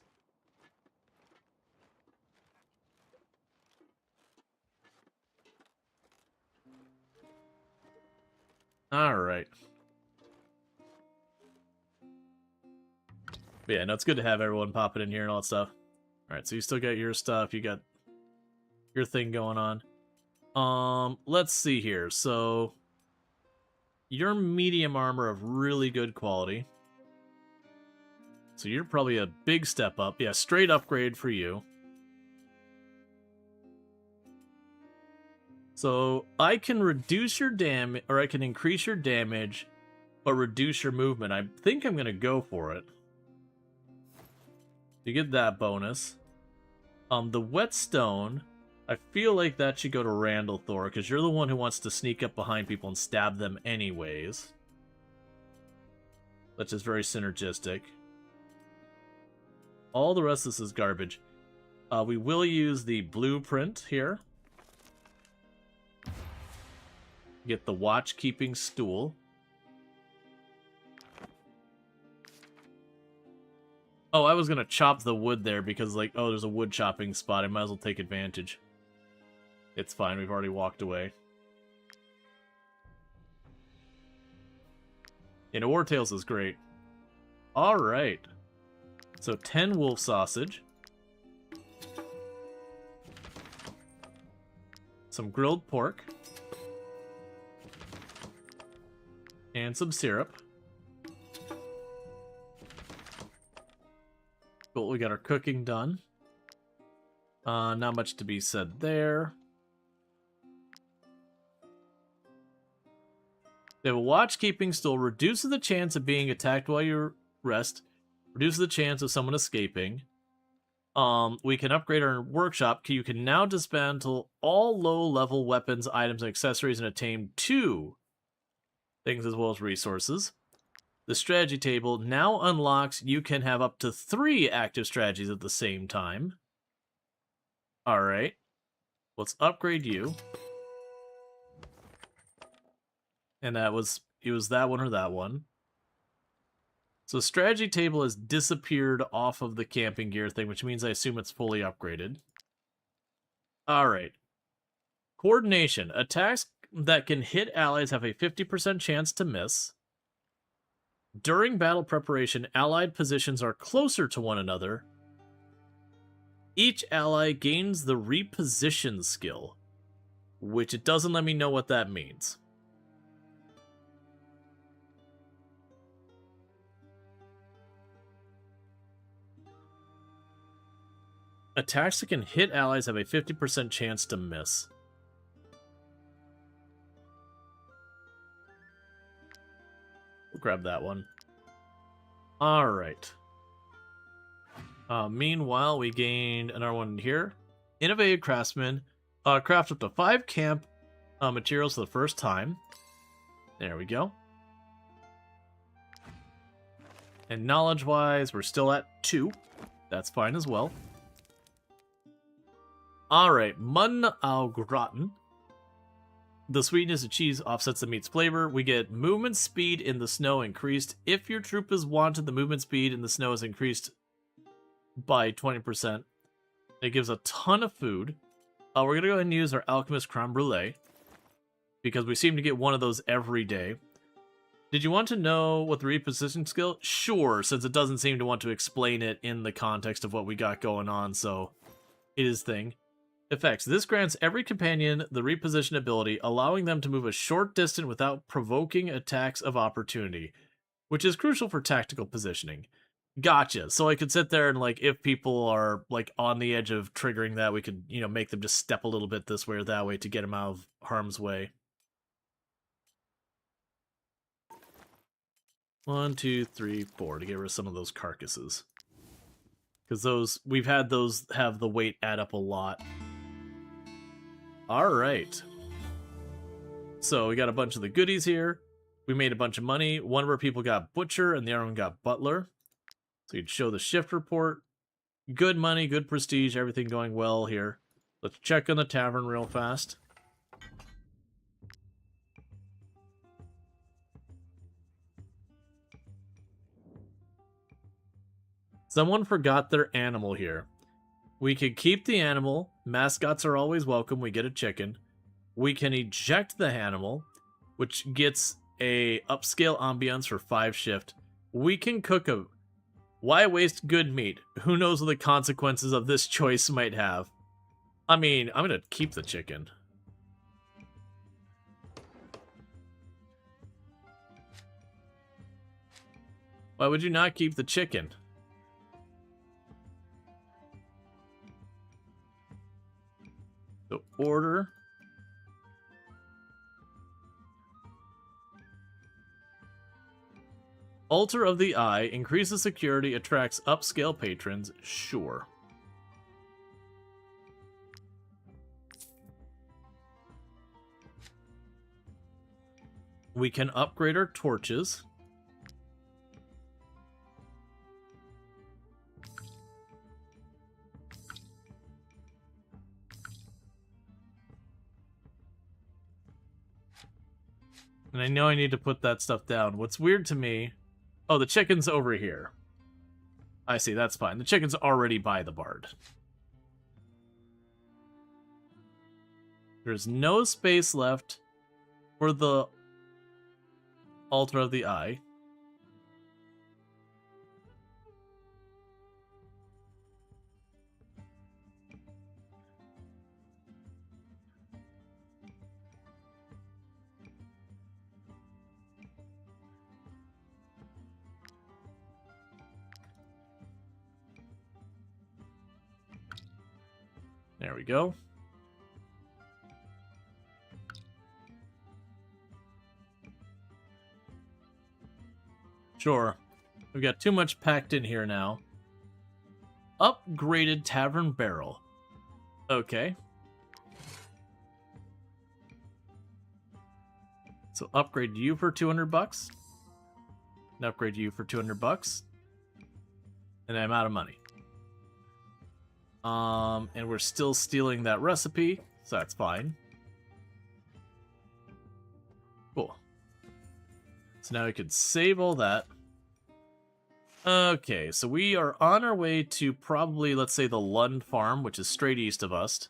Alright. But yeah, no, it's good to have everyone popping in here and all that stuff. Alright, so you still got your stuff, you got your thing going on. Let's see here. So, you're medium armor of really good quality. So you're probably a big step up. Yeah, straight upgrade for you. So, I can reduce your damage, or I can increase your damage, but reduce your movement. I think I'm going to go for it. You get that bonus. The whetstone, I feel like that should go to Randall Thor, because you're the one who wants to sneak up behind people and stab them anyways. That's just very synergistic. All the rest of this is garbage. We will use the blueprint here. Get the watch-keeping stool. Oh, I was gonna chop the wood there because, like, oh, there's a wood chopping spot. I might as well take advantage. It's fine, we've already walked away. And Wartales is great. Alright. So 10 wolf sausage. Some grilled pork. And some syrup. Cool, we got our cooking done. Not much to be said there. They have a watch-keeping stool. Reduces the chance of being attacked while you rest. Reduces the chance of someone escaping. We can upgrade our workshop. You can now dismantle all low-level weapons, items, and accessories and attain 2 things as well as resources. The strategy table now unlocks. You can have up to 3 active strategies at the same time. Alright. Let's upgrade you. And it was that one or that one. So strategy table has disappeared off of the camping gear thing, which means I assume it's fully upgraded. Alright. Coordination. Attacks that can hit allies have a 50% chance to miss. During battle preparation, allied positions are closer to one another. Each ally gains the reposition skill, which it doesn't let me know what that means. Attacks that can hit allies have a 50% chance to miss. We'll grab that one. Alright. Meanwhile, we gained another one here. Innovative Craftsman. Craft up to 5 camp materials for the first time. There we go. And knowledge-wise, we're still at 2. That's fine as well. Alright, Mun au Gratin. The sweetness of cheese offsets the meat's flavor. We get movement speed in the snow increased. If your troop is wanted, the movement speed in the snow is increased by 20%. It gives a ton of food. We're going to go ahead and use our Alchemist Creme Brulee, because we seem to get one of those every day. Did you want to know what the reposition skill? Sure, since it doesn't seem to want to explain it in the context of what we got going on, so it is thing. Effects. This grants every companion the reposition ability, allowing them to move a short distance without provoking attacks of opportunity, which is crucial for tactical positioning. Gotcha. So I could sit there and, like, if people are, like, on the edge of triggering that, we could, you know, make them just step a little bit this way or that way to get them out of harm's way. 1, 2, 3, 4 to get rid of some of those carcasses. Because those, we've had those have the weight add up a lot. Alright. So we got a bunch of the goodies here. We made a bunch of money. One of our people got Butcher and the other one got Butler. So you'd show the shift report. Good money, good prestige, everything going well here. Let's check on the tavern real fast. Someone forgot their animal here. We can keep the animal. Mascots are always welcome. We get a chicken. We can eject the animal, which gets a upscale ambiance for 5 shift. We can cook a... Why waste good meat? Who knows what the consequences of this choice might have? I mean, I'm gonna keep the chicken. Why would you not keep the chicken? So order. Altar of the Eye increases security, attracts upscale patrons. Sure. We can upgrade our torches. And I know I need to put that stuff down. What's weird to me... Oh, the chicken's over here. I see, that's fine. The chicken's already by the bard. There's no space left for the altar of the eye. There we go. Sure. We've got too much packed in here now. Upgraded tavern barrel. Okay. So upgrade you for 200 bucks. And upgrade you for 200 bucks. And I'm out of money. And we're still stealing that recipe, so that's fine. Cool. So now we can save all that. Okay, so we are on our way to probably, let's say, the Lund farm, which is straight east of us.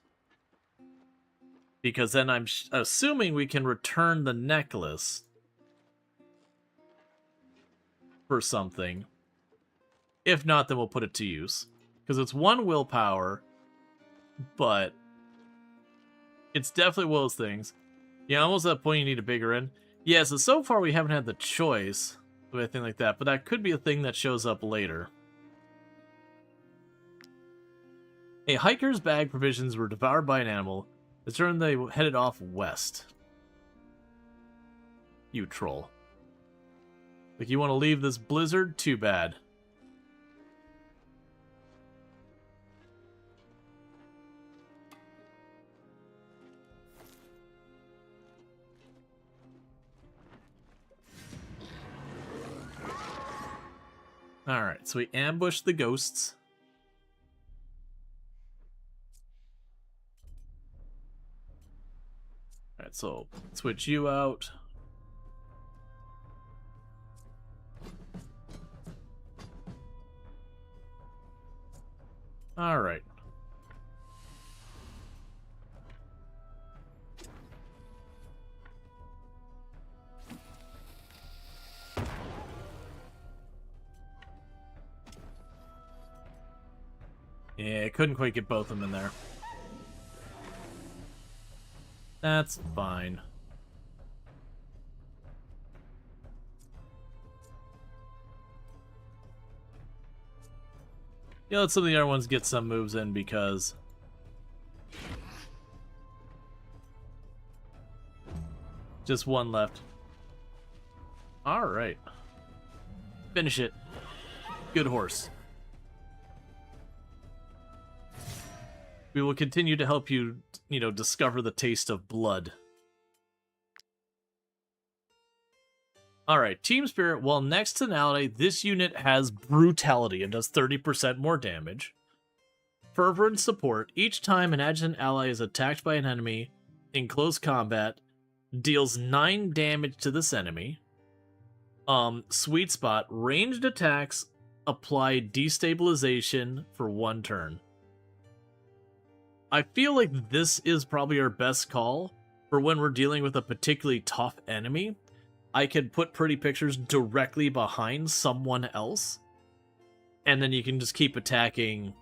Because then I'm assuming we can return the necklace for something. If not, then we'll put it to use. Because it's 1 willpower, but it's definitely one of those things. Yeah, almost at that point you need a bigger inn. Yeah, so far we haven't had the choice of anything like that, but that could be a thing that shows up later. A hiker's bag provisions were devoured by an animal. This turn they headed off west. You troll. Like you want to leave this blizzard? Too bad. Alright, so we ambushed the ghosts. Alright, so switch you out. Alright. Yeah, I couldn't quite get both of them in there. That's fine. Yeah, let some of the other ones get some moves in because... Just one left. Alright. Finish it. Good horse. We will continue to help you, discover the taste of blood. Alright, Team Spirit. While next to an ally, this unit has brutality and does 30% more damage. Fervent support. Each time an adjacent ally is attacked by an enemy in close combat, deals 9 damage to this enemy. Sweet spot. Ranged attacks apply destabilization for 1 turn. I feel like this is probably our best call for when we're dealing with a particularly tough enemy. I can put pretty pictures directly behind someone else, and then you can just keep attacking,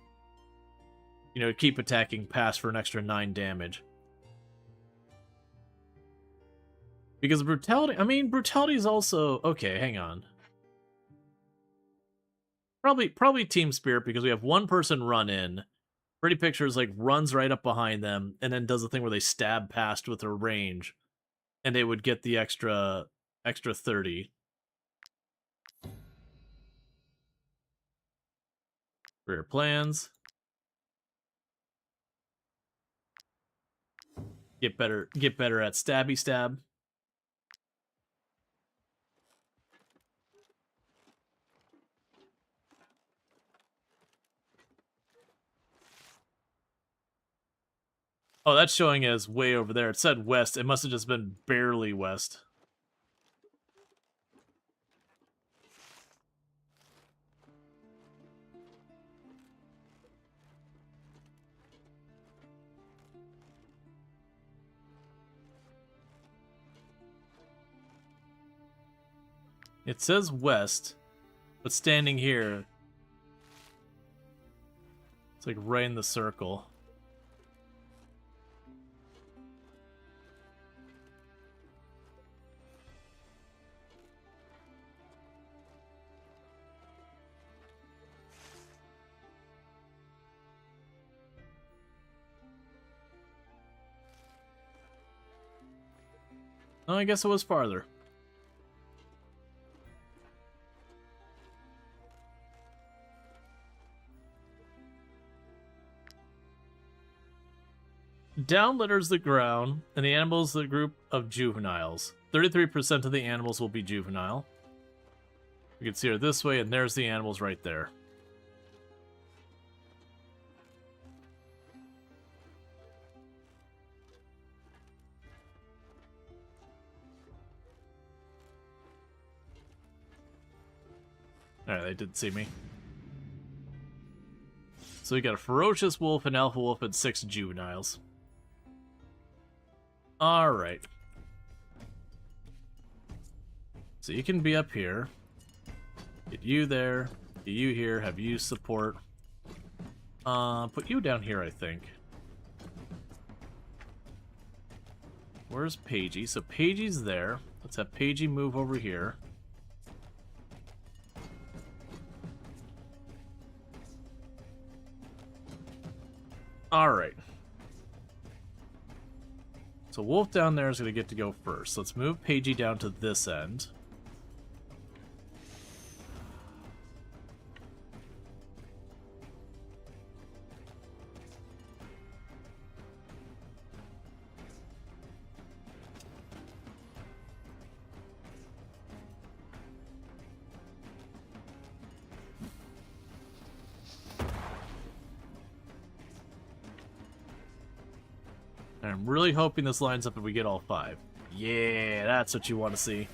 past for an extra 9 damage. Because brutality is also... Okay, hang on. Probably Team Spirit, because we have one person run in. Pretty Pictures runs right up behind them and then does the thing where they stab past with their range, and they would get the extra 30. Rear plans. Get better at stabby stab. Oh, that's showing as way over there. It said west. It must have just been barely west. It says west, but standing here, it's like right in the circle. Oh, I guess it was farther. Down litters the ground, and the animals the group of juveniles. 33% of the animals will be juvenile. You can see her this way, and there's the animals right there. Alright, they did see me. So we got a ferocious wolf, an alpha wolf, and 6 juveniles. Alright. So you can be up here. Get you there. Get you here. Have you support. Put you down here, I think. Where's Pagey? So Pagey's there. Let's have Pagey move over here. Alright. So Wolf down there is going to get to go first. Let's move Pagey down to this end. I'm really hoping this lines up and we get all 5. Yeah, that's what you want to see.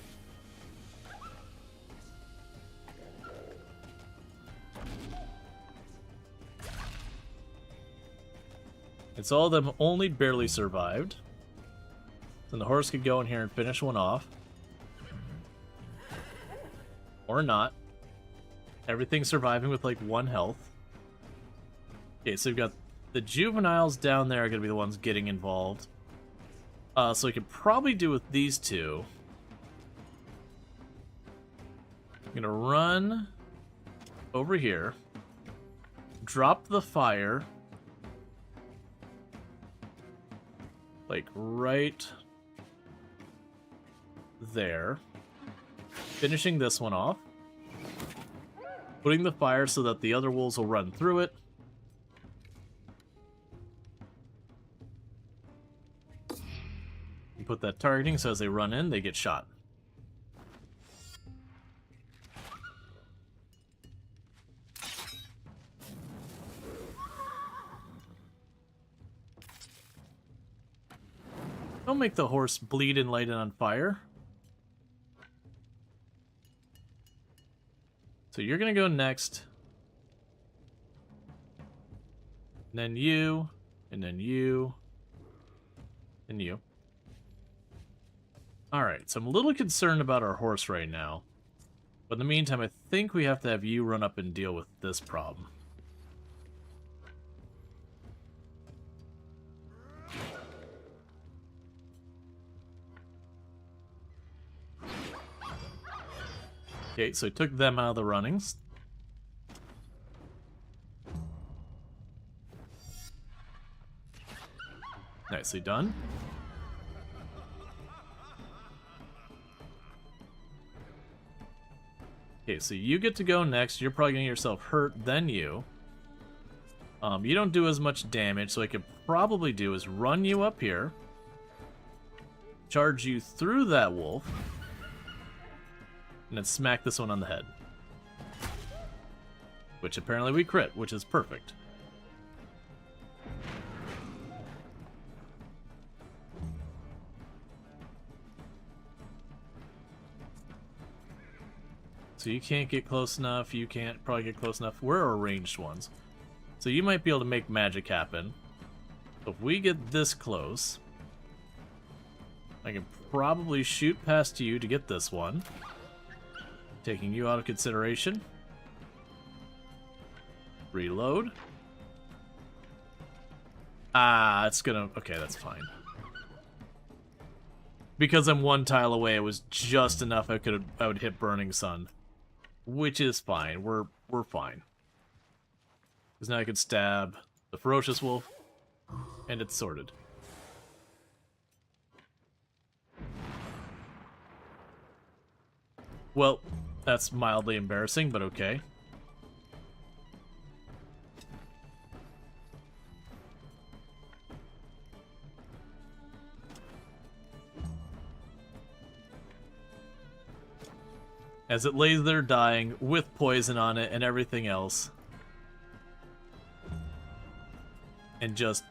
It's all of them only barely survived. Then the horse could go in here and finish one off. Or not. Everything's surviving with like 1 health. Okay, so we've got the juveniles down there are going to be the ones getting involved. So we could probably do with these 2. I'm going to run over here. Drop the fire. Like right there. Finishing this one off. Putting the fire so that the other wolves will run through it. Put that targeting so as they run in, they get shot. Don't make the horse bleed and light it on fire. So you're gonna go next. And then you, and then you, and you. Alright, so I'm a little concerned about our horse right now. But in the meantime, I think we have to have you run up and deal with this problem. Okay, so I took them out of the runnings. Nicely done. Okay, so you get to go next. You're probably getting yourself hurt, then you. You don't do as much damage, so what I could probably do is run you up here. Charge you through that wolf. And then smack this one on the head. Which apparently we crit, which is perfect. So you can't get close enough, you can't probably get close enough. We're our ranged ones. So you might be able to make magic happen. So if we get this close, I can probably shoot past you to get this one. Taking you out of consideration. Reload. Ah, it's gonna... Okay, that's fine. Because I'm one tile away, it was just enough I would hit Burning Sun. Which is fine. We're fine. Because now I can stab the Ferocious Wolf, and it's sorted. Well, that's mildly embarrassing, but okay. As it lays there dying, with poison on it and everything else. And just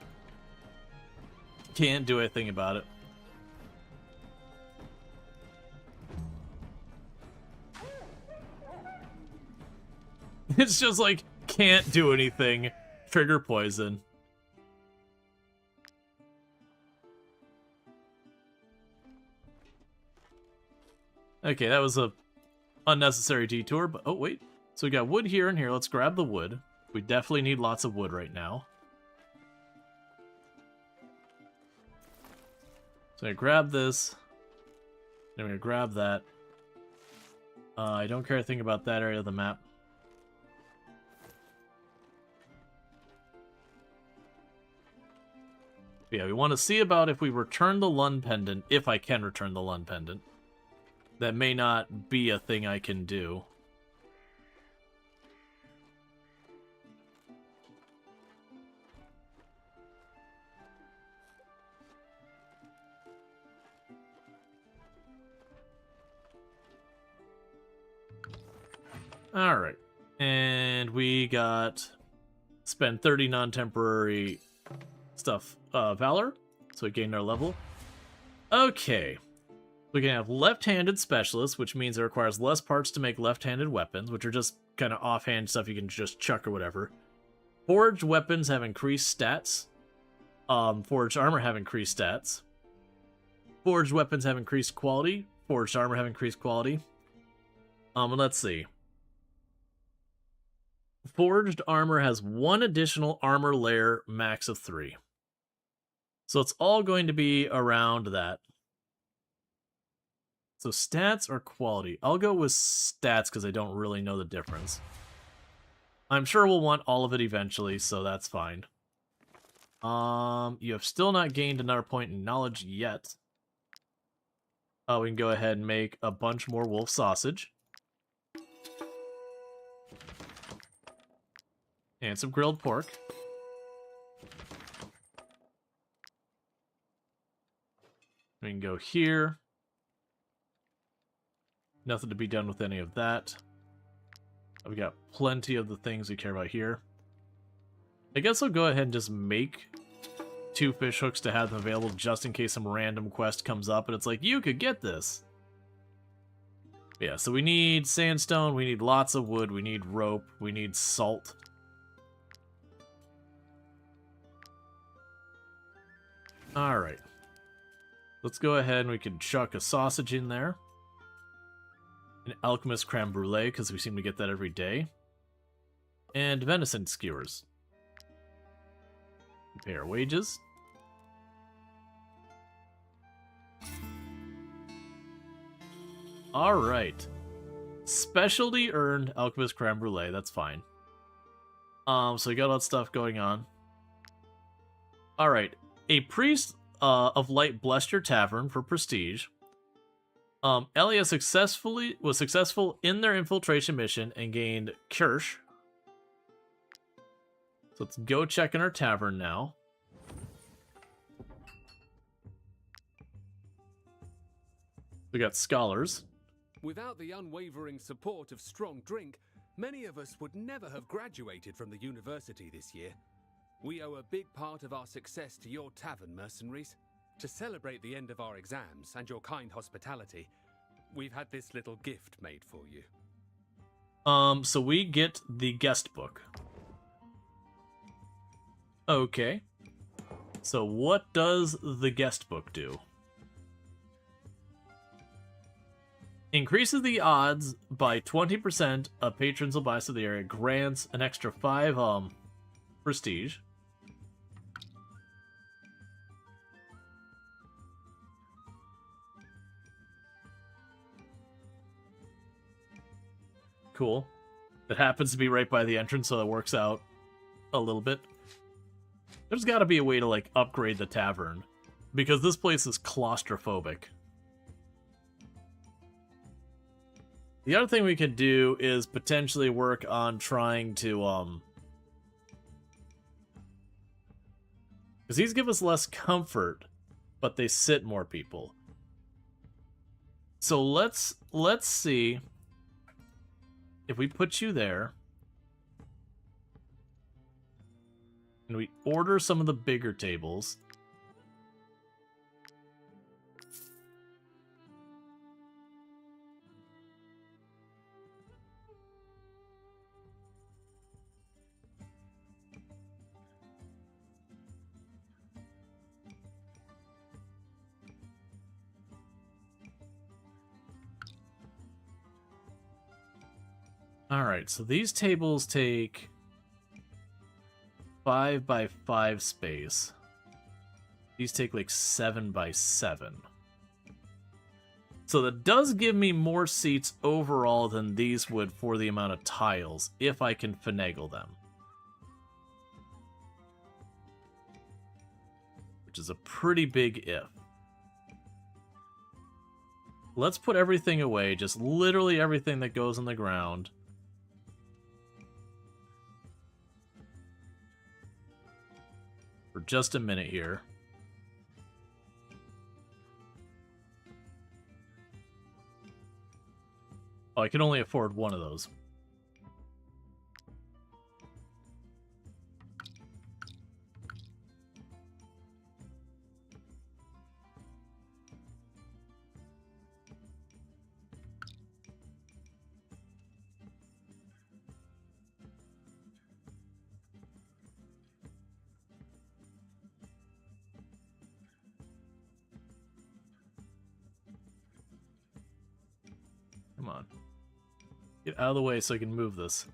can't do anything about it. It's just like, can't do anything. Trigger poison. Okay, that was a unnecessary detour, but oh wait. So we got wood here and here. Let's grab the wood. We definitely need lots of wood right now. So I grab this. Then we're gonna grab that. I don't care a thing about that area of the map. But yeah, we want to see about if we return the Lund Pendant, if I can return the Lund Pendant. That may not be a thing I can do. Alright. And we got... Spend 30 non-temporary stuff. Valor. So we gained our level. Okay. We can have left-handed specialists, which means it requires less parts to make left-handed weapons, which are just kind of offhand stuff you can just chuck or whatever. Forged weapons have increased stats. Forged armor have increased stats. Forged weapons have increased quality. Forged armor have increased quality. Let's see. Forged armor has 1 additional armor layer, max of 3. So it's all going to be around that. So stats or quality? I'll go with stats because I don't really know the difference. I'm sure we'll want all of it eventually, so that's fine. You have still not gained another point in knowledge yet. Oh, we can go ahead and make a bunch more wolf sausage. And some grilled pork. We can go here. Nothing to be done with any of that. We got plenty of the things we care about here. I guess I'll go ahead and just make 2 fish hooks to have them available just in case some random quest comes up and it's like, you could get this. Yeah, so we need sandstone, we need lots of wood, we need rope, we need salt. Alright. Let's go ahead and we can chuck a sausage in there. An alchemist creme brulee, because we seem to get that every day. And venison skewers. Pay our wages. Alright. Specialty earned alchemist creme brulee, that's fine. So we got all that stuff going on. Alright. A priest of light blessed your tavern for prestige. Elia was successful in their infiltration mission and gained Kirsch. So let's go check in our tavern now. We got scholars. Without the unwavering support of strong drink, many of us would never have graduated from the university this year. We owe a big part of our success to your tavern, mercenaries. To celebrate the end of our exams and your kind hospitality, we've had this little gift made for you. So we get the guest book. Okay. So what does the guest book do? Increases the odds by 20% of patrons of bias of the area. Grants an extra 5 prestige. Cool. It happens to be right by the entrance, so it works out a little bit. There's got to be a way to, like, upgrade the tavern, because this place is claustrophobic. The other thing we could do is potentially work on trying to, because these give us less comfort, but they sit more people. So let's see if we put you there, and we order some of the bigger tables. Alright, so these tables take 5 by 5 space. These take like 7 by 7. So that does give me more seats overall than these would for the amount of tiles, if I can finagle them. Which is a pretty big if. Let's put everything away, just literally everything that goes on the ground. For just a minute here. Oh, I can only afford one of those. Come on. Get out of the way so I can move this.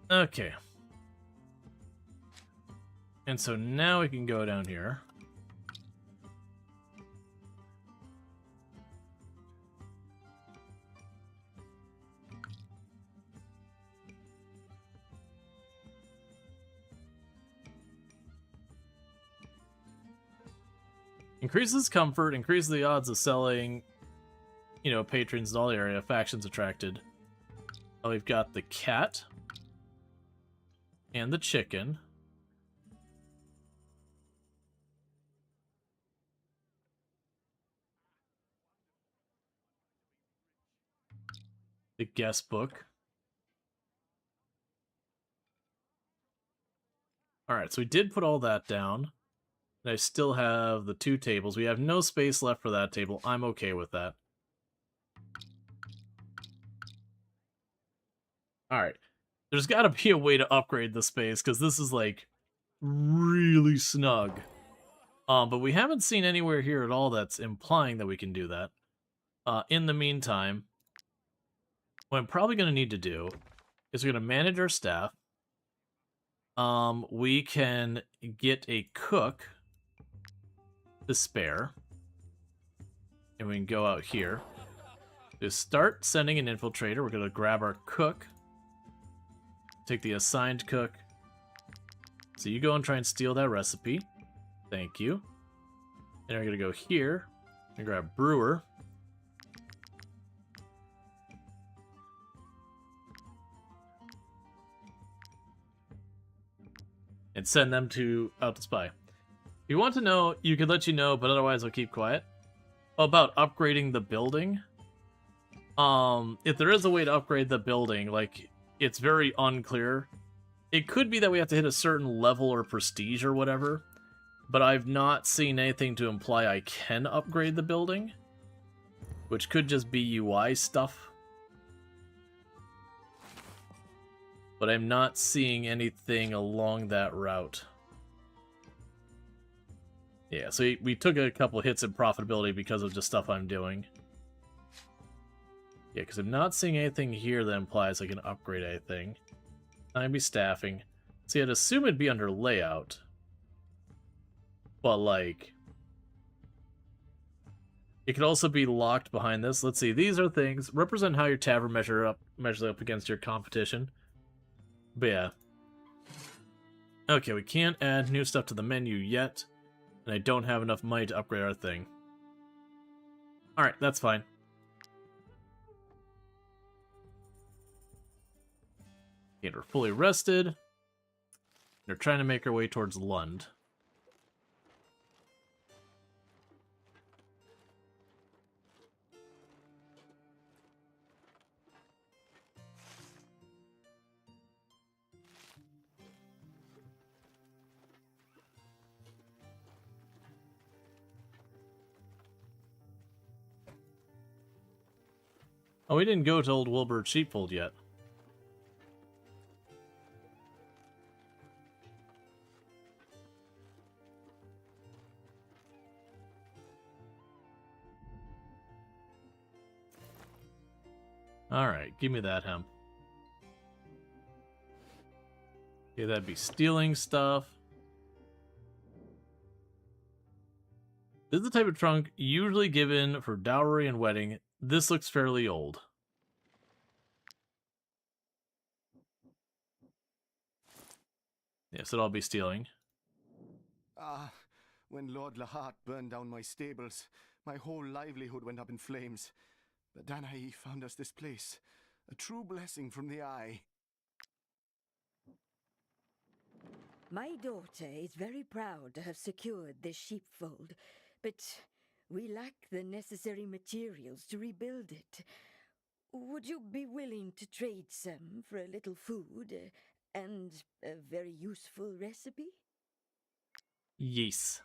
Okay. And so now we can go down here. Increases comfort, increases the odds of selling, you know, patrons in all the area, factions attracted. Oh, we've got the cat. And the chicken. The guest book. Alright, so we did put all that down. And I still have the 2 tables. We have no space left for that table. I'm okay with that. Alright. There's got to be a way to upgrade the space, because this is, like, really snug. But we haven't seen anywhere here at all that's implying that we can do that. In the meantime, what I'm probably going to need to do is we're going to manage our staff. We can get a cook to spare. And we can go out here. Just start sending an infiltrator. We're going to grab our cook. Take the assigned cook. So you go and try and steal that recipe. Thank you. And we're going to go here and grab brewer. And send them out to spy. If you want to know, you could let you know, but otherwise I'll keep quiet. About upgrading the building. If there is a way to upgrade the building, like, it's very unclear. It could be that we have to hit a certain level or prestige or whatever, but I've not seen anything to imply I can upgrade the building, which could just be UI stuff. But I'm not seeing anything along that route. Yeah, so we took a couple hits in profitability because of just stuff I'm doing. Yeah, because I'm not seeing anything here that implies I can upgrade anything. I'd be staffing. See, I'd assume it'd be under layout. But, like, it could also be locked behind this. Let's see, these are things. Represent how your tavern measures up against your competition. But yeah. Okay, we can't add new stuff to the menu yet. And I don't have enough money to upgrade our thing. Alright, that's fine. Okay, we're fully rested. They're trying to make our way towards Lund. Oh, we didn't go to Old Wilbur Sheepfold yet. Alright, give me that hemp. Okay, that'd be stealing stuff. This is the type of trunk usually given for dowry and wedding. This looks fairly old. Yes, it'll all be stealing. When Lord Lahart burned down my stables, my whole livelihood went up in flames. But Danae found us this place. A true blessing from the eye. My daughter is very proud to have secured this sheepfold, but we lack the necessary materials to rebuild it. Would you be willing to trade some for a little food and a very useful recipe? Yes.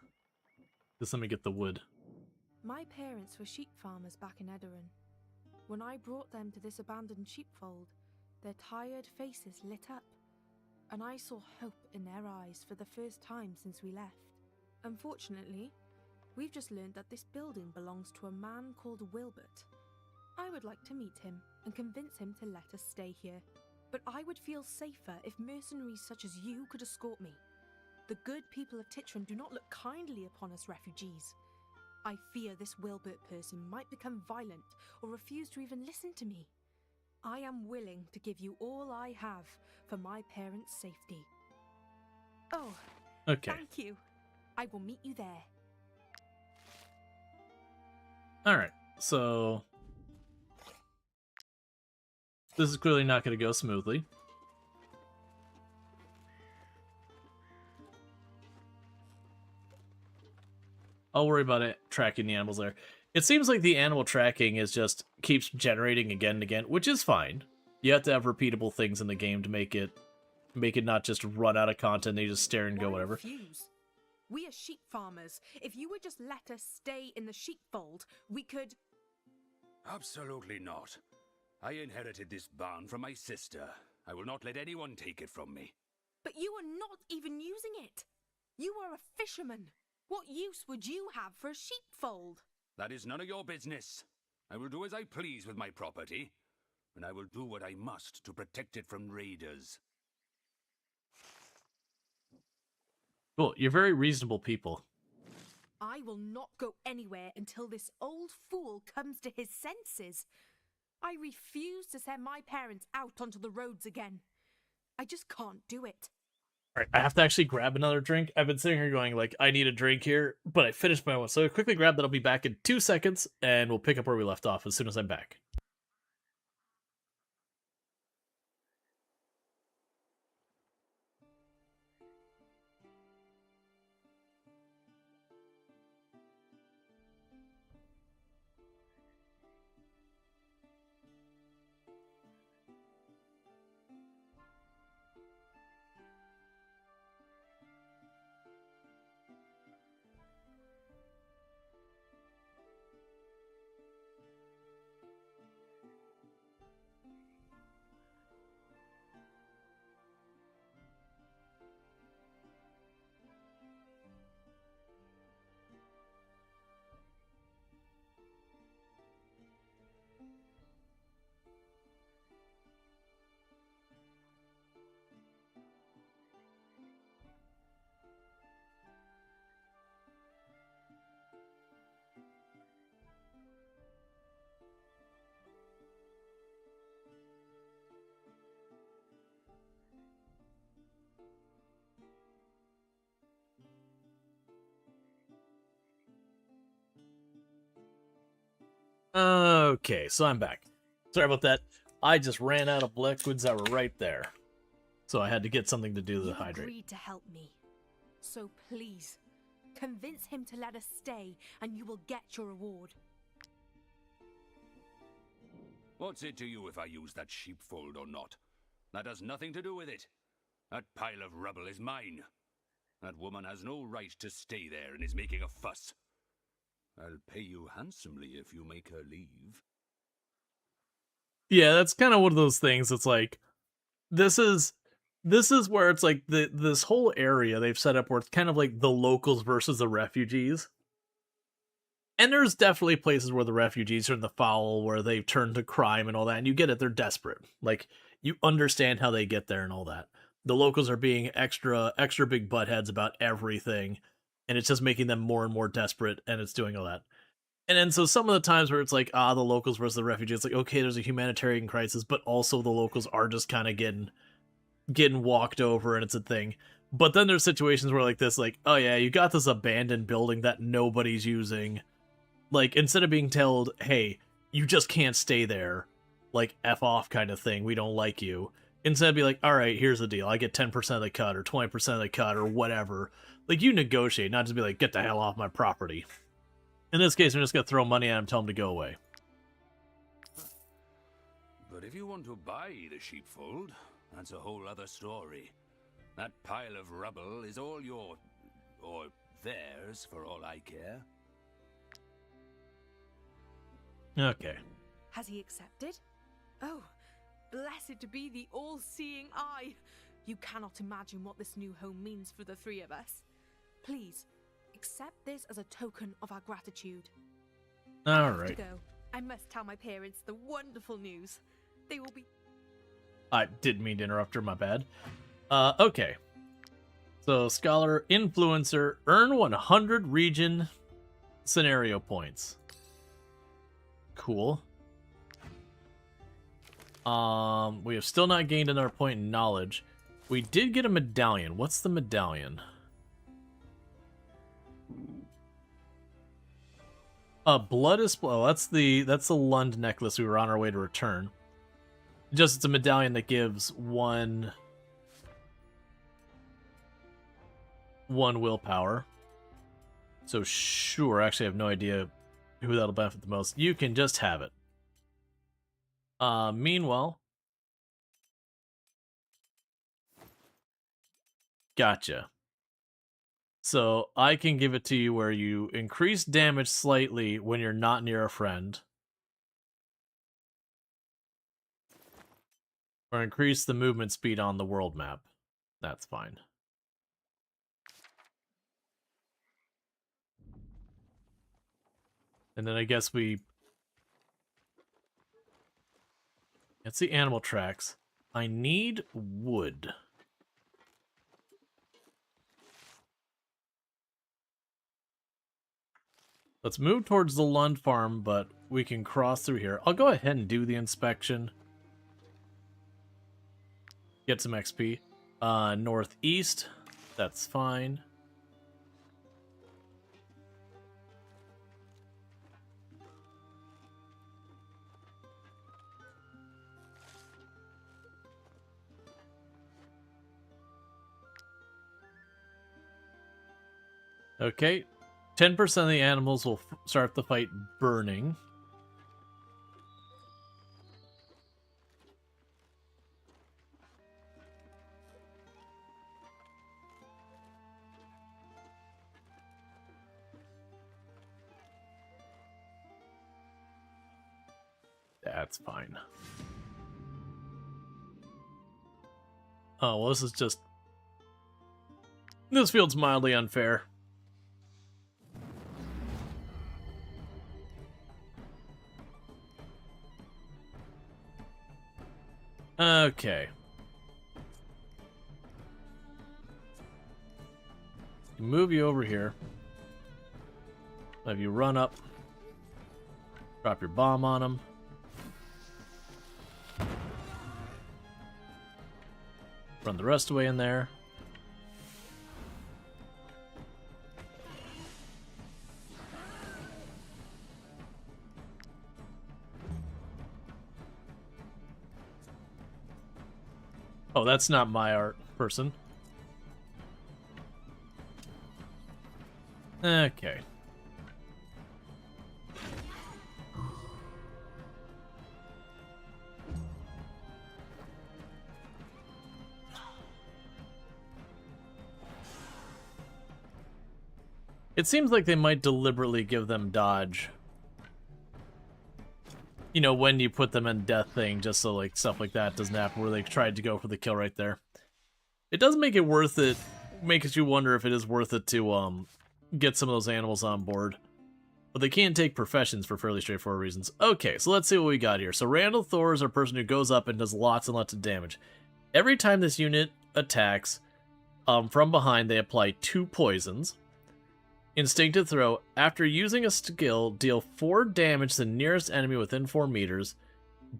Just let me get the wood. My parents were sheep farmers back in Edarin. When I brought them to this abandoned sheepfold, their tired faces lit up, and I saw hope in their eyes for the first time since we left. Unfortunately, we've just learned that this building belongs to a man called Wilbert. I would like to meet him and convince him to let us stay here, but I would feel safer if mercenaries such as you could escort me. The good people of Titran do not look kindly upon us refugees. I fear this Wilbert person might become violent or refuse to even listen to me. I am willing to give you all I have for my parents' safety. Oh, okay. Thank you. I will meet you there. Alright, so this is clearly not going to go smoothly. I'll worry about it tracking the animals there. It seems like the animal tracking is just keeps generating again and again, which is fine. You have to have repeatable things in the game to make it not just run out of content and you just stare and go whatever. Refuse. We are sheep farmers. If you would just let us stay in the sheepfold, we could... Absolutely not. I inherited this barn from my sister. I will not let anyone take it from me. But you are not even using it. You are a fisherman. What use would you have for a sheepfold? That is none of your business. I will do as I please with my property, and I will do what I must to protect it from raiders. Cool, you're very reasonable people. I will not go anywhere until this old fool comes to his senses. I refuse to send my parents out onto the roads again. I just can't do it. Alright, I have to actually grab another drink. I've been sitting here going, like, I need a drink here, but I finished my one. So I quickly grab that. I'll be back in 2 seconds, and we'll pick up where we left off as soon as I'm back. Okay, so I'm back. Sorry about that. I just ran out of liquids that were right there. So I had to get something to do to You hydrate. agreed to help me. So please, convince him to let us stay, and you will get your reward. What's it to you if I use that sheepfold or not? That has nothing to do with it. That pile of rubble is mine. That woman has no right to stay there and is making a fuss. I'll pay you handsomely if you make her leave. Yeah, that's kind of one of those things. It's like, this is where it's like this whole area they've set up where it's kind of like the locals versus the refugees. And there's definitely places where the refugees are in the foul, where they've turned to crime and all that, and you get it, they're desperate. Like, you understand how they get there and all that. The locals are being extra big buttheads about everything, and it's just making them more and more desperate, and it's doing all that. And then so some of the times where it's like, the locals versus the refugees, it's like, okay, there's a humanitarian crisis, but also the locals are just kind of getting walked over, and it's a thing. But then there's situations where like this, like, oh yeah, you got this abandoned building that nobody's using. Like, instead of being told, hey, you just can't stay there, like, F off kind of thing, we don't like you, instead be like, alright, here's the deal, I get 10% of the cut, or 20% of the cut, or whatever. Like, you negotiate, not just be like, get the hell off my property. In this case, I'm just gonna throw money at him, tell him to go away. But if you want to buy the sheepfold, that's a whole other story. That pile of rubble is all your... or theirs, for all I care. Okay. Has he accepted? Oh, blessed to be the all-seeing eye. You cannot imagine what this new home means for the three of us. Please, accept this as a token of our gratitude. Alright. To go. I must tell my parents the wonderful news. They will be... I didn't mean to interrupt her, my bad. Okay. So, Scholar, Influencer, earn 100 region scenario points. Cool. We have still not gained another point in knowledge. We did get a medallion. What's the medallion? Blood is... Oh, that's the Lund necklace we were on our way to return. Just, it's a medallion that gives one willpower. So sure, actually I have no idea who that'll benefit the most. You can just have it. Meanwhile... Gotcha. So I can give it to you where you increase damage slightly when you're not near a friend. Or increase the movement speed on the world map. That's fine. And then I guess we... It's the animal tracks. I need wood. Let's move towards the Lund farm, but we can cross through here. I'll go ahead and do the inspection. Get some XP. Northeast. That's fine. Okay. 10% of the animals will start the fight burning. That's fine. Oh, well, this is just... This feels mildly unfair. Okay. Move you over here. Have you run up. Drop your bomb on him. Run the rest away in there. Oh, that's not my art person. Okay. It seems like they might deliberately give them dodge. You know, when you put them in death thing, just so like stuff like that doesn't happen, where they tried to go for the kill right there. It does make it worth it, makes you wonder if it is worth it to get some of those animals on board. But they can't take professions for fairly straightforward reasons. Okay, so let's see what we got here. So Randall Thor is our person who goes up and does lots and lots of damage. Every time this unit attacks from behind, they apply 2 poisons. Instinctive Throw. After using a skill, deal 4 damage to the nearest enemy within 4 meters.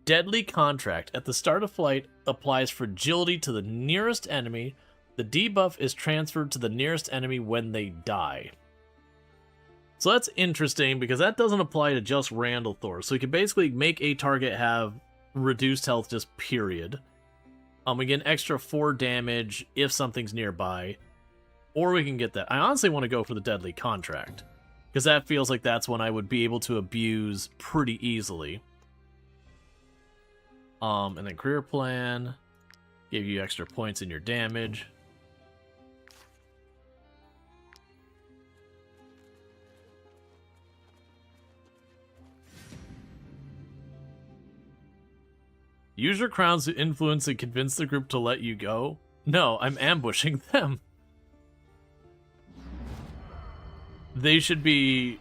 Deadly Contract. At the start of flight, applies fragility to the nearest enemy. The debuff is transferred to the nearest enemy when they die. So that's interesting, because that doesn't apply to just Randall Thor. So you can basically make a target have reduced health, just period. We get an extra 4 damage if something's nearby. Or we can get that. I honestly want to go for the Deadly Contract, because that feels like that's one I would be able to abuse pretty easily. And then Career Plan. Give you extra points in your damage. Use your crowns to influence and convince the group to let you go. No, I'm ambushing them. They should be...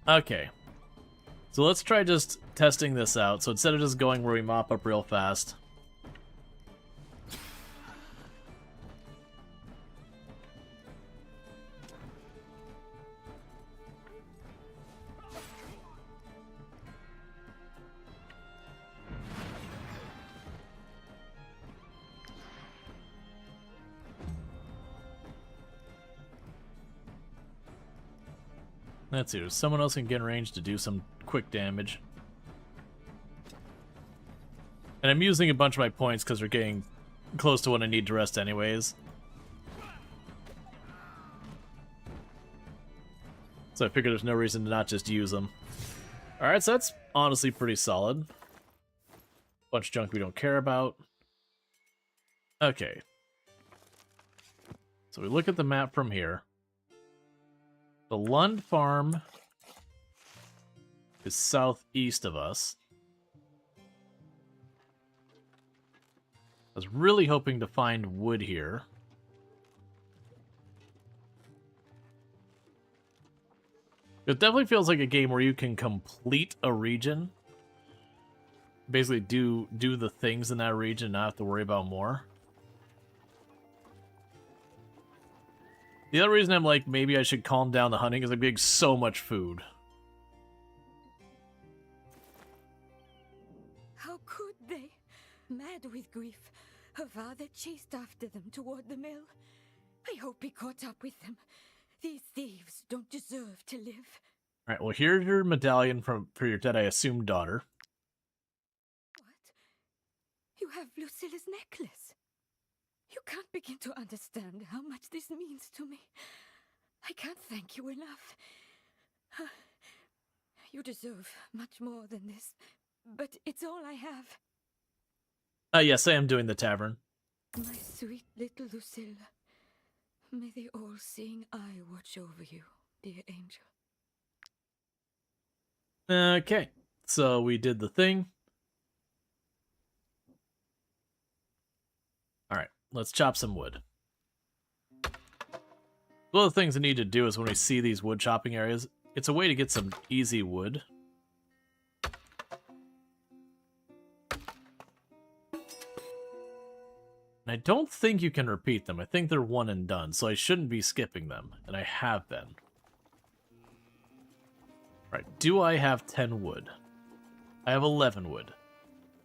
Okay. So let's try just testing this out. So instead of just going where we mop up real fast... Let's see, someone else can get in range to do some quick damage. And I'm using a bunch of my points because they're getting close to when I need to rest anyways. So I figure there's no reason to not just use them. Alright, so that's honestly pretty solid. Bunch of junk we don't care about. Okay. So we look at the map from here. The Lund Farm is southeast of us. I was really hoping to find wood here. It definitely feels like a game where you can complete a region. Basically do the things in that region and not have to worry about more. The other reason I'm like, maybe I should calm down the hunting is I'm getting so much food. How could they? Mad with grief, her father chased after them toward the mill. I hope he caught up with them. These thieves don't deserve to live. Alright, well here's your medallion for your dead, I assume, daughter. What? You have Lucilla's necklace. You can't begin to understand how much this means to me. I can't thank you enough. You deserve much more than this, but it's all I have. Yes, I am doing the tavern. My sweet little Lucilla. May the all-seeing eye watch over you, dear angel. Okay, so we did the thing. Alright, let's chop some wood. One of the things I need to do is when we see these wood chopping areas, it's a way to get some easy wood. And I don't think you can repeat them. I think they're one and done, so I shouldn't be skipping them. And I have been. Right, do I have 10 wood? I have 11 wood.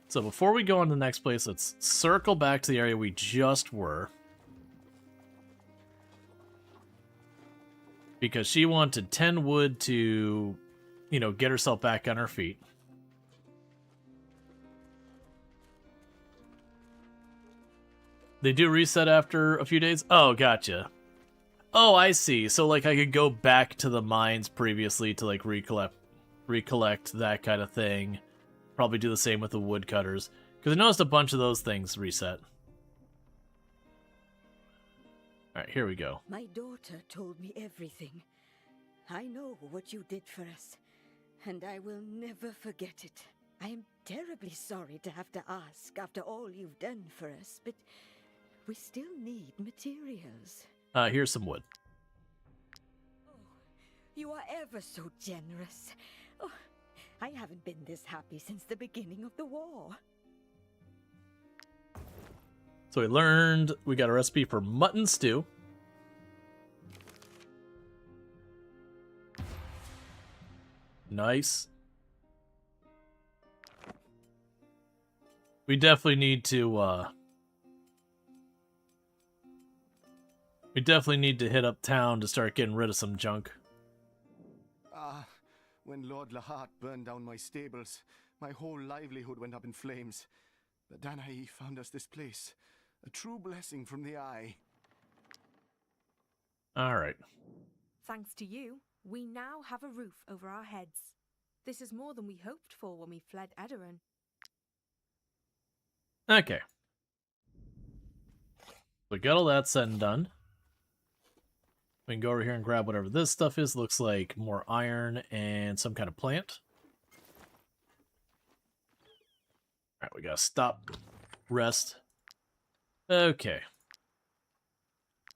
So before we go on to the next place, let's circle back to the area we just were. Because she wanted 10 wood to, you know, get herself back on her feet. They do reset after a few days? Oh, gotcha. Oh, I see. So, like, I could go back to the mines previously to, like, recollect that kind of thing. Probably do the same with the woodcutters. Because I noticed a bunch of those things reset. Alright, here we go. My daughter told me everything. I know what you did for us, and I will never forget it. I am terribly sorry to have to ask after all you've done for us, but we still need materials. Here's some wood. You are ever so generous. Oh, I haven't been this happy since the beginning of the war. So we got a recipe for mutton stew. Nice. We definitely need to, hit up town to start getting rid of some junk. When Lord Lahat burned down my stables, my whole livelihood went up in flames. But Danae found us this place. A true blessing from the eye. Alright. Thanks to you, we now have a roof over our heads. This is more than we hoped for when we fled Edoran. Okay. We got all that said and done. We can go over here and grab whatever this stuff is. Looks like more iron and some kind of plant. Alright, we gotta stop. Rest. Okay.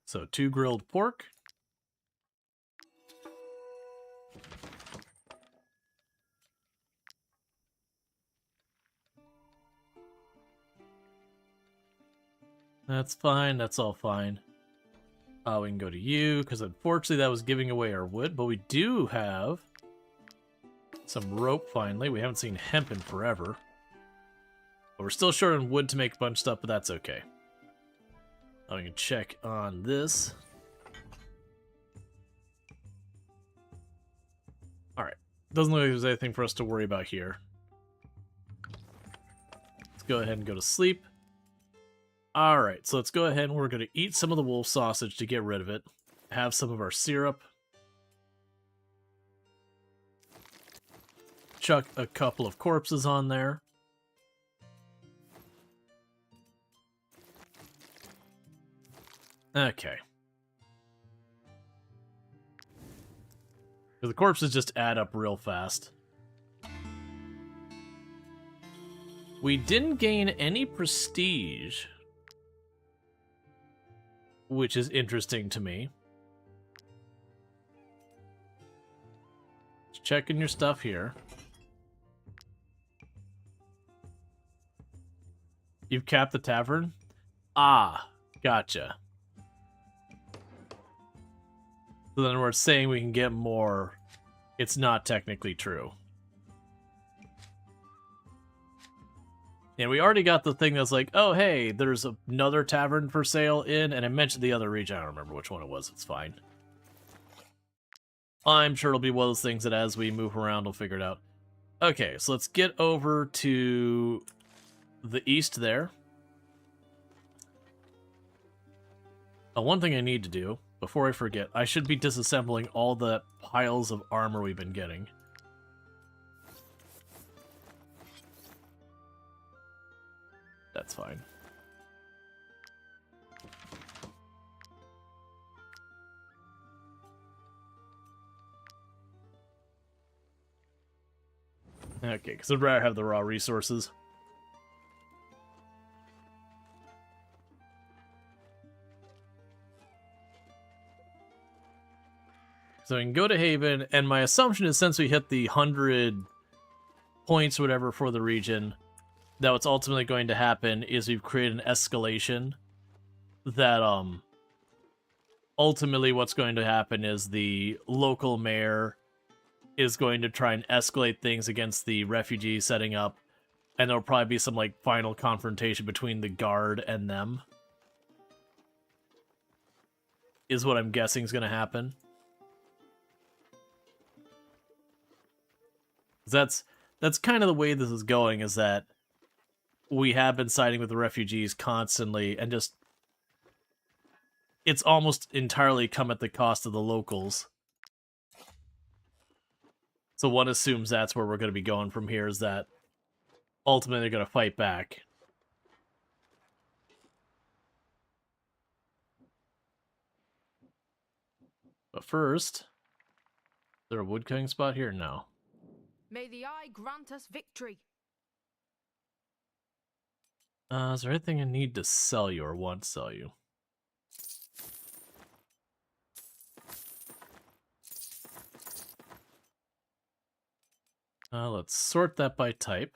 So 2 grilled pork. That's fine, that's all fine. We can go to you, because unfortunately that was giving away our wood, but we do have some rope finally. We haven't seen hemp in forever. But we're still short on wood to make a bunch of stuff, but that's okay. We can check on this. Alright. Doesn't look like there's anything for us to worry about here. Let's go ahead and go to sleep. Alright, so let's go ahead and we're going to eat some of the wolf sausage to get rid of it. Have some of our syrup. Chuck a couple of corpses on there. Okay. The corpses just add up real fast. We didn't gain any prestige, which is interesting to me. Just checking your stuff here. You've capped the tavern? Ah, gotcha. So then we're saying we can get more. It's not technically true. And we already got the thing that's like, oh, hey, there's another tavern for sale in, and I mentioned the other region. I don't remember which one it was. It's fine. I'm sure it'll be one of those things that as we move around, we'll figure it out. Okay, so let's get over to the east there. One thing I need to do, before I forget, I should be disassembling all the piles of armor we've been getting. That's fine. Okay, because I'd rather have the raw resources. So we can go to Haven, and my assumption is since we hit the 100 points or whatever for the region, that what's ultimately going to happen is we've created an escalation that, ultimately what's going to happen is the local mayor is going to try and escalate things against the refugees setting up, and there'll probably be some, like, final confrontation between the guard and them. Is what I'm guessing is going to happen. That's kind of the way this is going, is that we have been siding with the refugees constantly and just it's almost entirely come at the cost of the locals. So one assumes that's where we're going to be going from here, is that ultimately they're going to fight back. But first, is there a woodcutting spot here? No. May the eye grant us victory. Is there anything I need to sell you or want to sell you? Let's sort that by type.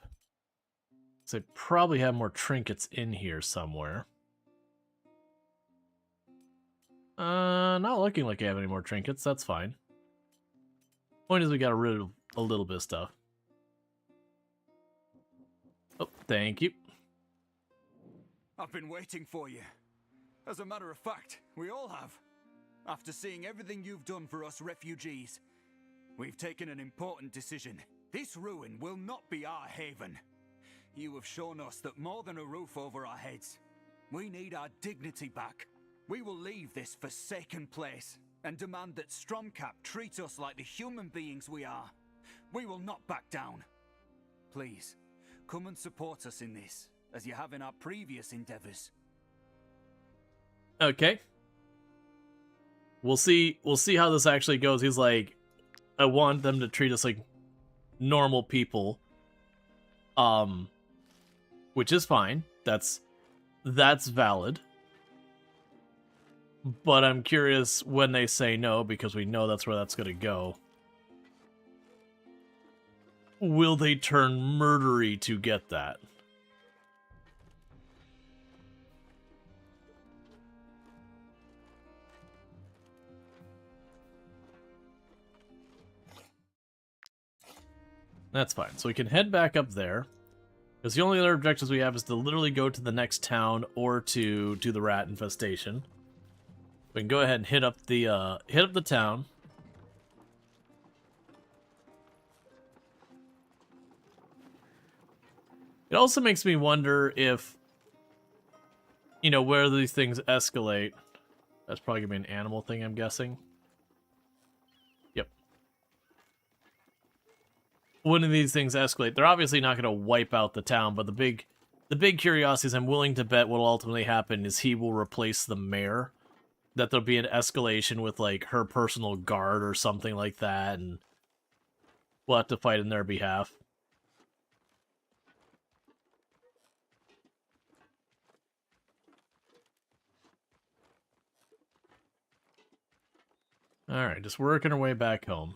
So I probably have more trinkets in here somewhere. Not looking like I have any more trinkets. That's fine. Point is, we got rid of a little bit of stuff. Oh, thank you. I've been waiting for you. As a matter of fact, we all have. After seeing everything you've done for us refugees, we've taken an important decision. This ruin will not be our haven. You have shown us that more than a roof over our heads, we need our dignity back. We will leave this forsaken place and demand that Stromcap treat us like the human beings we are. We will not back down. Please, come and support us in this, as you have in our previous endeavors. Okay. We'll see how this actually goes. He's like, I want them to treat us like normal people. Which is fine. That's valid. But I'm curious when they say no, because we know that's where that's going to go. Will they turn murdery to get that? That's fine. So we can head back up there. Because the only other objectives we have is to literally go to the next town or to the rat infestation. We can go ahead and hit up the town. It also makes me wonder if, you know, where these things escalate. That's probably gonna be an animal thing, I'm guessing. Yep. When these things escalate, they're obviously not gonna wipe out the town, but the big curiosity is I'm willing to bet what will ultimately happen is he will replace the mayor. That there'll be an escalation with, like, her personal guard or something like that, and we'll have to fight in their behalf. Alright, just working our way back home.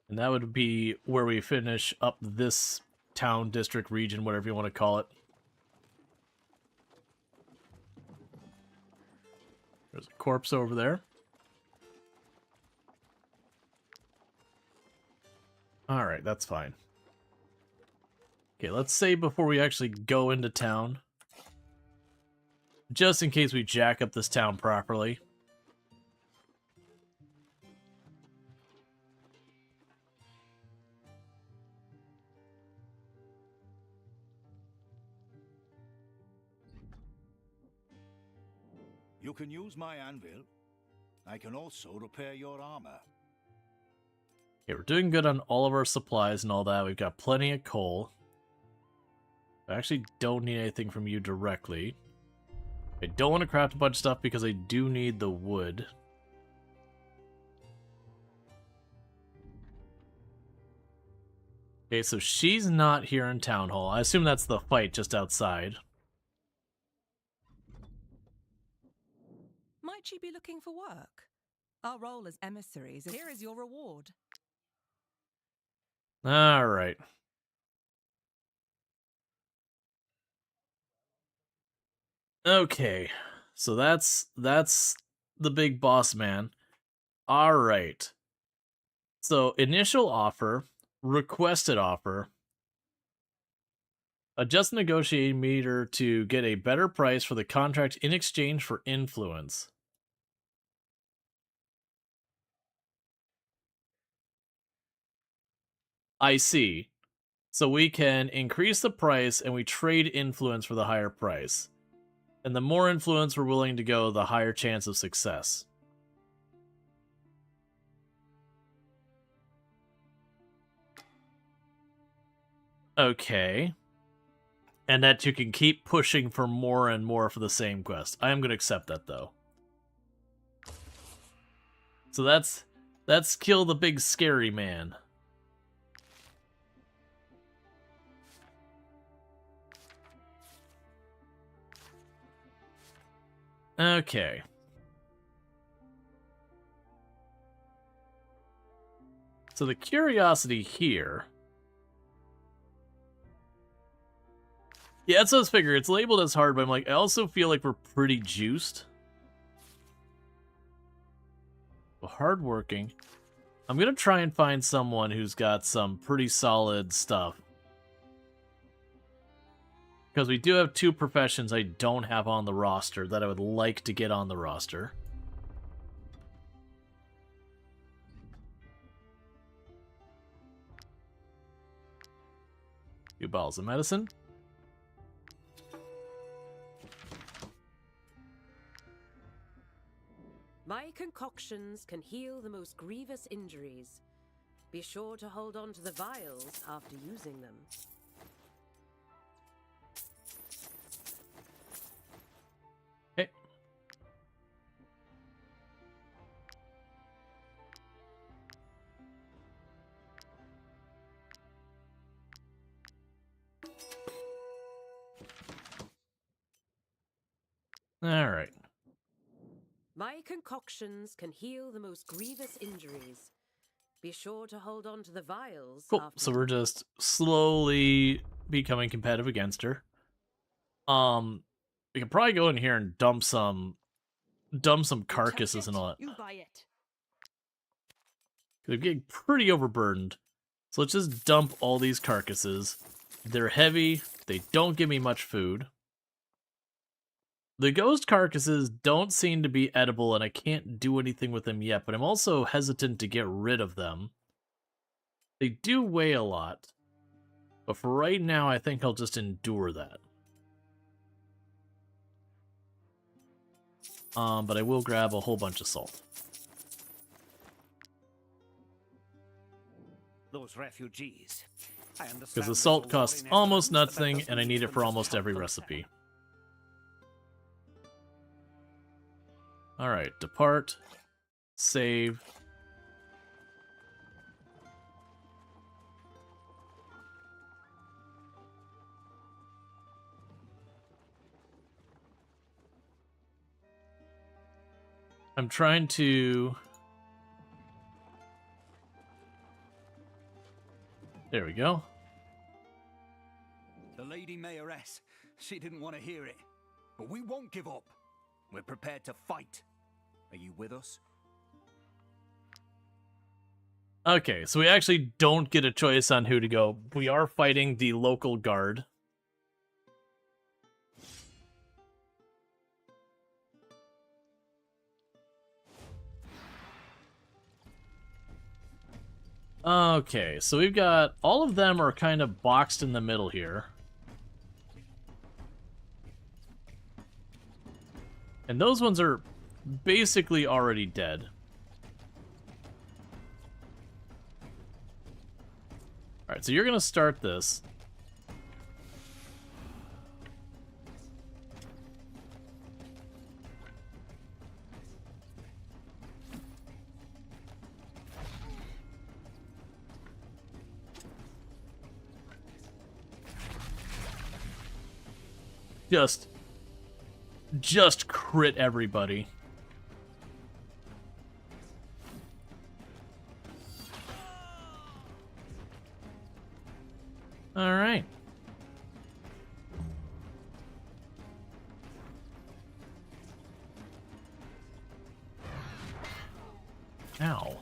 And that would be where we finish up this town, district, region, whatever you want to call it. There's a corpse over there. Alright, that's fine. Okay, let's save before we actually go into town. Just in case we jack up this town properly. You can use my anvil. I can also repair your armor. Okay, we're doing good on all of our supplies and all that. We've got plenty of coal. I actually don't need anything from you directly. I don't want to craft a bunch of stuff because I do need the wood. Okay, so she's not here in Town Hall. I assume that's the fight just outside. Might she be looking for work? Our role as emissaries, here is your reward. Alright. Okay, so that's the big boss man. Alright. So, initial offer, requested offer. Adjust the negotiating meter to get a better price for the contract in exchange for influence. I see. So we can increase the price and we trade influence for the higher price. And the more influence we're willing to go, the higher chance of success. Okay. And that you can keep pushing for more and more for the same quest. I am going to accept that, though. So that's kill the big scary man. Okay. So the curiosity here... Yeah, that's what I was figuring. It's labeled as hard, but I'm like, I also feel like we're pretty juiced. Hardworking. I'm gonna try and find someone who's got some pretty solid stuff. Because we do have 2 professions I don't have on the roster that I would like to get on the roster. Few bottles of medicine. My concoctions can heal the most grievous injuries. Be sure to hold on to the vials after using them. Okay. All right. My concoctions can heal the most grievous injuries. Be sure to hold on to the vials Cool. after... So we're just slowly becoming competitive against her. We can probably go in here and dump some carcasses and all that. You buy it. They're getting pretty overburdened. So let's just dump all these carcasses. They're heavy. They don't give me much food. The ghost carcasses don't seem to be edible, and I can't do anything with them yet, but I'm also hesitant to get rid of them. They do weigh a lot. But for right now, I think I'll just endure that. But I will grab a whole bunch of salt. Those refugees. Because the salt costs almost nothing, and I need it for almost every recipe. Alright, depart. Save. I'm trying to... There we go. The Lady Mayoress, she didn't want to hear it. But we won't give up. We're prepared to fight. Are you with us? Okay, so we actually don't get a choice on who to go. We are fighting the local guard. Okay, so we've got... All of them are kind of boxed in the middle here. And those ones are basically already dead. Alright, so you're going to start this. Just crit everybody. All right. Ow.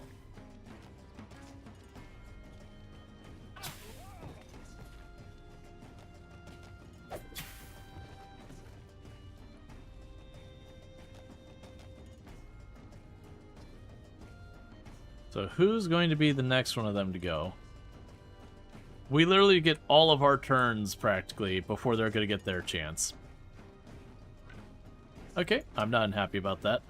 So who's going to be the next one of them to go? We literally get all of our turns, practically, before they're going to get their chance. Okay, I'm not unhappy about that.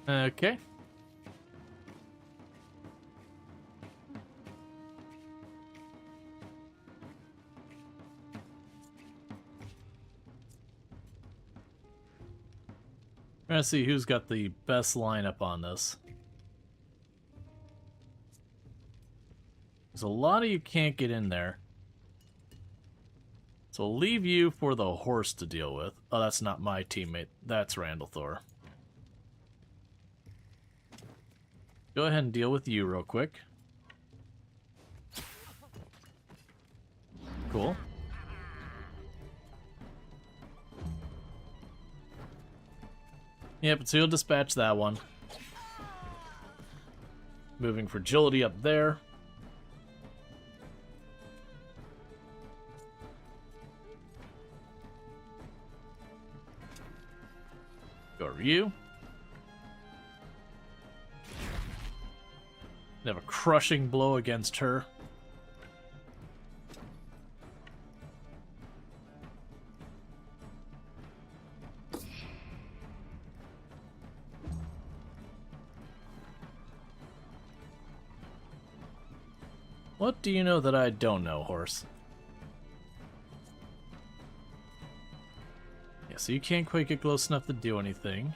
Okay. We're gonna see who's got the best lineup on this. There's a lot of you can't get in there. So I'll leave you for the horse to deal with. Oh, that's not my teammate. That's Randall Thor. Go ahead and deal with you real quick. Cool. Yep, so you'll dispatch that one. Moving fragility up there. Go over you. Have a crushing blow against her. What do you know that I don't know, horse? Yeah, so you can't quite get close enough to do anything.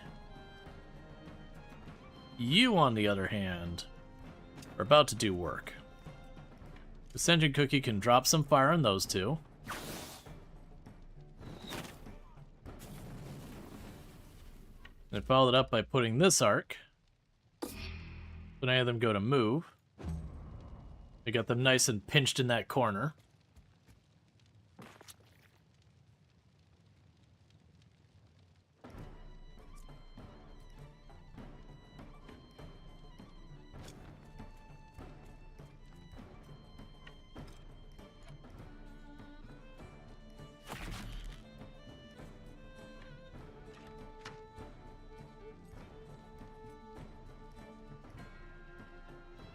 You, on the other hand, are about to do work. Ascension Cookie can drop some fire on those two. And I followed it up by putting this arc. So now of them go to move. I got them nice and pinched in that corner.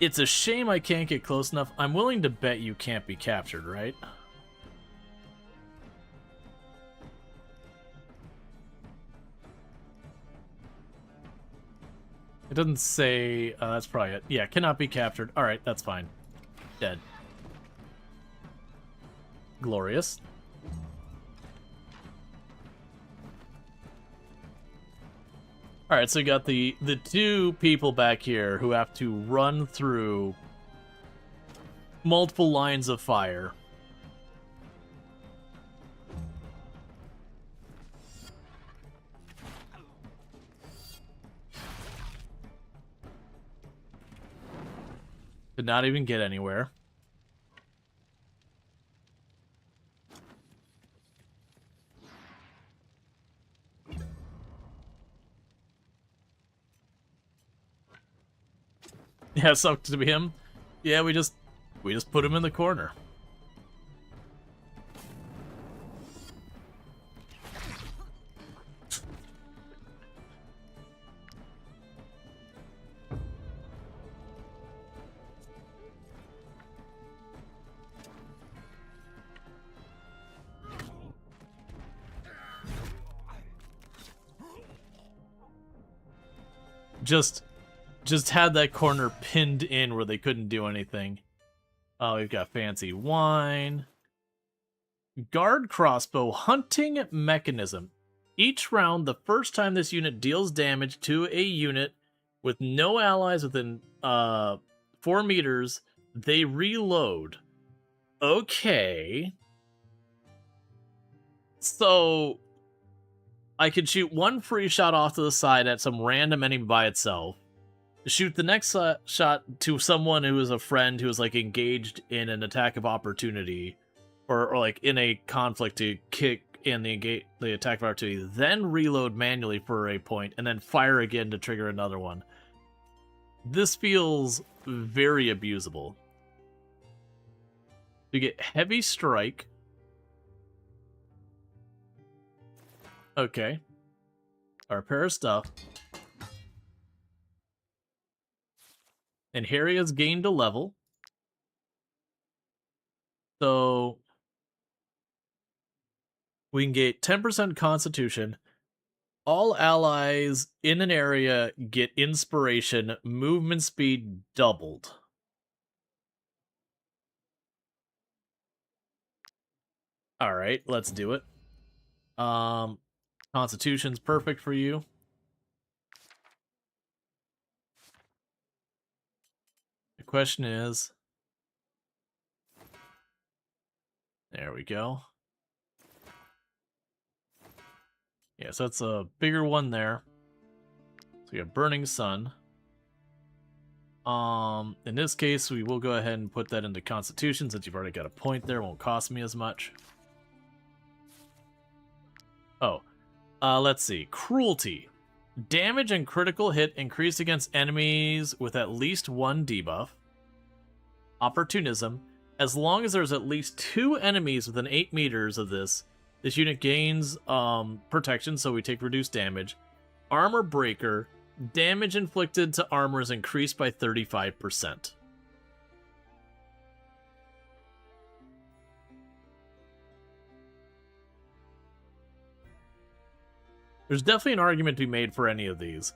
It's a shame I can't get close enough. I'm willing to bet you can't be captured, right? It doesn't say... that's probably it. Yeah, cannot be captured. Alright, that's fine. Dead. Glorious. Alright, so you got the two people back here who have to run through multiple lines of fire. Did not even get anywhere. Yeah, sucked to be him. Yeah, we just put him in the corner. Just had that corner pinned in where they couldn't do anything. Oh, we've got fancy wine. Guard crossbow hunting mechanism. Each round, the first time this unit deals damage to a unit with no allies within 4 meters, they reload. Okay. So I could shoot one free shot off to the side at some random enemy by itself. Shoot the next shot to someone who is a friend who is like engaged in an attack of opportunity, or like in a conflict to kick in the attack of opportunity, then reload manually for a point, and then fire again to trigger another one. This feels very abusable. You get Heavy Strike. Okay. Our pair of stuff. And Harry has gained a level. So we can get 10% Constitution. All allies in an area get inspiration, movement speed doubled. Alright, let's do it. Constitution's perfect for you. The question is... There we go. Yeah, so that's a bigger one there. So we got Burning Sun. In this case, we will go ahead and put that into Constitution since you've already got a point there. It won't cost me as much. Oh, let's see. Cruelty. Damage and critical hit increased against enemies with at least one debuff. Opportunism. As long as there's at least 2 enemies within 8 meters of this unit gains protection, so we take reduced damage. Armor Breaker. Damage inflicted to armor is increased by 35%. There's definitely an argument to be made for any of these.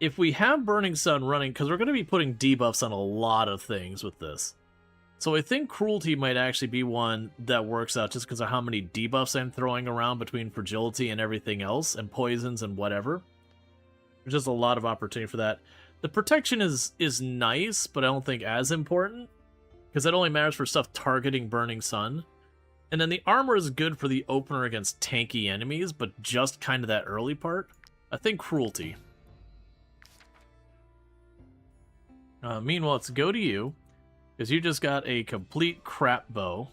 If we have Burning Sun running, because we're going to be putting debuffs on a lot of things with this. So I think Cruelty might actually be one that works out just because of how many debuffs I'm throwing around between Fragility and everything else, and poisons and whatever. There's just a lot of opportunity for that. The protection is nice, but I don't think as important, because that only matters for stuff targeting Burning Sun. And then the armor is good for the opener against tanky enemies, but just kind of that early part. I think Cruelty. Meanwhile, let's go to you, because you just got a complete crap bow.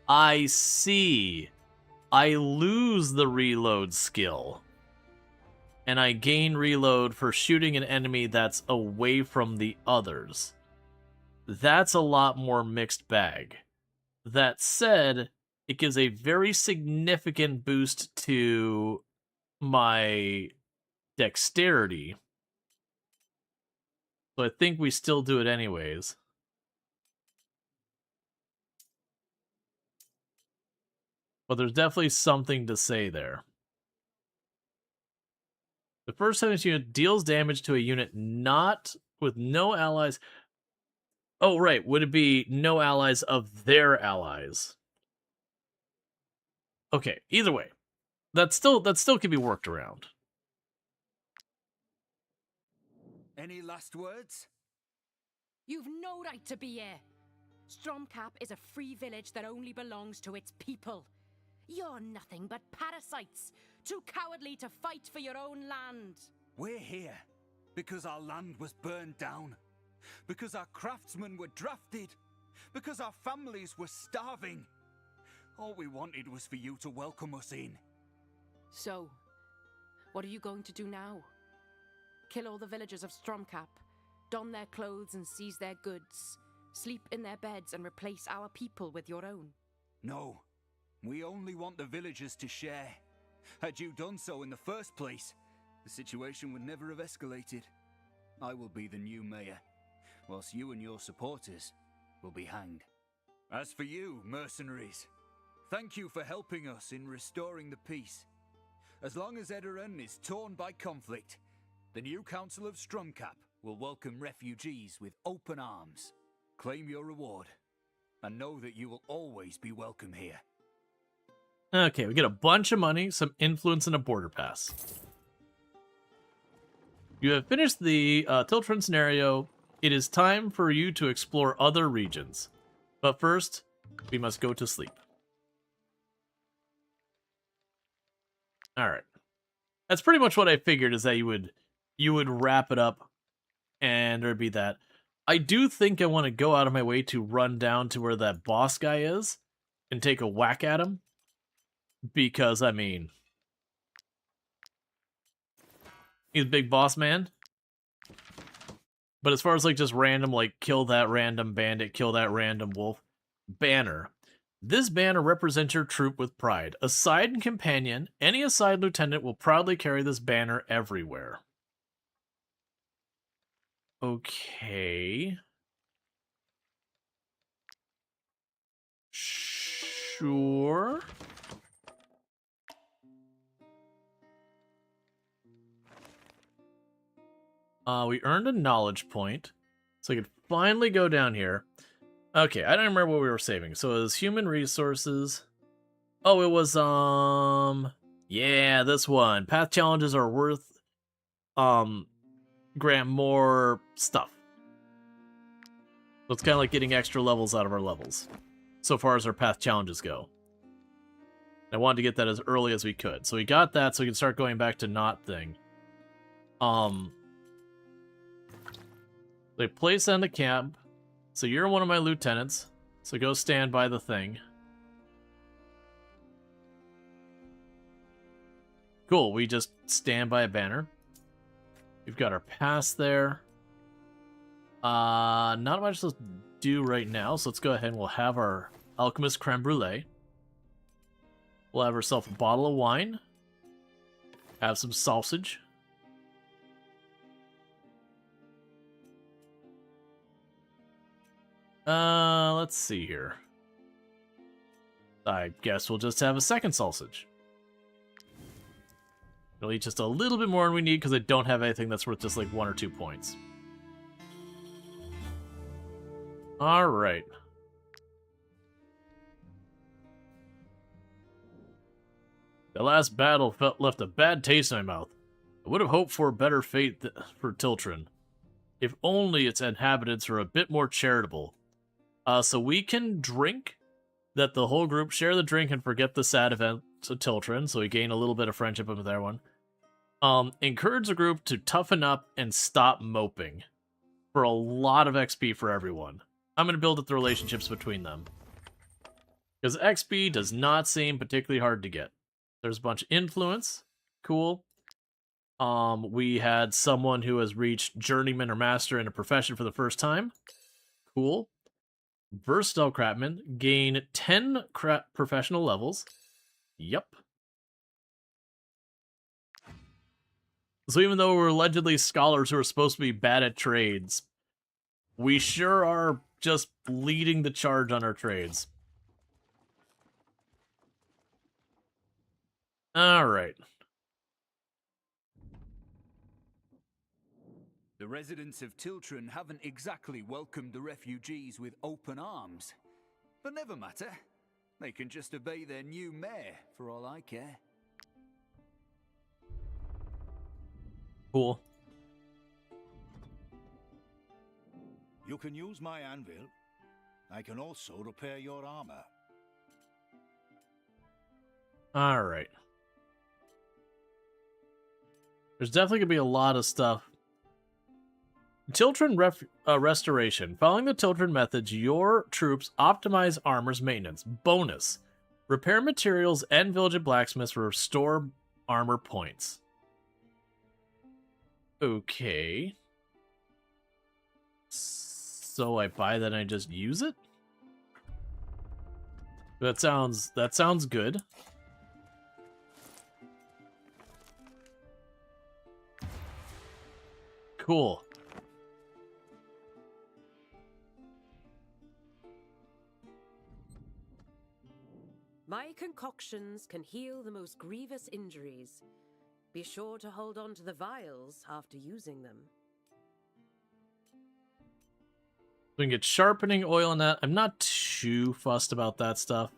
I see. I lose the reload skill. And I gain reload for shooting an enemy that's away from the others. That's a lot more mixed bag. That said, it gives a very significant boost to my dexterity. So I think we still do it anyways. But there's definitely something to say there. The first sentence unit deals damage to a unit not with no allies. Oh, right. Would it be no allies of their allies? Okay, either way. That still can be worked around. Any last words? You've no right to be here. Stromcap is a free village that only belongs to its people. You're nothing but parasites, too cowardly to fight for your own land. We're here because our land was burned down, because our craftsmen were drafted, because our families were starving. All we wanted was for you to welcome us in. So, what are you going to do now? Kill all the villagers of Stromcap, don their clothes and seize their goods, sleep in their beds and replace our people with your own? No, we only want the villagers to share. Had you done so in the first place, the situation would never have escalated. I will be the new mayor, whilst you and your supporters will be hanged. As for you, mercenaries, thank you for helping us in restoring the peace. As long as Edoran is torn by conflict, the new Council of Stromcap will welcome refugees with open arms. Claim your reward, and know that you will always be welcome here. Okay, we get a bunch of money, some influence, and a border pass. You have finished the Tiltron scenario. It is time for you to explore other regions. But first, we must go to sleep. Alright. That's pretty much what I figured, is that you would wrap it up and there'd be that. I do think I want to go out of my way to run down to where that boss guy is and take a whack at him. Because, I mean, he's a big boss man. But as far as like just random, like kill that random bandit, kill that random wolf, banner. This banner represents your troop with pride. Aside and companion, any aside lieutenant will proudly carry this banner everywhere. Okay. Sure. We earned a knowledge point, so I could finally go down here. Okay, I don't remember what we were saving. So it was human resources. Oh, it was, yeah, this one. Path challenges are worth, grant more stuff. So it's kind of like getting extra levels out of our levels, so far as our path challenges go. I wanted to get that as early as we could. So we got that, so we can start going back to not thing. They place on the camp. So you're one of my lieutenants. So go stand by the thing. Cool, we just stand by a banner. We've got our pass there. Not much to do right now, so let's go ahead and we'll have our Alchemist Creme Brulee. We'll have ourselves a bottle of wine. Have some sausage. Let's see here. I guess we'll just have a second sausage. It'll eat just a little bit more than we need because I don't have anything that's worth just like 1 or 2 points. Alright. The last battle left a bad taste in my mouth. I would have hoped for a better fate for Tiltrin. If only its inhabitants were a bit more charitable. So we can drink, that the whole group share the drink and forget the sad event of Tiltrin, so we gain a little bit of friendship with everyone. Encourage the group to toughen up and stop moping. For a lot of XP for everyone. I'm going to build up the relationships between them. Because XP does not seem particularly hard to get. There's a bunch of influence. Cool. We had someone who has reached journeyman or master in a profession for the first time. Cool. Versatile craftsman. Gain 10 professional levels. Yep. So even though we're allegedly scholars who are supposed to be bad at trades, we sure are just leading the charge on our trades. Alright. The residents of Tiltrin haven't exactly welcomed the refugees with open arms. But never matter. They can just obey their new mayor, for all I care. Cool. You can use my anvil. I can also repair your armor. Alright. There's definitely going to be a lot of stuff. Tiltrin restoration. Following the Tiltrin methods, your troops optimize armor's maintenance. Bonus. Repair materials and village and blacksmiths restore armor points. Okay. So I buy that and I just use it? That sounds good. Cool. My concoctions can heal the most grievous injuries. Be sure to hold on to the vials after using them. We can get sharpening oil in that. I'm not too fussed about that stuff.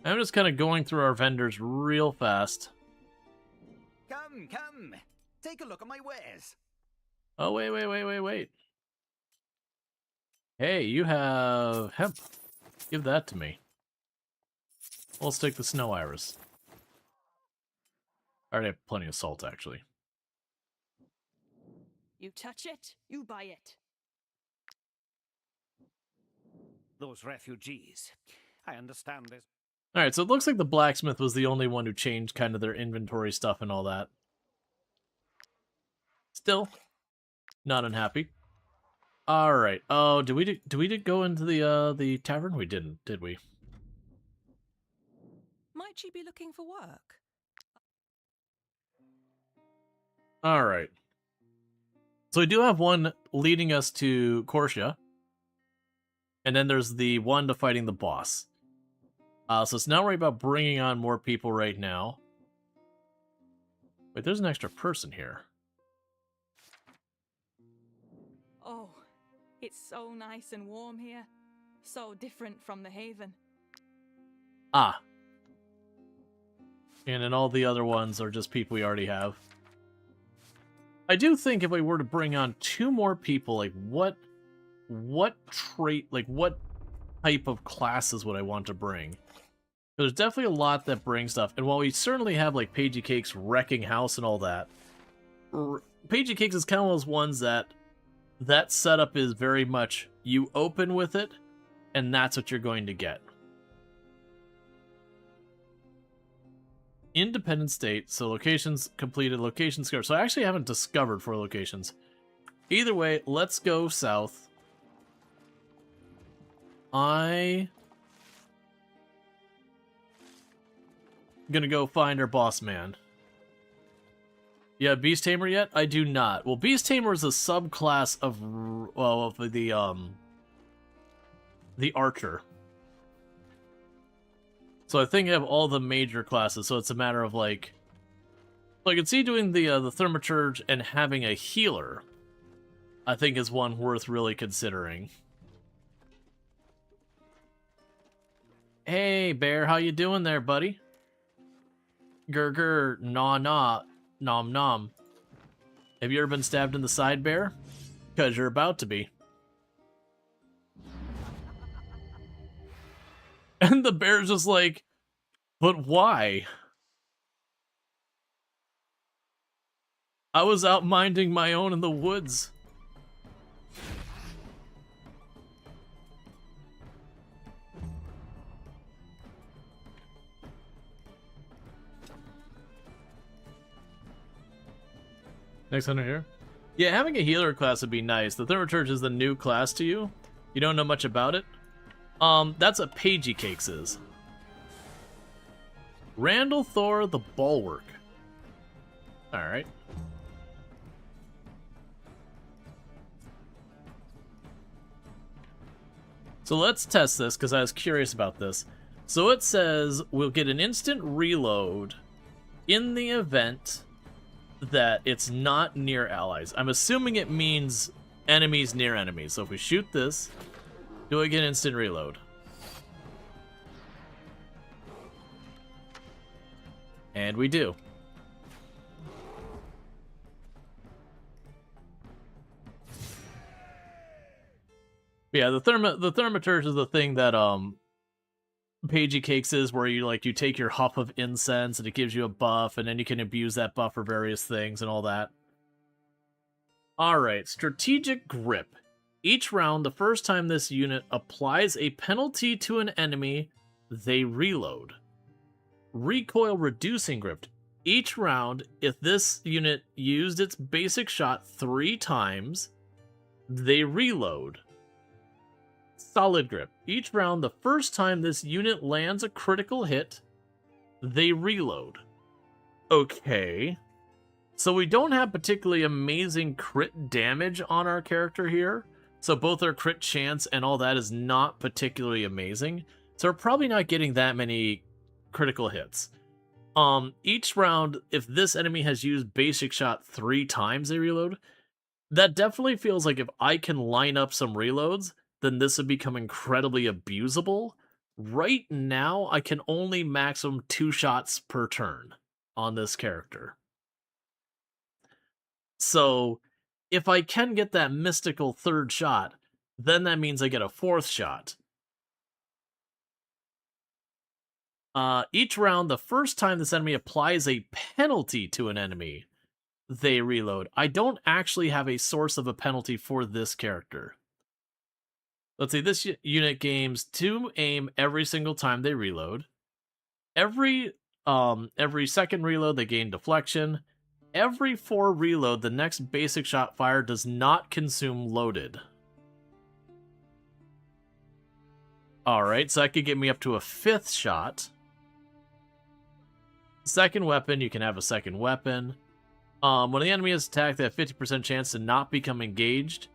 I'm just kind of going through our vendors real fast. Come, come. Take a look at my wares. Oh, wait. Hey, you have hemp. Give that to me. Let's take the snow iris. I already have plenty of salt, actually. You touch it, you buy it. Those refugees. I understand this. Alright, so it looks like the blacksmith was the only one who changed kind of their inventory stuff and all that. Still, not unhappy. All right. Oh, did we go into the tavern? We didn't, did we? Might you be looking for work? All right. So we do have one leading us to Corsia. And then there's the one to fighting the boss. So it's not worried about bringing on more people right now. Wait, there's an extra person here. Oh, it's so nice and warm here. So different from the Haven. Ah. And then all the other ones are just people we already have. I do think if we were to bring on 2 more people, like what trait, like what type of classes would I want to bring? There's definitely a lot that bring stuff. And while we certainly have like Pagey Cake's Wrecking House and all that, Pagey Cakes is kind of those ones that setup is very much you open with it, and that's what you're going to get. Independent state, so locations completed, locations discovered. So I actually haven't discovered 4 locations. Either way, let's go south. I'm gonna go find our boss man. Yeah, Beast Tamer yet? I do not. Well, Beast Tamer is a subclass of, well, of the Archer. So I think I have all the major classes, so it's a matter of, like... So I can see doing the Thaumaturge and having a healer, I think is one worth really considering. Hey, Bear, how you doing there, buddy? Gurgur, nah, nom nom. Have you ever been stabbed in the side, Bear? Because you're about to be. And the bear's just like, but why? I was out minding my own in the woods. Next hunter here. Yeah, having a healer class would be nice. The Thaumaturge is the new class to you. You don't know much about it. That's what Pagey Cakes is. Randall Thor the Bulwark. Alright. So let's test this, because I was curious about this. So it says we'll get an instant reload in the event that it's not near allies. I'm assuming it means enemies near enemies. So if we shoot this, do I get instant reload? And we do. Yeah, the Thaumaturge is the thing that Pagey Cakes is, where you take your huff of incense and it gives you a buff, and then you can abuse that buff for various things and all that. Alright, Strategic Grip. Each round, the first time this unit applies a penalty to an enemy, they reload. Recoil Reducing Grip. Each round, if this unit used its basic shot 3 times, they reload. Solid Grip. Each round, the first time this unit lands a critical hit, they reload. Okay. So we don't have particularly amazing crit damage on our character here. So both our crit chance and all that is not particularly amazing. So we're probably not getting that many critical hits. Each round, if this enemy has used basic shot 3 times, they reload. That definitely feels like if I can line up some reloads, then this would become incredibly abusable. Right now, I can only maximum 2 shots per turn on this character. So, if I can get that mystical 3rd shot, then that means I get a 4th shot. Each round, the first time this enemy applies a penalty to an enemy, they reload. I don't actually have a source of a penalty for this character. Let's see, this unit gains 2 aim every single time they reload. Every second reload, they gain deflection. every 4 reload, the next basic shot fire does not consume loaded. Alright, so that could get me up to a 5th shot. Second weapon, you can have a second weapon. When the enemy is attacked, they have 50% chance to not become engaged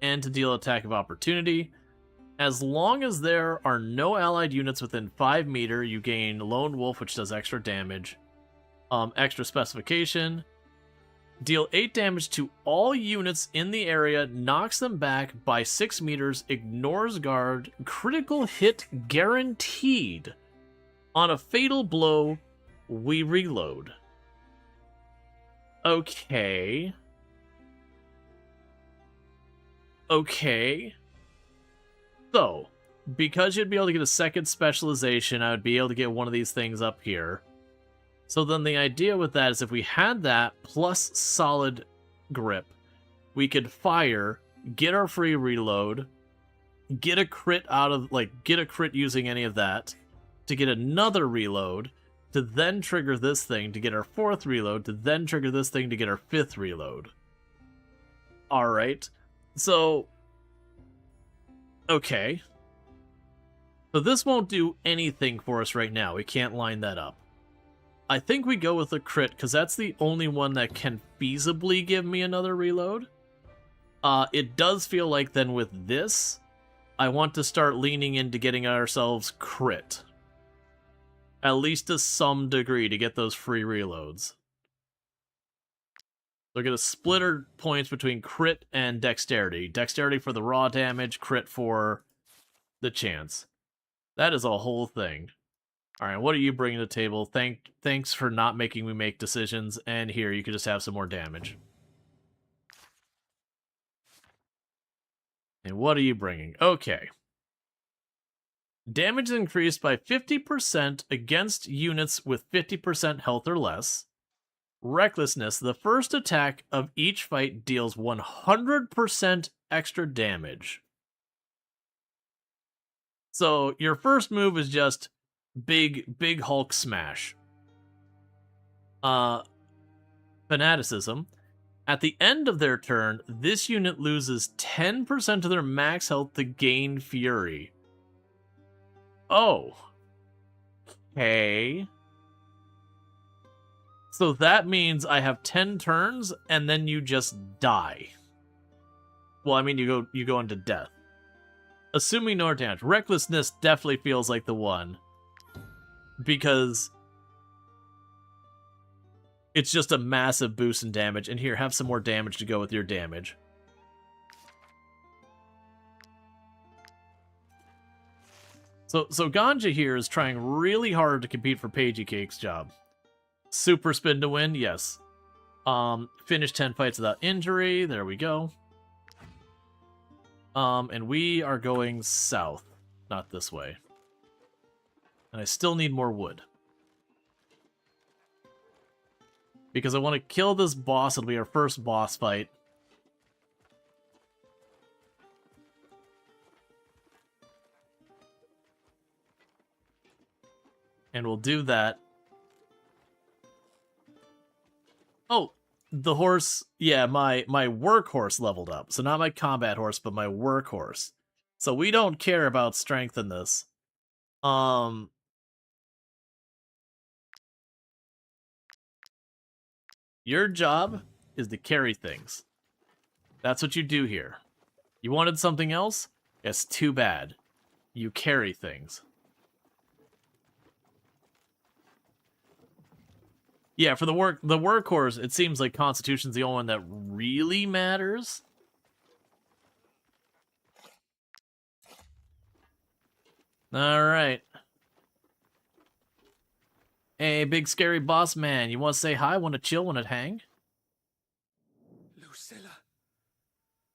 and to deal attack of opportunity. As long as there are no allied units within 5 meters, you gain Lone Wolf, which does extra damage. Extra specification. Deal 8 damage to all units in the area, knocks them back by 6 meters, ignores guard, critical hit guaranteed. On a fatal blow, we reload. Okay. Okay. So, because you'd be able to get a second specialization, I would be able to get one of these things up here. So then the idea with that is if we had that plus solid grip, we could fire, get our free reload, get a crit out of, get a crit using any of that, to get another reload, to then trigger this thing to get our 4th reload, to then trigger this thing to get our 5th reload. Alright. So, okay. So this won't do anything for us right now. We can't line that up. I think we go with a crit, because that's the only one that can feasibly give me another reload. It does feel like then with this, I want to start leaning into getting ourselves crit. At least to some degree to get those free reloads. We're going to split our points between crit and dexterity. Dexterity for the raw damage, crit for the chance. That is a whole thing. Alright, what are you bringing to the table? Thanks for not making me make decisions, and here, you can just have some more damage. And what are you bringing? Okay. Damage is increased by 50% against units with 50% health or less. Recklessness. The first attack of each fight deals 100% extra damage. So, your first move is just big Hulk smash. Fanaticism. At the end of their turn, this unit loses 10% of their max health to gain fury. Oh. Okay. So that means I have 10 turns, and then you just die. Well, I mean, you go into death. Assuming no damage. Recklessness definitely feels like the one. Because it's just a massive boost in damage. And here, have some more damage to go with your damage. So Ganja here is trying really hard to compete for Pagey Cake's job. Super spin to win, yes. Finish 10 fights without injury, there we go. And we are going south, not this way. And I still need more wood. Because I want to kill this boss, it'll be our first boss fight. And we'll do that. Oh, the horse. Yeah, my workhorse leveled up. So not my combat horse, but my workhorse. So we don't care about strength in this. Your job is to carry things. That's what you do here. You wanted something else? It's too bad. You carry things. Yeah, for the workhorse, it seems like Constitution's the only one that really matters. Alright. Hey, big scary boss man, you want to say hi? Want to chill? Want to hang? Lucilla,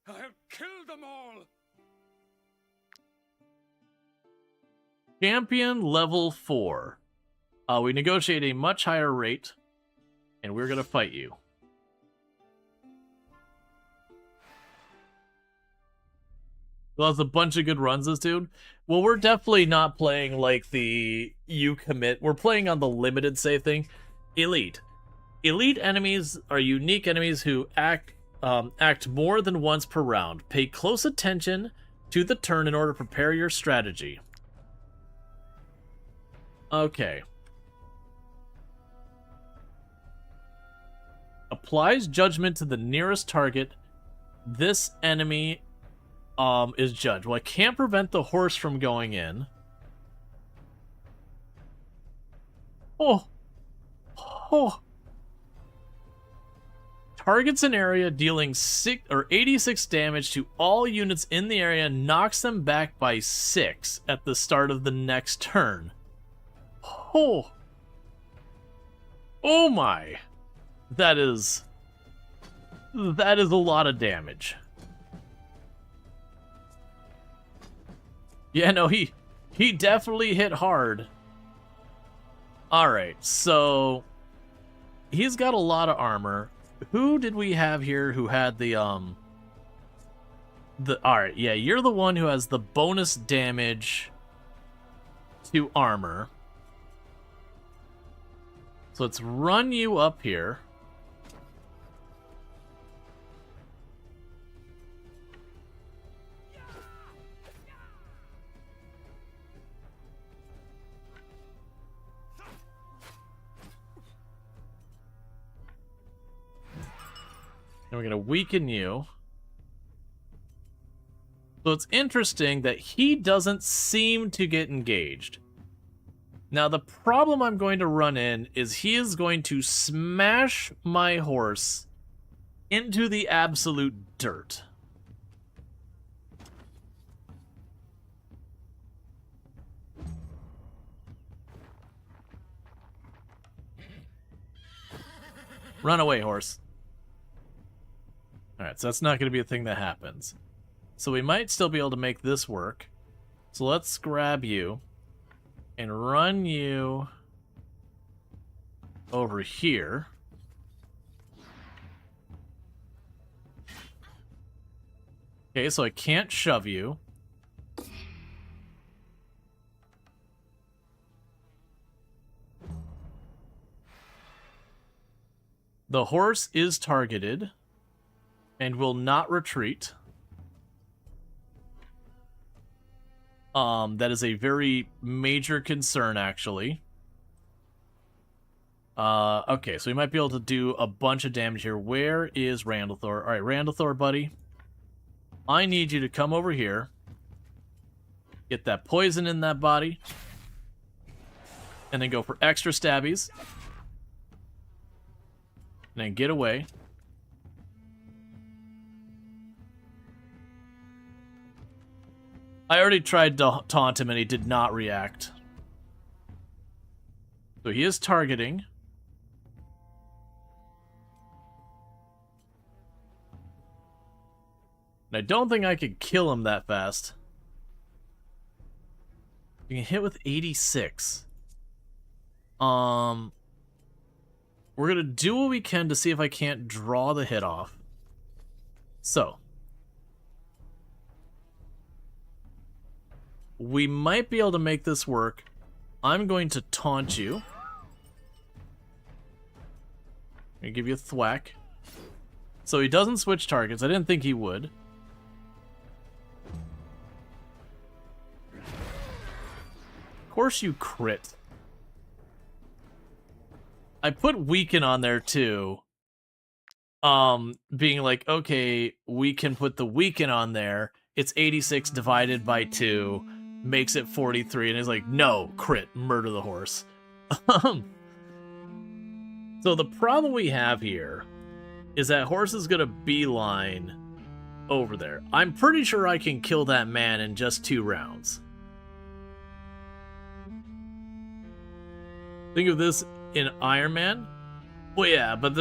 I have killed them all! Champion level 4. We negotiate a much higher rate. And we're gonna fight you. Well, that's a bunch of good runs, this dude. Well, we're definitely not playing like the you commit. We're playing on the limited save thing. Elite. Elite enemies are unique enemies who act more than once per round. Pay close attention to the turn in order to prepare your strategy. Okay. Applies judgment to the nearest target. This enemy is judged. Well, I can't prevent the horse from going in. Oh. Oh. Targets an area dealing 86 damage to all units in the area, knocks them back by 6 at the start of the next turn. Oh. Oh my. That is a lot of damage. Yeah, no, he definitely hit hard. Alright, so he's got a lot of armor. Who did we have here who had the alright, yeah, you're the one who has the bonus damage to armor. So let's run you up here. And we're going to weaken you. So it's interesting that he doesn't seem to get engaged. Now the problem I'm going to run in is he is going to smash my horse into the absolute dirt. Run away, horse. Alright, so that's not going to be a thing that happens. So we might still be able to make this work. So let's grab you and run you over here. Okay, so I can't shove you. The horse is targeted and will not retreat. That is a very major concern, actually. Okay, so we might be able to do a bunch of damage here. Where is Randalthor? Alright, Randalthor, buddy. I need you to come over here. Get that poison in that body. And then go for extra stabbies. And then get away. I already tried to taunt him and he did not react. So he is targeting. And I don't think I could kill him that fast. You can hit with 86. We're gonna do what we can to see if I can't draw the hit off. So. We might be able to make this work. I'm going to taunt you. I'm gonna give you a thwack. So he doesn't switch targets. I didn't think he would. Of course you crit. I put weaken on there too. Being like, okay, we can put the weaken on there. It's 86 divided by 2. Makes it 43, and he's like, no, crit, murder the horse. So the problem we have here is that horse is gonna beeline over there. I'm pretty sure I can kill that man in just 2 rounds. Think of this in Iron Man? Well, yeah, but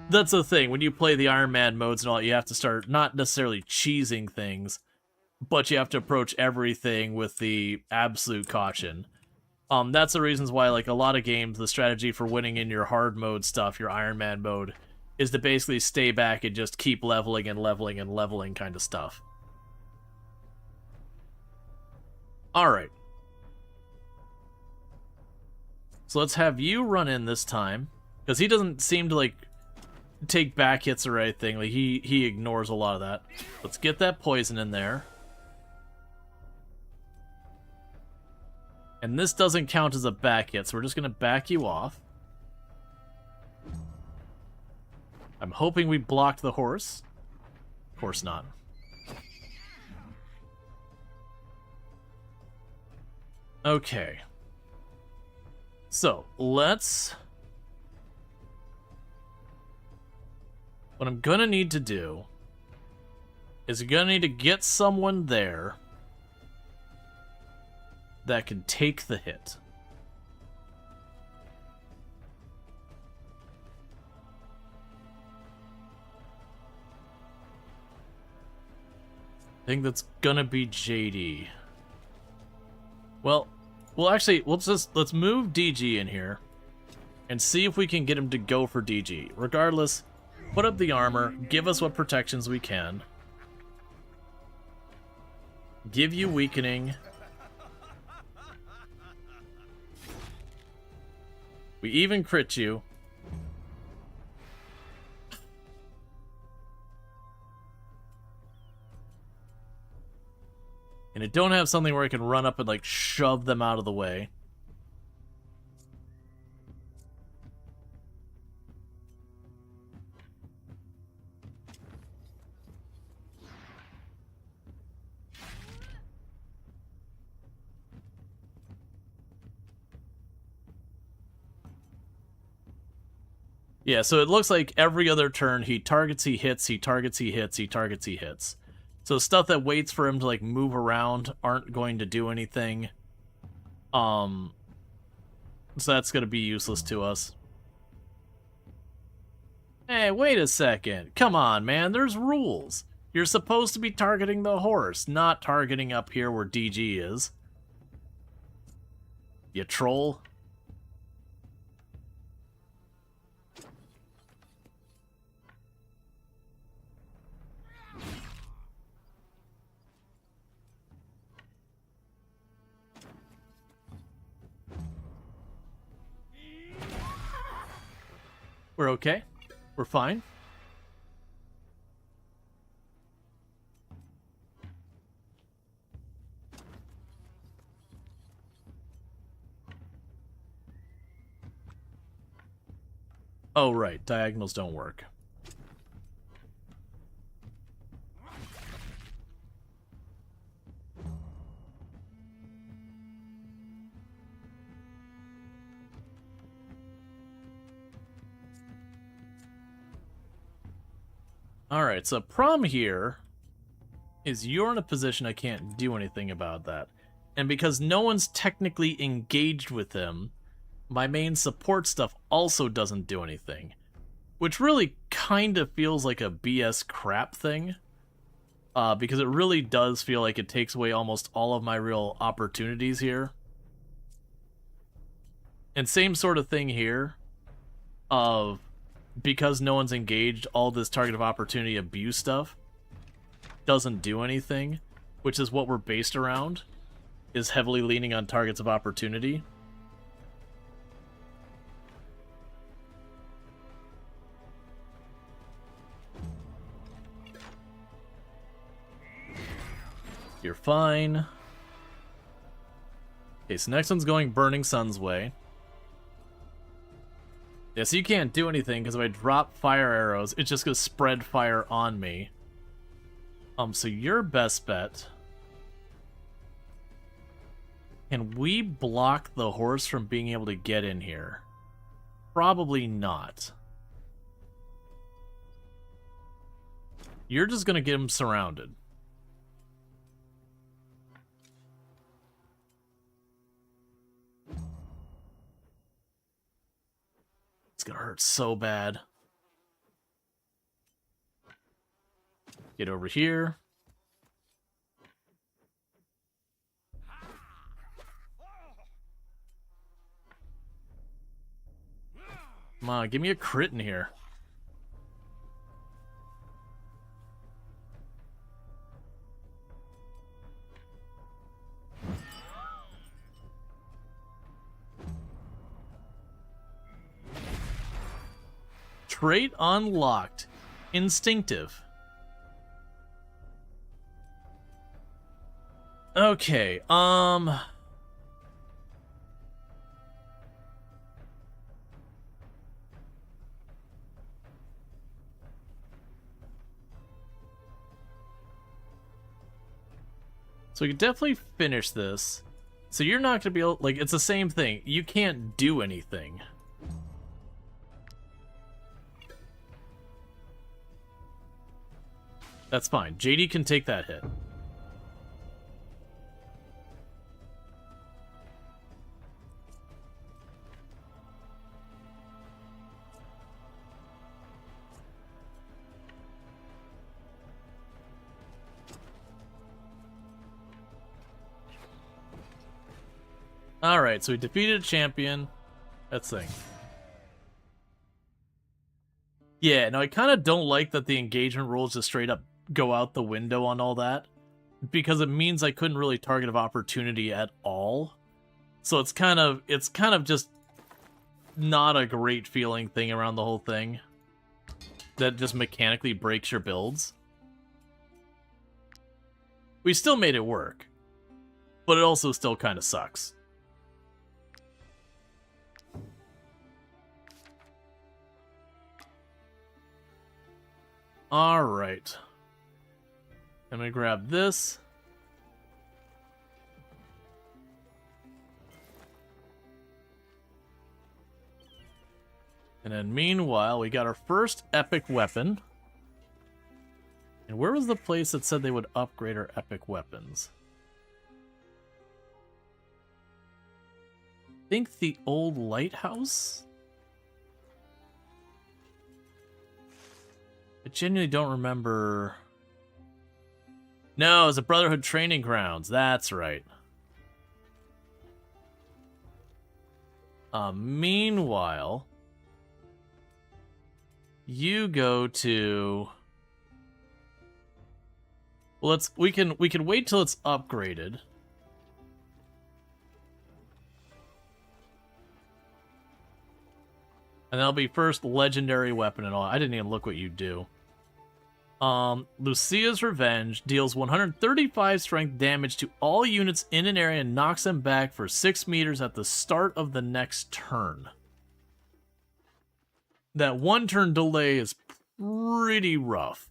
that's the thing. When you play the Iron Man modes and all, you have to start not necessarily cheesing things, but you have to approach everything with the absolute caution. That's the reasons why, like, a lot of games, the strategy for winning in your hard mode stuff, your Iron Man mode, is to basically stay back and just keep leveling and leveling and leveling kind of stuff. Alright. So let's have you run in this time. Because he doesn't seem to, like, take back hits or anything. Like, he ignores a lot of that. Let's get that poison in there. And this doesn't count as a back hit, so we're just going to back you off. I'm hoping we blocked the horse. Of course not. Okay. So, let's... What I'm gonna need to do is I'm gonna need to get someone there that can take the hit. I think that's gonna be JD. Well, actually, let's move DG in here and see if we can get him to go for DG. Regardless, put up the armor, give us what protections we can. Give you weakening. We even crit you. And I don't have something where I can run up and, like, shove them out of the way. Yeah, so it looks like every other turn he targets, he hits, he targets, he hits, he targets, he hits. So stuff that waits for him to, like, move around aren't going to do anything. So that's going to be useless to us. Hey, wait a second. Come on, man. There's rules. You're supposed to be targeting the horse, not targeting up here where DG is. You troll. We're okay. We're fine. Oh, right. Diagonals don't work. Alright, so problem here is you're in a position I can't do anything about that. And because no one's technically engaged with him, my main support stuff also doesn't do anything. Which really kind of feels like a BS crap thing. Because it really does feel like it takes away almost all of my real opportunities here. And same sort of thing here. Because no one's engaged, all this target of opportunity abuse stuff doesn't do anything, which is what we're based around, is heavily leaning on targets of opportunity. You're fine. Okay, so next one's going Burning Sun's way. Yeah, so you can't do anything, because if I drop fire arrows, it's just going to spread fire on me. So your best bet... Can we block the horse from being able to get in here? Probably not. You're just going to get him surrounded. It's gonna hurt so bad. Get over here. Come on, give me a crit in here. Trait unlocked. Instinctive. Okay, so we could definitely finish this. So you're not gonna be able, like, it's the same thing. You can't do anything. That's fine. JD can take that hit. Alright, so we defeated a champion. That's thing. Yeah, no, I kind of don't like that the engagement rules just straight up go out the window on all that. Because it means I couldn't really target of opportunity at all. So it's kind of just not a great feeling thing around the whole thing. That just mechanically breaks your builds. We still made it work. But it also still kind of sucks. Alright. Let me grab this. And then meanwhile, we got our first epic weapon. And where was the place that said they would upgrade our epic weapons? I think the old lighthouse? I genuinely don't remember. No, it was the Brotherhood Training Grounds. That's right. Meanwhile, you go to. Well, we can wait till it's upgraded. And that'll be first legendary weapon and all. I didn't even look what you do. Lucia's Revenge deals 135 strength damage to all units in an area and knocks them back for 6 meters at the start of the next turn. That 1 turn delay is pretty rough.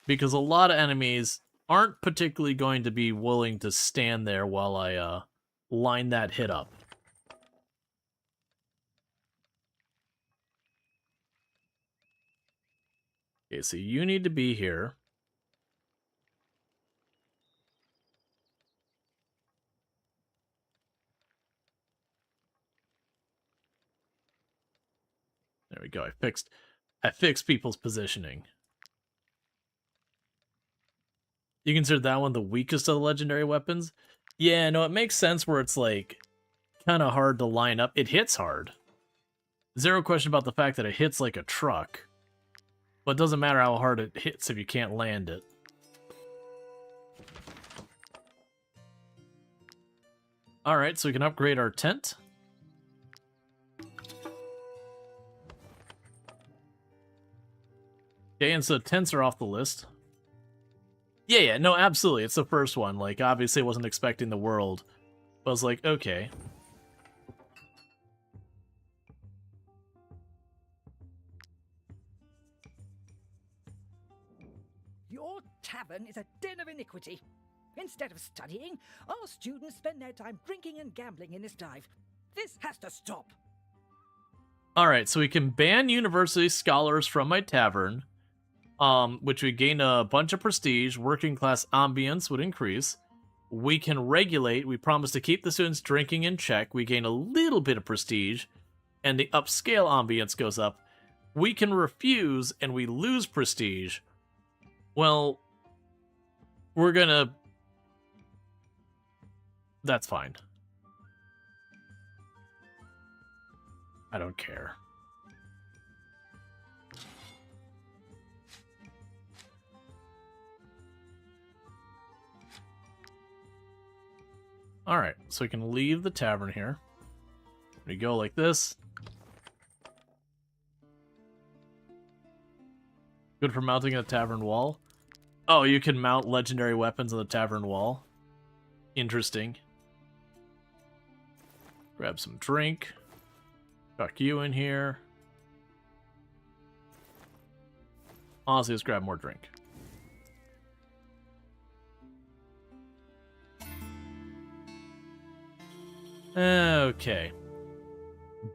Because a lot of enemies aren't particularly going to be willing to stand there while I line that hit up. Okay, so you need to be here. There we go. I fixed people's positioning. You consider that one the weakest of the legendary weapons? Yeah, no, it makes sense where it's like kind of hard to line up. It hits hard. Zero question about the fact that it hits like a truck. But it doesn't matter how hard it hits if you can't land it. Alright, so we can upgrade our tent. Okay, and so tents are off the list. Yeah, no, absolutely. It's the first one. Like, obviously I wasn't expecting the world. But I was like, okay. Your tavern is a den of iniquity. Instead of studying, our students spend their time drinking and gambling in this dive. This has to stop. Alright, so we can ban university scholars from my tavern, which would gain a bunch of prestige. Working class ambience would increase. We can regulate. We promise to keep the students drinking in check. We gain a little bit of prestige, and the upscale ambience goes up. We can refuse, and we lose prestige. Well, we're gonna... That's fine. I don't care. Alright, so we can leave the tavern here. We go like this. Good for mounting a tavern wall. Oh, you can mount legendary weapons on the tavern wall. Interesting. Grab some drink. Tuck you in here. Honestly, let's grab more drink. Okay.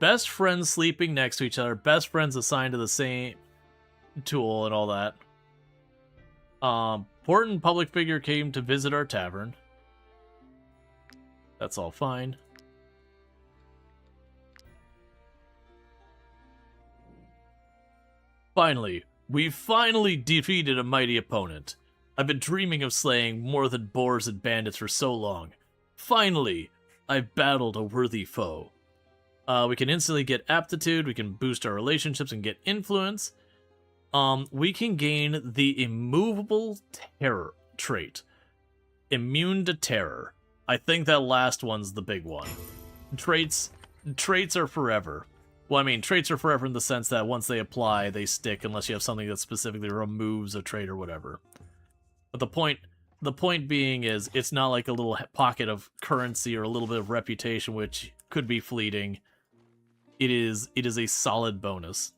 Best friends sleeping next to each other. Best friends assigned to the same tool and all that. Important public figure came to visit our tavern. That's all fine. Finally, we finally defeated a mighty opponent. I've been dreaming of slaying more than boars and bandits for so long. Finally, I've battled a worthy foe. We can instantly get aptitude, we can boost our relationships and get influence. We can gain the immovable terror trait. Immune to terror. I think that last one's the big one. Traits are forever. Well, I mean, traits are forever in the sense that once they apply, they stick unless you have something that specifically removes a trait or whatever. But the point being is, it's not like a little pocket of currency or a little bit of reputation, which could be fleeting. It is a solid bonus.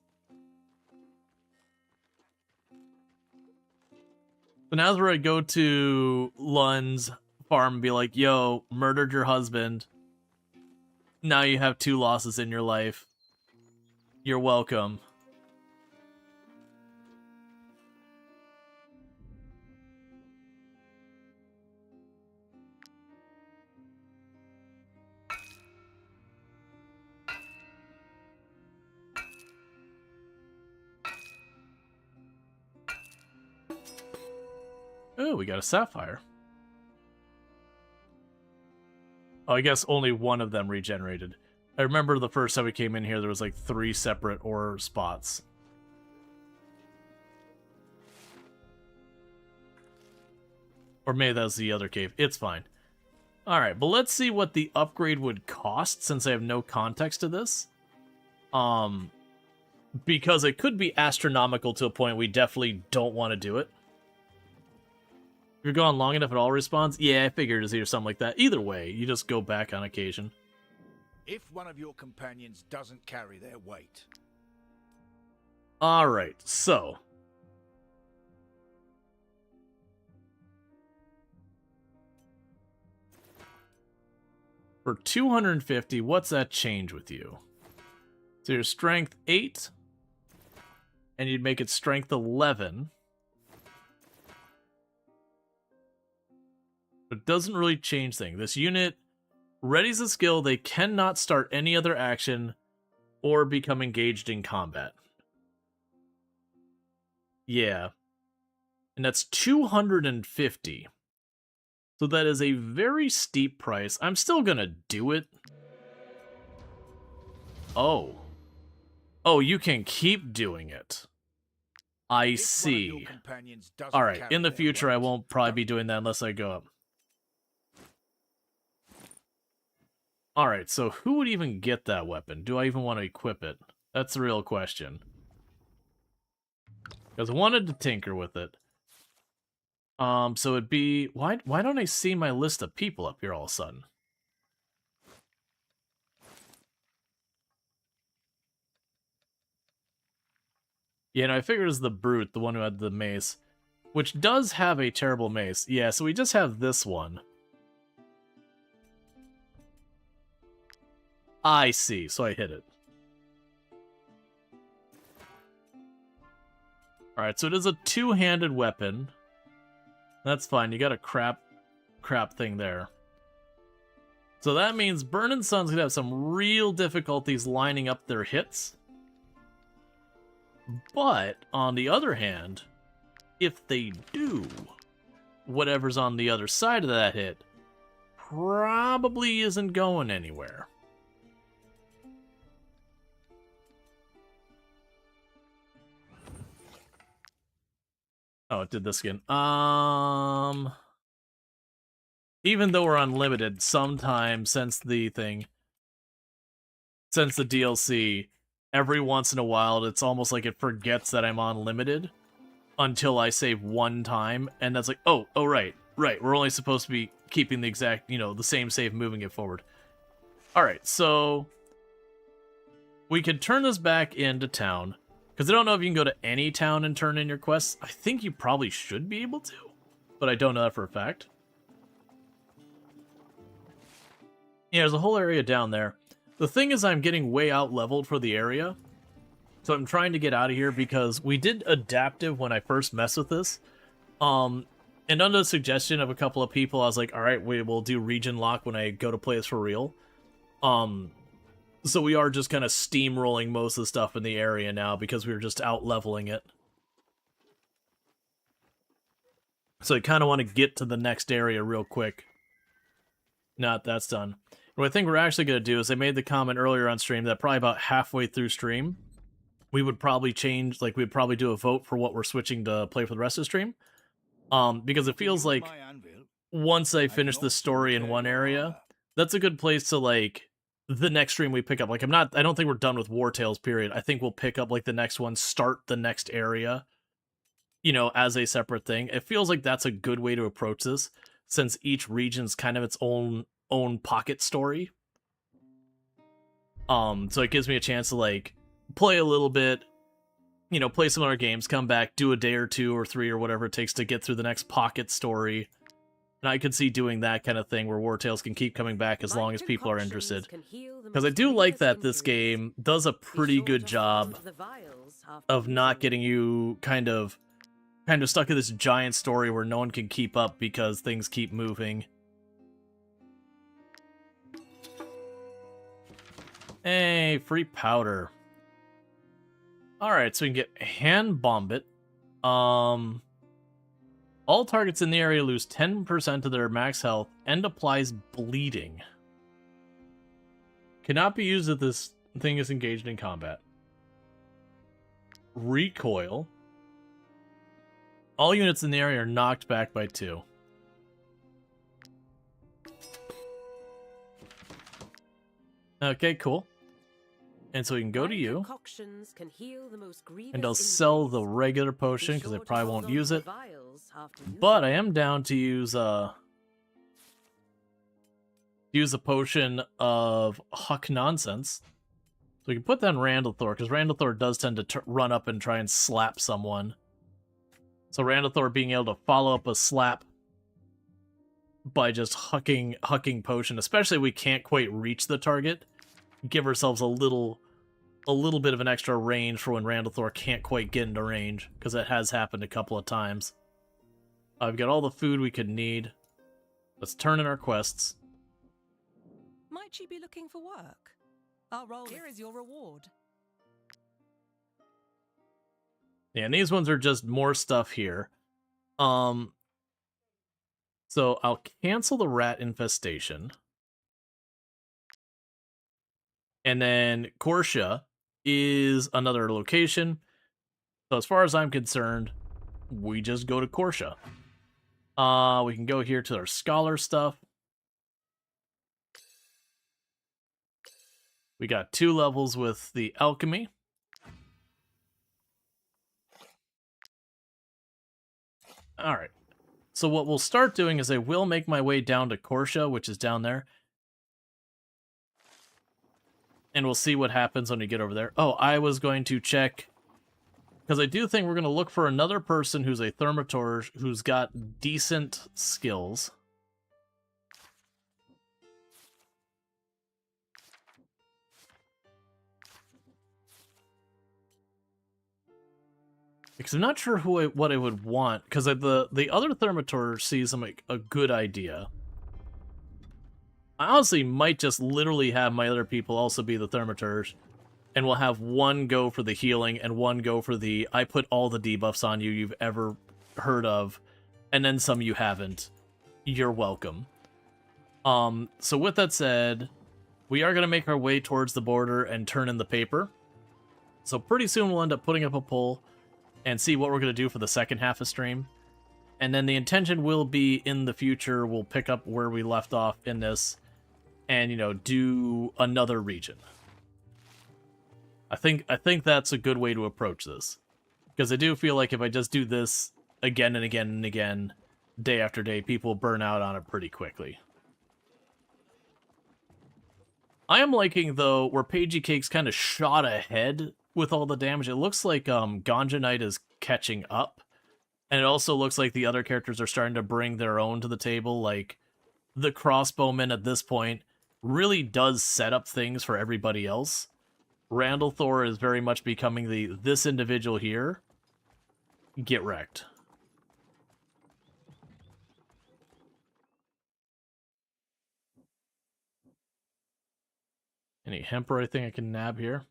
So now's where I go to Lund's farm and be like, yo, murdered your husband. Now you have 2 losses in your life. You're welcome. Oh, we got a sapphire. Oh, I guess only one of them regenerated. I remember the first time we came in here, there was like 3 separate ore spots. Or maybe that was the other cave. It's fine. Alright, but let's see what the upgrade would cost, since I have no context to this. Because it could be astronomical to a point we definitely don't want to do it. If you're gone long enough, it all respawns? Yeah, I figured it's either something like that. Either way, you just go back on occasion. If one of your companions doesn't carry their weight. Alright, so. For 250, what's that change with you? So your strength 8, and you'd make it strength 11. But it doesn't really change things. This unit readies a skill, they cannot start any other action or become engaged in combat. Yeah. And that's 250. So that is a very steep price. I'm still gonna do it. Oh. Oh, you can keep doing it. I see. Alright, in the future I won't probably be doing that unless I go up. Alright, so who would even get that weapon? Do I even want to equip it? That's the real question. Because I wanted to tinker with it. So it'd be... Why don't I see my list of people up here all of a sudden? Yeah, no, I figured it was the Brute, the one who had the mace. Which does have a terrible mace. Yeah, so we just have this one. I see, so I hit it. Alright, so it is a two-handed weapon. That's fine, you got a crap thing there. So that means Burning Sun's gonna have some real difficulties lining up their hits. But, on the other hand, if they do, whatever's on the other side of that hit probably isn't going anywhere. Oh, it did this again. Even though we're unlimited, sometimes, since since the DLC, every once in a while, it's almost like it forgets that I'm on limited until I save one time, and that's like, oh, right, we're only supposed to be keeping the exact, the same save, moving it forward. Alright, so we could turn this back into town, because I don't know if you can go to any town and turn in your quests. I think you probably should be able to, but I don't know that for a fact. Yeah, there's a whole area down there. The thing is, I'm getting way out leveled for the area, so I'm trying to get out of here because we did adaptive when I first messed with this. And under the suggestion of a couple of people, I was like, alright, we will do region lock when I go to play this for real. So we are just kind of steamrolling most of the stuff in the area now because we were just out leveling it. So I kind of want to get to the next area real quick. Not that's done. What I think we're actually going to do is I made the comment earlier on stream that probably about halfway through stream, we would probably change, like we'd probably do a vote for what we're switching to play for the rest of the stream. Because it feels like once I finish the story in one area, that's a good place to, like, the next stream we pick up. Like, I don't think we're done with Wartales, period. I think we'll pick up, like, the next one, start the next area, as a separate thing. It feels like that's a good way to approach this, since each region's kind of its own pocket story. So it gives me a chance to, like, play a little bit, play some other games, come back, do a day or 2 or 3 or whatever it takes to get through the next pocket story. And I could see doing that kind of thing where Wartales can keep coming back as long as people are interested. Because I do like that this game does a pretty good job of not getting you kind of stuck in this giant story where no one can keep up because things keep moving. Hey, free powder. Alright, so we can get hand bomb it. All targets in the area lose 10% of their max health and applies bleeding. Cannot be used if this thing is engaged in combat. Recoil. All units in the area are knocked back by 2. Okay, cool. And so we can go to you, and I'll sell the regular potion because I probably won't use it. But I am down to use a potion of Huck Nonsense. So we can put that in Randalthor, because Randalthor does tend to run up and try and slap someone. So Randalthor being able to follow up a slap by just hucking potion, especially if we can't quite reach the target, give ourselves a little bit of an extra range for when Randalthor can't quite get into range, because it has happened a couple of times. I've got all the food we could need. Let's turn in our quests. Might you be looking for work? Our role here is your reward. Yeah, and these ones are just more stuff here. So I'll cancel the rat infestation. And then Corsia is another location. So as far as I'm concerned, we just go to Corsia. We can go here to our scholar stuff. We got 2 levels with the alchemy. Alright. So what we'll start doing is I will make my way down to Corsia, which is down there. And we'll see what happens when we get over there. Oh, I was going to check, because I do think we're going to look for another person who's a Thermator who's got decent skills. Because I'm not sure what I would want, because the other Thermator seems like a good idea. I honestly might just literally have my other people also be the Thermators, and we'll have one go for the healing and one go for the I put all the debuffs on you you've ever heard of, and then some you haven't. You're welcome. So with that said, we are going to make our way towards the border and turn in the paper. So pretty soon we'll end up putting up a poll and see what we're going to do for the second half of stream. And then the intention will be in the future, we'll pick up where we left off in this and, do another region. I think that's a good way to approach this. Because I do feel like if I just do this again and again and again, day after day, people burn out on it pretty quickly. I am liking, though, where Pagey Cake's kind of shot ahead with all the damage. It looks like Ganja Knight is catching up. And it also looks like the other characters are starting to bring their own to the table. Like, the Crossbowman at this point really does set up things for everybody else. Randall Thor is very much becoming this individual here. Get wrecked. Any hemp or anything I can nab here?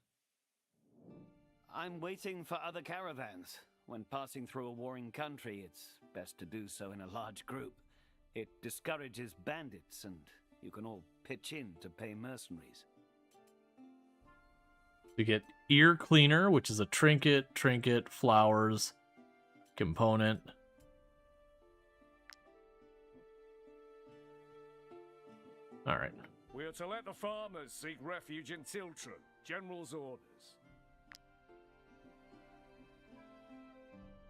I'm waiting for other caravans. When passing through a warring country, it's best to do so in a large group. It discourages bandits, and you can all pitch in to pay mercenaries. We get ear cleaner, which is a trinket, flowers, component. All right. We are to let the farmers seek refuge in Tiltron. General's orders.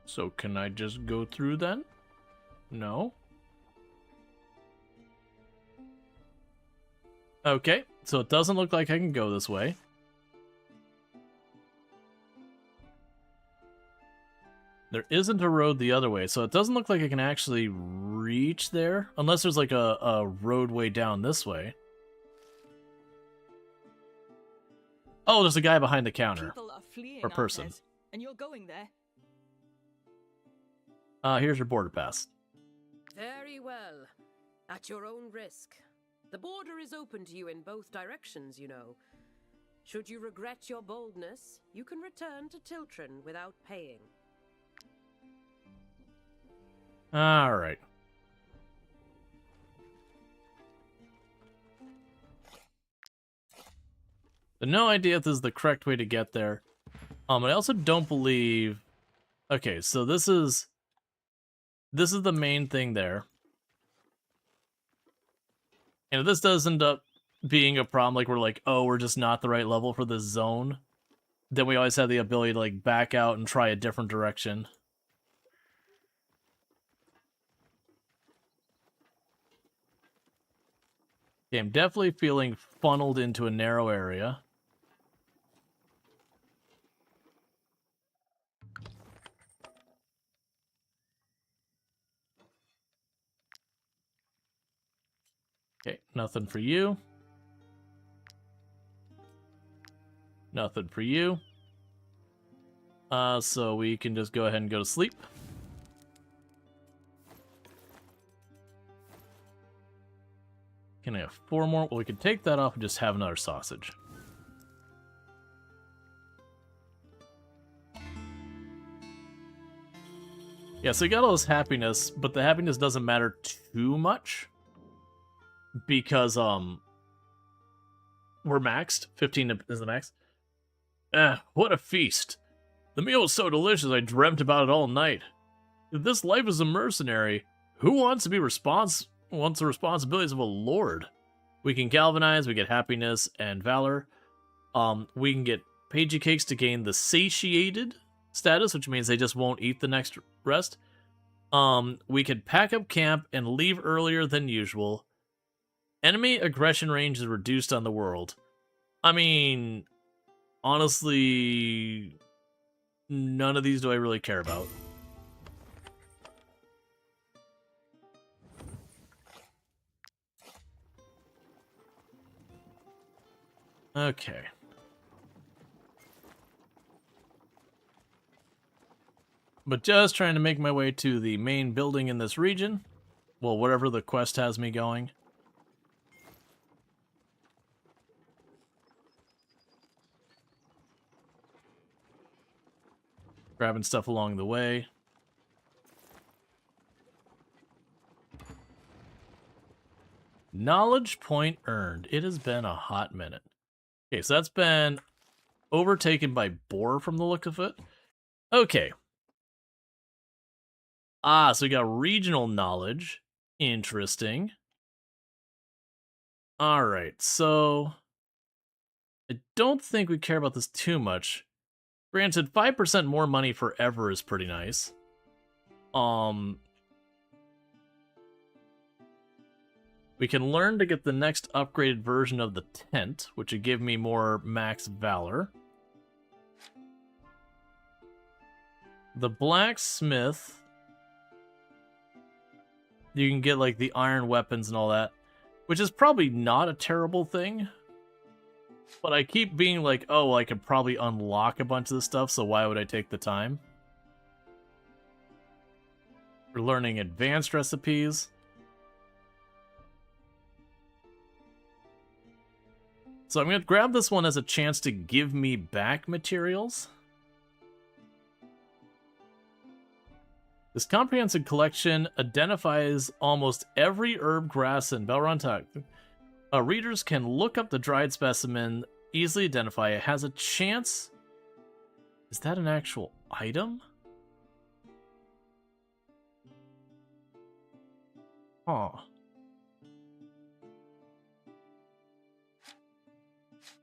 So can I just go through then? No. Okay, so it doesn't look like I can go this way. There isn't a road the other way, so it doesn't look like I can actually reach there. Unless there's like a roadway down this way. Oh, there's a guy behind the counter. People are fleeing, or person. Artez, and you're going there. Here's your border pass. Very well. At your own risk. The border is open to you in both directions, you know. Should you regret your boldness, you can return to Tiltron without paying. Alright. So no idea if this is the correct way to get there. I also don't believe... Okay, so this is the main thing there. And if this does end up being a problem, like we're like, oh, we're just not the right level for this zone, then we always have the ability to like back out and try a different direction. Okay, I'm definitely feeling funneled into a narrow area. Okay, nothing for you. Nothing for you. So we can just go ahead and go to sleep. Can I have 4 more? Well, we can take that off and just have another sausage. Yeah, so we got all this happiness, but the happiness doesn't matter too much. Because, we're maxed. 15 is the max. What a feast. The meal was so delicious I dreamt about it all night. If this life is a mercenary, who wants to be wants the responsibilities of a lord? We can galvanize, we get happiness and valor. We can get Pagey Cakes to gain the satiated status, which means they just won't eat the next rest. We could pack up camp and leave earlier than usual. Enemy aggression range is reduced on the world. I mean, honestly, none of these do I really care about. Okay. But just trying to make my way to the main building in this region. Well, whatever the quest has me going. Grabbing stuff along the way. Knowledge point earned. It has been a hot minute. Okay, so that's been overtaken by Boar from the look of it. Okay. So we got regional knowledge. Interesting. Alright, so I don't think we care about this too much. Granted, 5% more money forever is pretty nice. We can learn to get the next upgraded version of the tent, which would give me more max valor. The blacksmith, you can get like the iron weapons and all that, which is probably not a terrible thing. But I keep being like, oh, I could probably unlock a bunch of this stuff, so why would I take the time? We're learning advanced recipes. So I'm going to grab this one as a chance to give me back materials. This comprehensive collection identifies almost every herb, grass, and Belrontak. Readers can look up the dried specimen, easily identify it. Has a chance... Is that an actual item? Huh.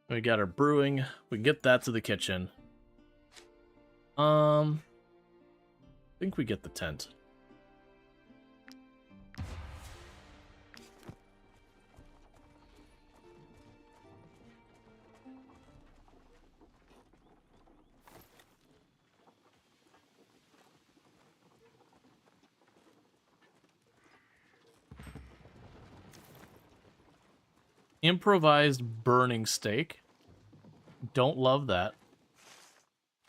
We got our brewing. We can get that to the kitchen. I think we get the tent. Improvised burning steak. Don't love that.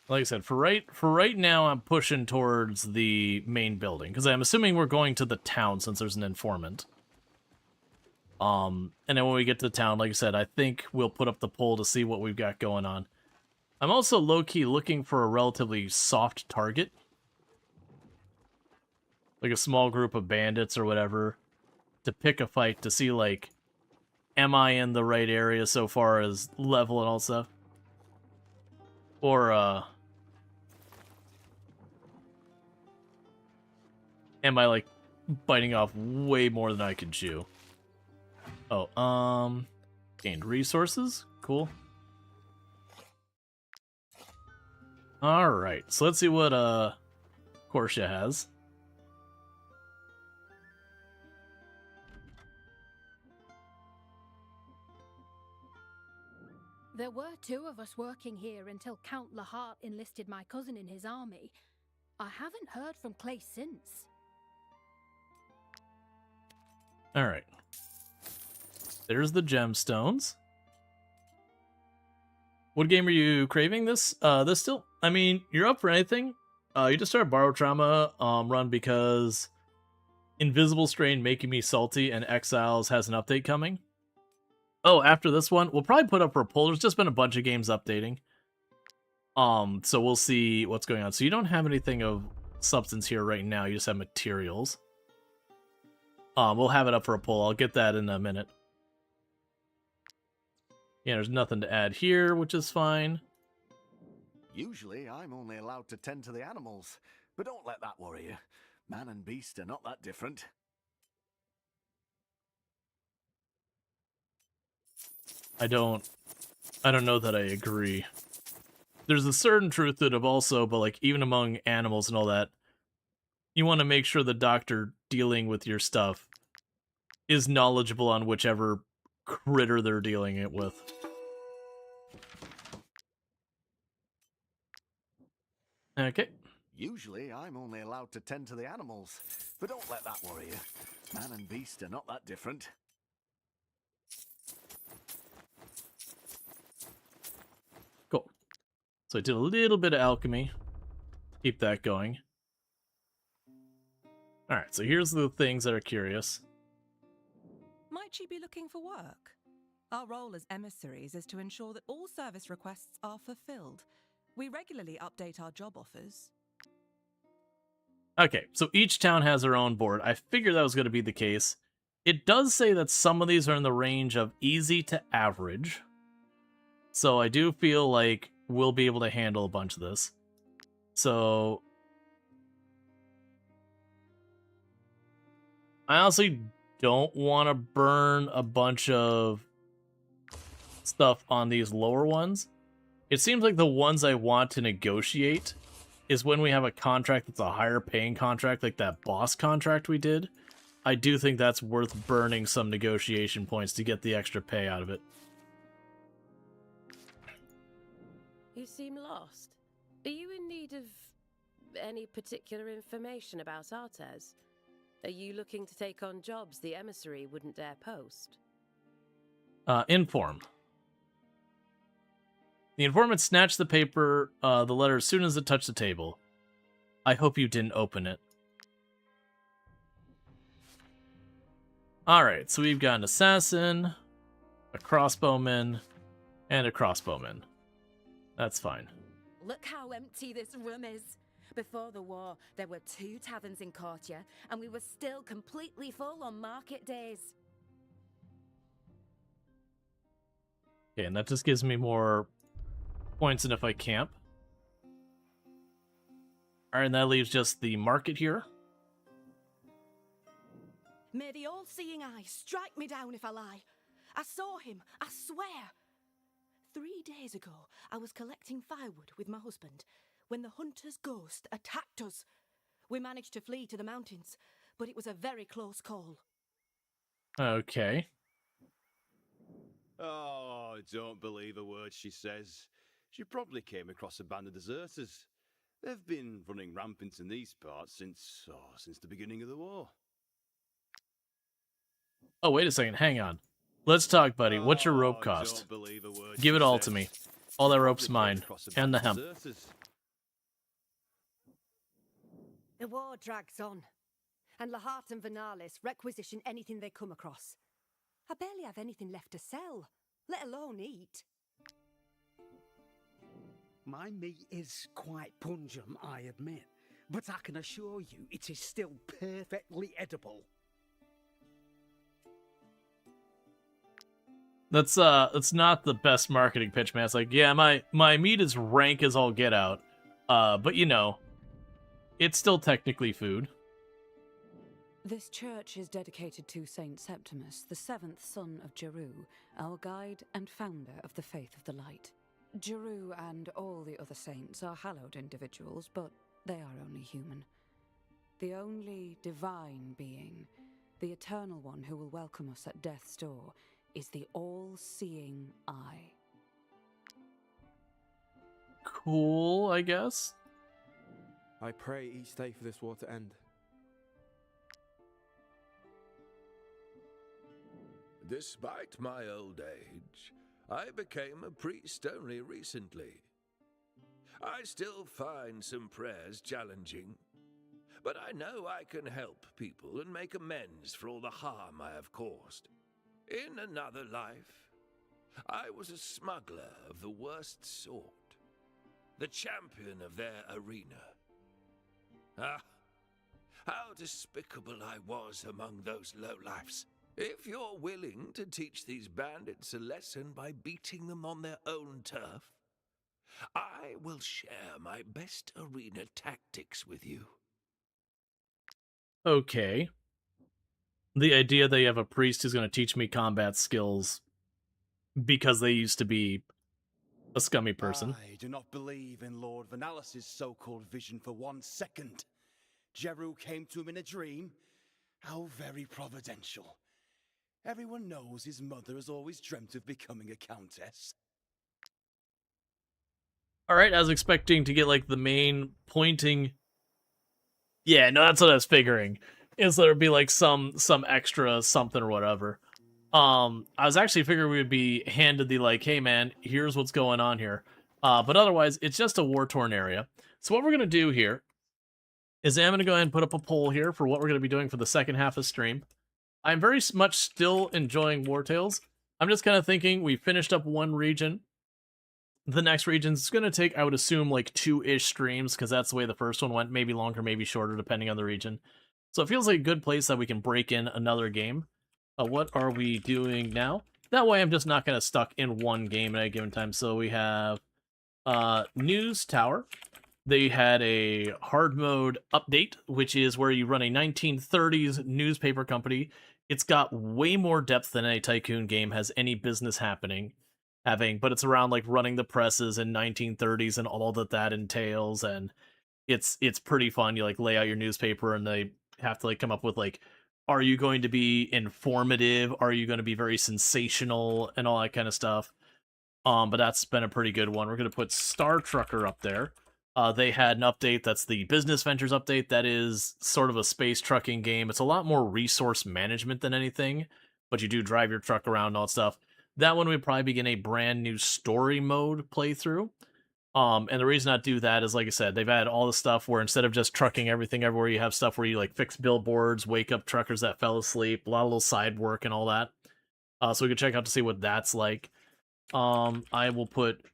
Like I said, for right now, I'm pushing towards the main building because I'm assuming we're going to the town since there's an informant. And then when we get to the town, like I said, I think we'll put up the poll to see what we've got going on. I'm also low-key looking for a relatively soft target, like a small group of bandits or whatever, to pick a fight to see like, am I in the right area so far as level and all stuff? Or, am I, like, biting off way more than I can chew? Oh, gained resources? Cool. Alright, so let's see what, Portia has. There were two of us working here until Count Lahart enlisted my cousin in his army. I haven't heard from Clay since. Alright. There's the gemstones. What game are you craving this? This still? I mean, you're up for anything. You just started Borrowed Trauma run because Invisible Strain Making Me Salty and Exiles has an update coming. Oh, after this one, we'll probably put up for a poll. There's just been a bunch of games updating. So we'll see what's going on. So you don't have anything of substance here right now. You just have materials. We'll have it up for a poll. I'll get that in a minute. Yeah, there's nothing to add here, which is fine. Usually, I'm only allowed to tend to the animals, but don't let that worry you. Man and beast are not that different. I don't know that I agree. There's a certain truth to it of also, but like even among animals and all that, you want to make sure the doctor dealing with your stuff is knowledgeable on whichever critter they're dealing it with. Okay. Usually, I'm only allowed to tend to the animals, but don't let that worry you. Man and beast are not that different. Cool. So I did a little bit of alchemy. Keep that going. Alright, so here's the things that are curious. Might you be looking for work? Our role as emissaries is to ensure that all service requests are fulfilled. We regularly update our job offers. Okay, so each town has their own board. I figured that was going to be the case. It does say that some of these are in the range of easy to average. So I do feel like we'll be able to handle a bunch of this. So I honestly don't want to burn a bunch of stuff on these lower ones. It seems like the ones I want to negotiate is when we have a contract that's a higher paying contract, like that boss contract we did. I do think that's worth burning some negotiation points to get the extra pay out of it. You seem lost. Are you in need of any particular information about Artes? Are you looking to take on jobs the emissary wouldn't dare post? Inform. The informant snatched the paper, the letter, as soon as it touched the table. I hope you didn't open it. Alright, so we've got an assassin, a crossbowman, and a crossbowman. That's fine. Look how empty this room is. Before the war, there were 2 taverns in Courtier, and we were still completely full on market days. Okay, and that just gives me more points than if I camp. Alright, and that leaves just the market here. May the all-seeing eye strike me down if I lie. I saw him, I swear. 3 days ago, I was collecting firewood with my husband when the hunter's ghost attacked us. We managed to flee to the mountains, but it was a very close call. Okay. Oh, don't believe a word she says. She probably came across a band of deserters. They've been running rampant in these parts since the beginning of the war. Oh, wait a second. Hang on. Let's talk, buddy. What's your rope cost? Give it all to me. All that rope's mine. And the hemp. The war drags on, and Lahart and Varnalis requisition anything they come across. I barely have anything left to sell, let alone eat. My meat is quite pungent, I admit, but I can assure you it is still perfectly edible. That's not the best marketing pitch, man. It's like, yeah, my meat is rank as all get out. But you know, it's still technically food. This church is dedicated to Saint Septimus, the 7th son of Jeru, our guide and founder of the Faith of the Light. Jeru and all the other saints are hallowed individuals, but they are only human. The only divine being, the eternal one who will welcome us at death's door, is the all-seeing eye. Cool, I guess. I pray each day for this war to end. Despite my old age, I became a priest only recently. I still find some prayers challenging, but I know I can help people and make amends for all the harm I have caused. In another life, I was a smuggler of the worst sort, the champion of their arena. Ah, how despicable I was among those lowlifes. If you're willing to teach these bandits a lesson by beating them on their own turf, I will share my best arena tactics with you. Okay. The idea that you have a priest who's going to teach me combat skills because they used to be a scummy person. I do not believe in Lord Varnalis' so-called vision for 1 second. Jeru came to him in a dream. How very providential. Everyone knows his mother has always dreamt of becoming a countess. Alright, I was expecting to get, like, the main pointing... Yeah, no, that's what I was figuring. Is there'd be, like, some extra something or whatever. I was actually figuring we would be handed the, like, hey, man, here's what's going on here. But otherwise, it's just a war-torn area. So what we're going to do here is I'm going to go ahead and put up a poll here for what we're going to be doing for the second half of stream. I'm very much still enjoying Wartales. I'm just kind of thinking we finished up one region. The next region's going to take, I would assume, like 2-ish streams, because that's the way the first one went. Maybe longer, maybe shorter, depending on the region. So it feels like a good place that we can break in another game. What are we doing now? That way I'm just not kind of stuck in one game at a given time. So we have News Tower. They had a hard mode update, which is where you run a 1930s newspaper company. It's got way more depth than any Tycoon game has any business happening. but it's around like running the presses in 1930s and all that entails, and it's pretty fun. You like lay out your newspaper, and they have to like come up with like, are you going to be informative? Are you going to be very sensational and all that kind of stuff? But that's been a pretty good one. We're going to put Star Trucker up there. They had an update. That's the Business Ventures update. That is sort of a space trucking game. It's a lot more resource management than anything, but you do drive your truck around and all that stuff. That one would probably begin a brand new story mode playthrough. And the reason I do that is, like I said, they've added all the stuff where instead of just trucking everything everywhere, you have stuff where you like fix billboards, wake up truckers that fell asleep, a lot of little side work and all that. So we can check out to see what that's like. I will put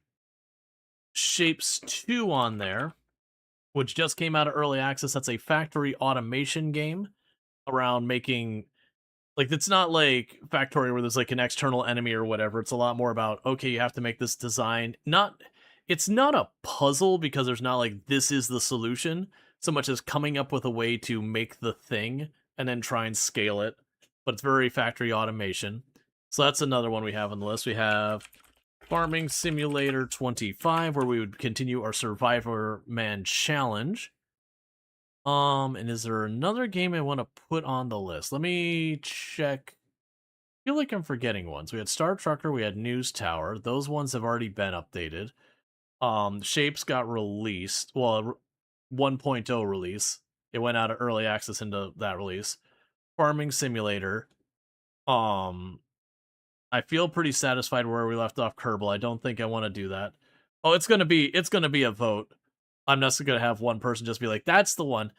Shapes 2 on there, which just came out of early access. That's a factory automation game around making, like, it's not like Factory where there's like an external enemy or whatever. It's a lot more about, okay, you have to make this design. It's not a puzzle because there's not like this is the solution so much as coming up with a way to make the thing and then try and scale it. But it's very factory automation. So that's another one we have on the list. We have Farming Simulator 25, where we would continue our Survivor Man Challenge. And is there another game I want to put on the list? Let me check. I feel like I'm forgetting ones. We had Star Trucker, we had News Tower. Those ones have already been updated. Shapes got released. Well, 1.0 release. It went out of early access into that release. Farming Simulator. I feel pretty satisfied where we left off Kerbal. I don't think I want to do that. Oh, it's gonna be a vote. I'm not gonna have one person just be like, that's the one.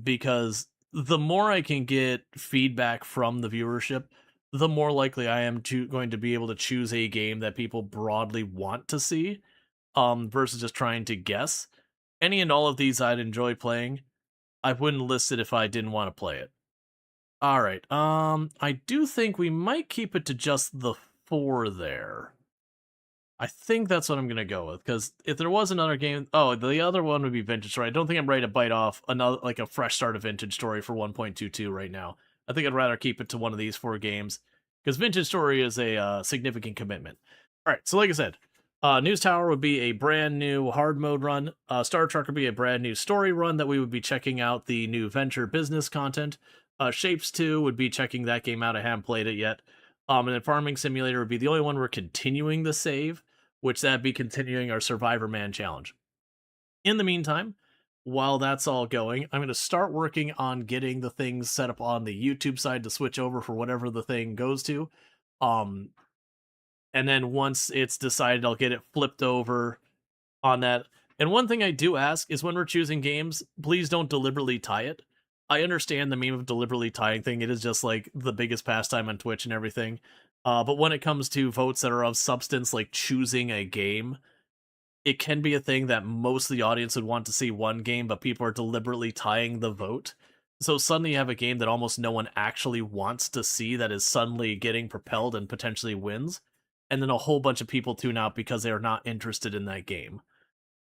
Because the more I can get feedback from the viewership, the more likely I am going to be able to choose a game that people broadly want to see, versus just trying to guess. Any and all of these I'd enjoy playing. I wouldn't list it if I didn't want to play it. All right. I do think we might keep it to just the 4 there. I think that's what I'm gonna go with, because if there was another game, the other one would be Vintage Story. I don't think I'm ready to bite off another like a fresh start of Vintage Story for 1.22 right now. I think I'd rather keep it to one of these 4 games, because Vintage Story is a significant commitment. All right. So like I said, News Tower would be a brand new hard mode run. Star Trek would be a brand new story run that we would be checking out the new venture business content. Shapes 2 would be checking that game out. I haven't played it yet. And then Farming Simulator would be the only one we're continuing the save, which that'd be continuing our Survivor Man Challenge. In the meantime, while that's all going, I'm going to start working on getting the things set up on the YouTube side to switch over for whatever the thing goes to. And then once it's decided, I'll get it flipped over on that. And one thing I do ask is when we're choosing games, please don't deliberately tie it. I understand the meme of deliberately tying thing. It is just like the biggest pastime on Twitch and everything. But when it comes to votes that are of substance, like choosing a game, it can be a thing that most of the audience would want to see one game, but people are deliberately tying the vote. So suddenly you have a game that almost no one actually wants to see that is suddenly getting propelled and potentially wins. And then a whole bunch of people tune out because they are not interested in that game.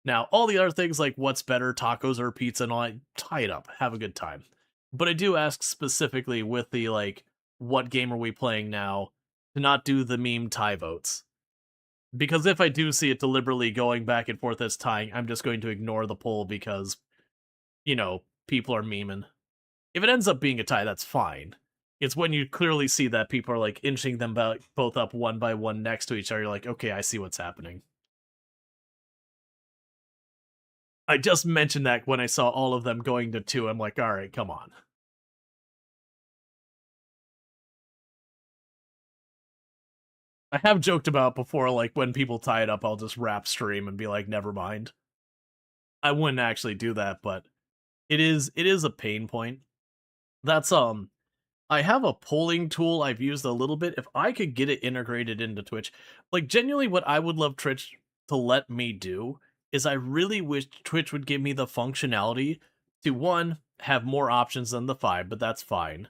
Now, all the other things like what's better, tacos or pizza and all that, tie it up, have a good time. But I do ask specifically with the, like, what game are we playing now, to not do the meme tie votes. Because if I do see it deliberately going back and forth as tying, I'm just going to ignore the poll because, people are memeing. If it ends up being a tie, that's fine. It's when you clearly see that people are, like, inching them both up one by one next to each other, you're like, okay, I see what's happening. I just mentioned that when I saw all of them going to 2. I'm like, all right, come on. I have joked about before, like, when people tie it up, I'll just wrap stream and be like, never mind. I wouldn't actually do that, but it is a pain point. That's, I have a polling tool I've used a little bit. If I could get it integrated into Twitch, like, genuinely what I would love Twitch to let me do is I really wish Twitch would give me the functionality to, 1, have more options than the 5, but that's fine.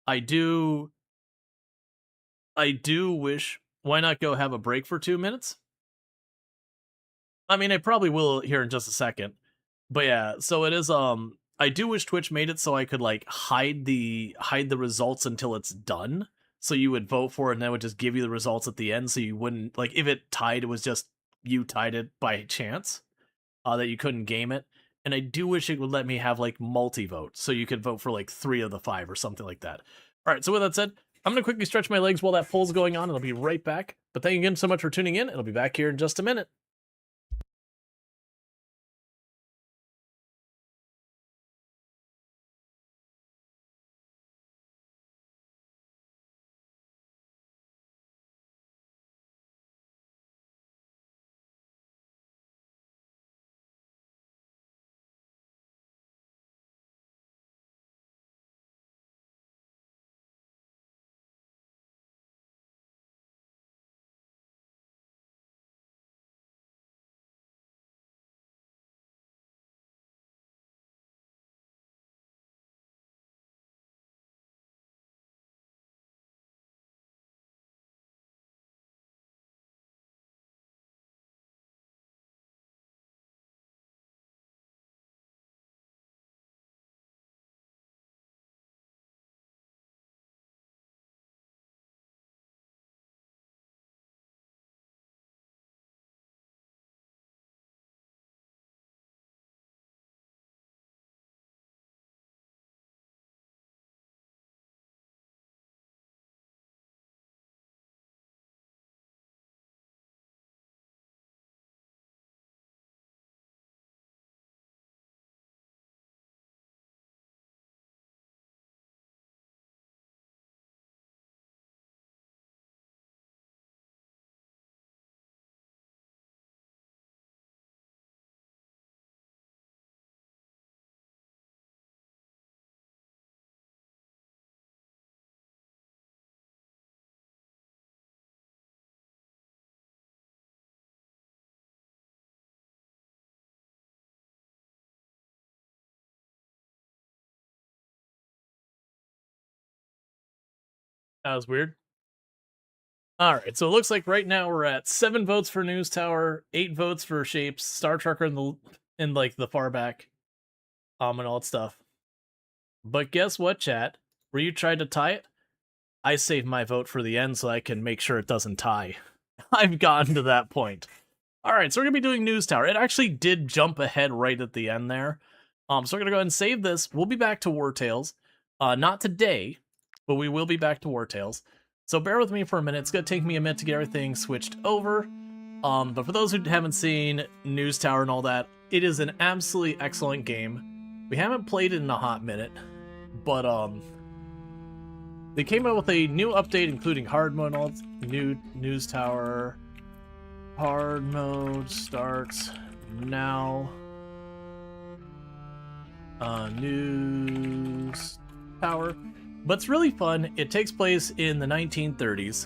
I do wish, why not go have a break for 2 minutes? I mean, I probably will here in just a second. But yeah, so it is, I do wish Twitch made it so I could, like, hide the results until it's done. so you would vote for it, and then it would just give you the results at the end, so you wouldn't, like, if it tied, it was just you tied it by chance, that you couldn't game it. And I do wish it would let me have, like, multi-vote, so you could vote for, like, 3 of the 5 or something like that. Alright, so with that said, I'm going to quickly stretch my legs while that poll's going on, and I'll be right back. But thank you again so much for tuning in, and I'll be back here in just a minute. That was weird. Alright, so it looks like right now we're at 7 votes for News Tower, 8 votes for Shapes, Star Trekker in like the far back, and all that stuff. But guess what, chat? Where you tried to tie it, I saved my vote for the end so I can make sure it doesn't tie. I've gotten to that point. Alright, so we're gonna be doing News Tower. It actually did jump ahead right at the end there. So we're gonna go ahead and save this. We'll be back to Wartales. Not today, but we will be back to Wartales. So bear with me for a minute. It's going to take me a minute to get everything switched over. But for those who haven't seen News Tower and all that, it is an absolutely excellent game. We haven't played it in a hot minute, but they came out with a new update, including hard mode and all. New News Tower. Hard mode starts now. News Tower. But it's really fun. It takes place in the 1930s,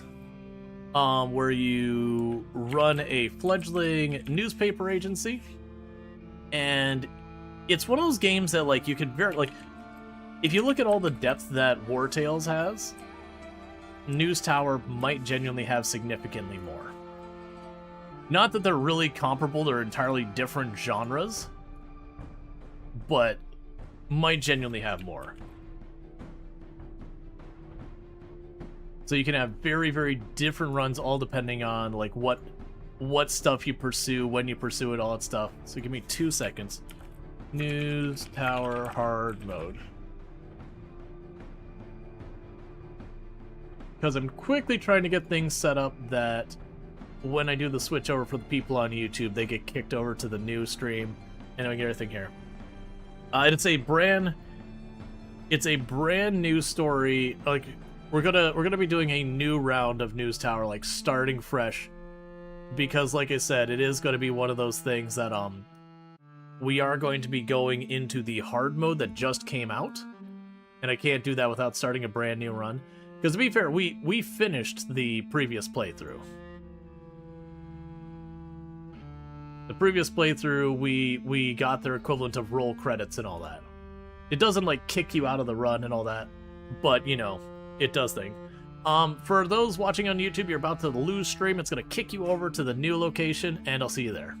where you run a fledgling newspaper agency, and it's one of those games that, like, you could if you look at all the depth that Wartales has, News Tower might genuinely have significantly more. Not that they're really comparable; they're entirely different genres, but might genuinely have more. So you can have very, very different runs, all depending on like what stuff you pursue, when you pursue it, all that stuff. So give me 2 seconds. News Tower hard mode. Because I'm quickly trying to get things set up that when I do the switch over for the people on YouTube, they get kicked over to the new stream, and I get everything here. It's a brand new story. Like, we're gonna be doing a new round of News Tower, like starting fresh, because like I said, it is going to be one of those things that we are going to be going into the hard mode that just came out, and I can't do that without starting a brand new run. Because to be fair, we finished the previous playthrough. The previous playthrough, we got their equivalent of roll credits and all that. It doesn't like kick you out of the run and all that, but you know, it does thing. For those watching on YouTube, you're about to lose stream. It's going to kick you over to the new location, and I'll see you there.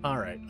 Alright,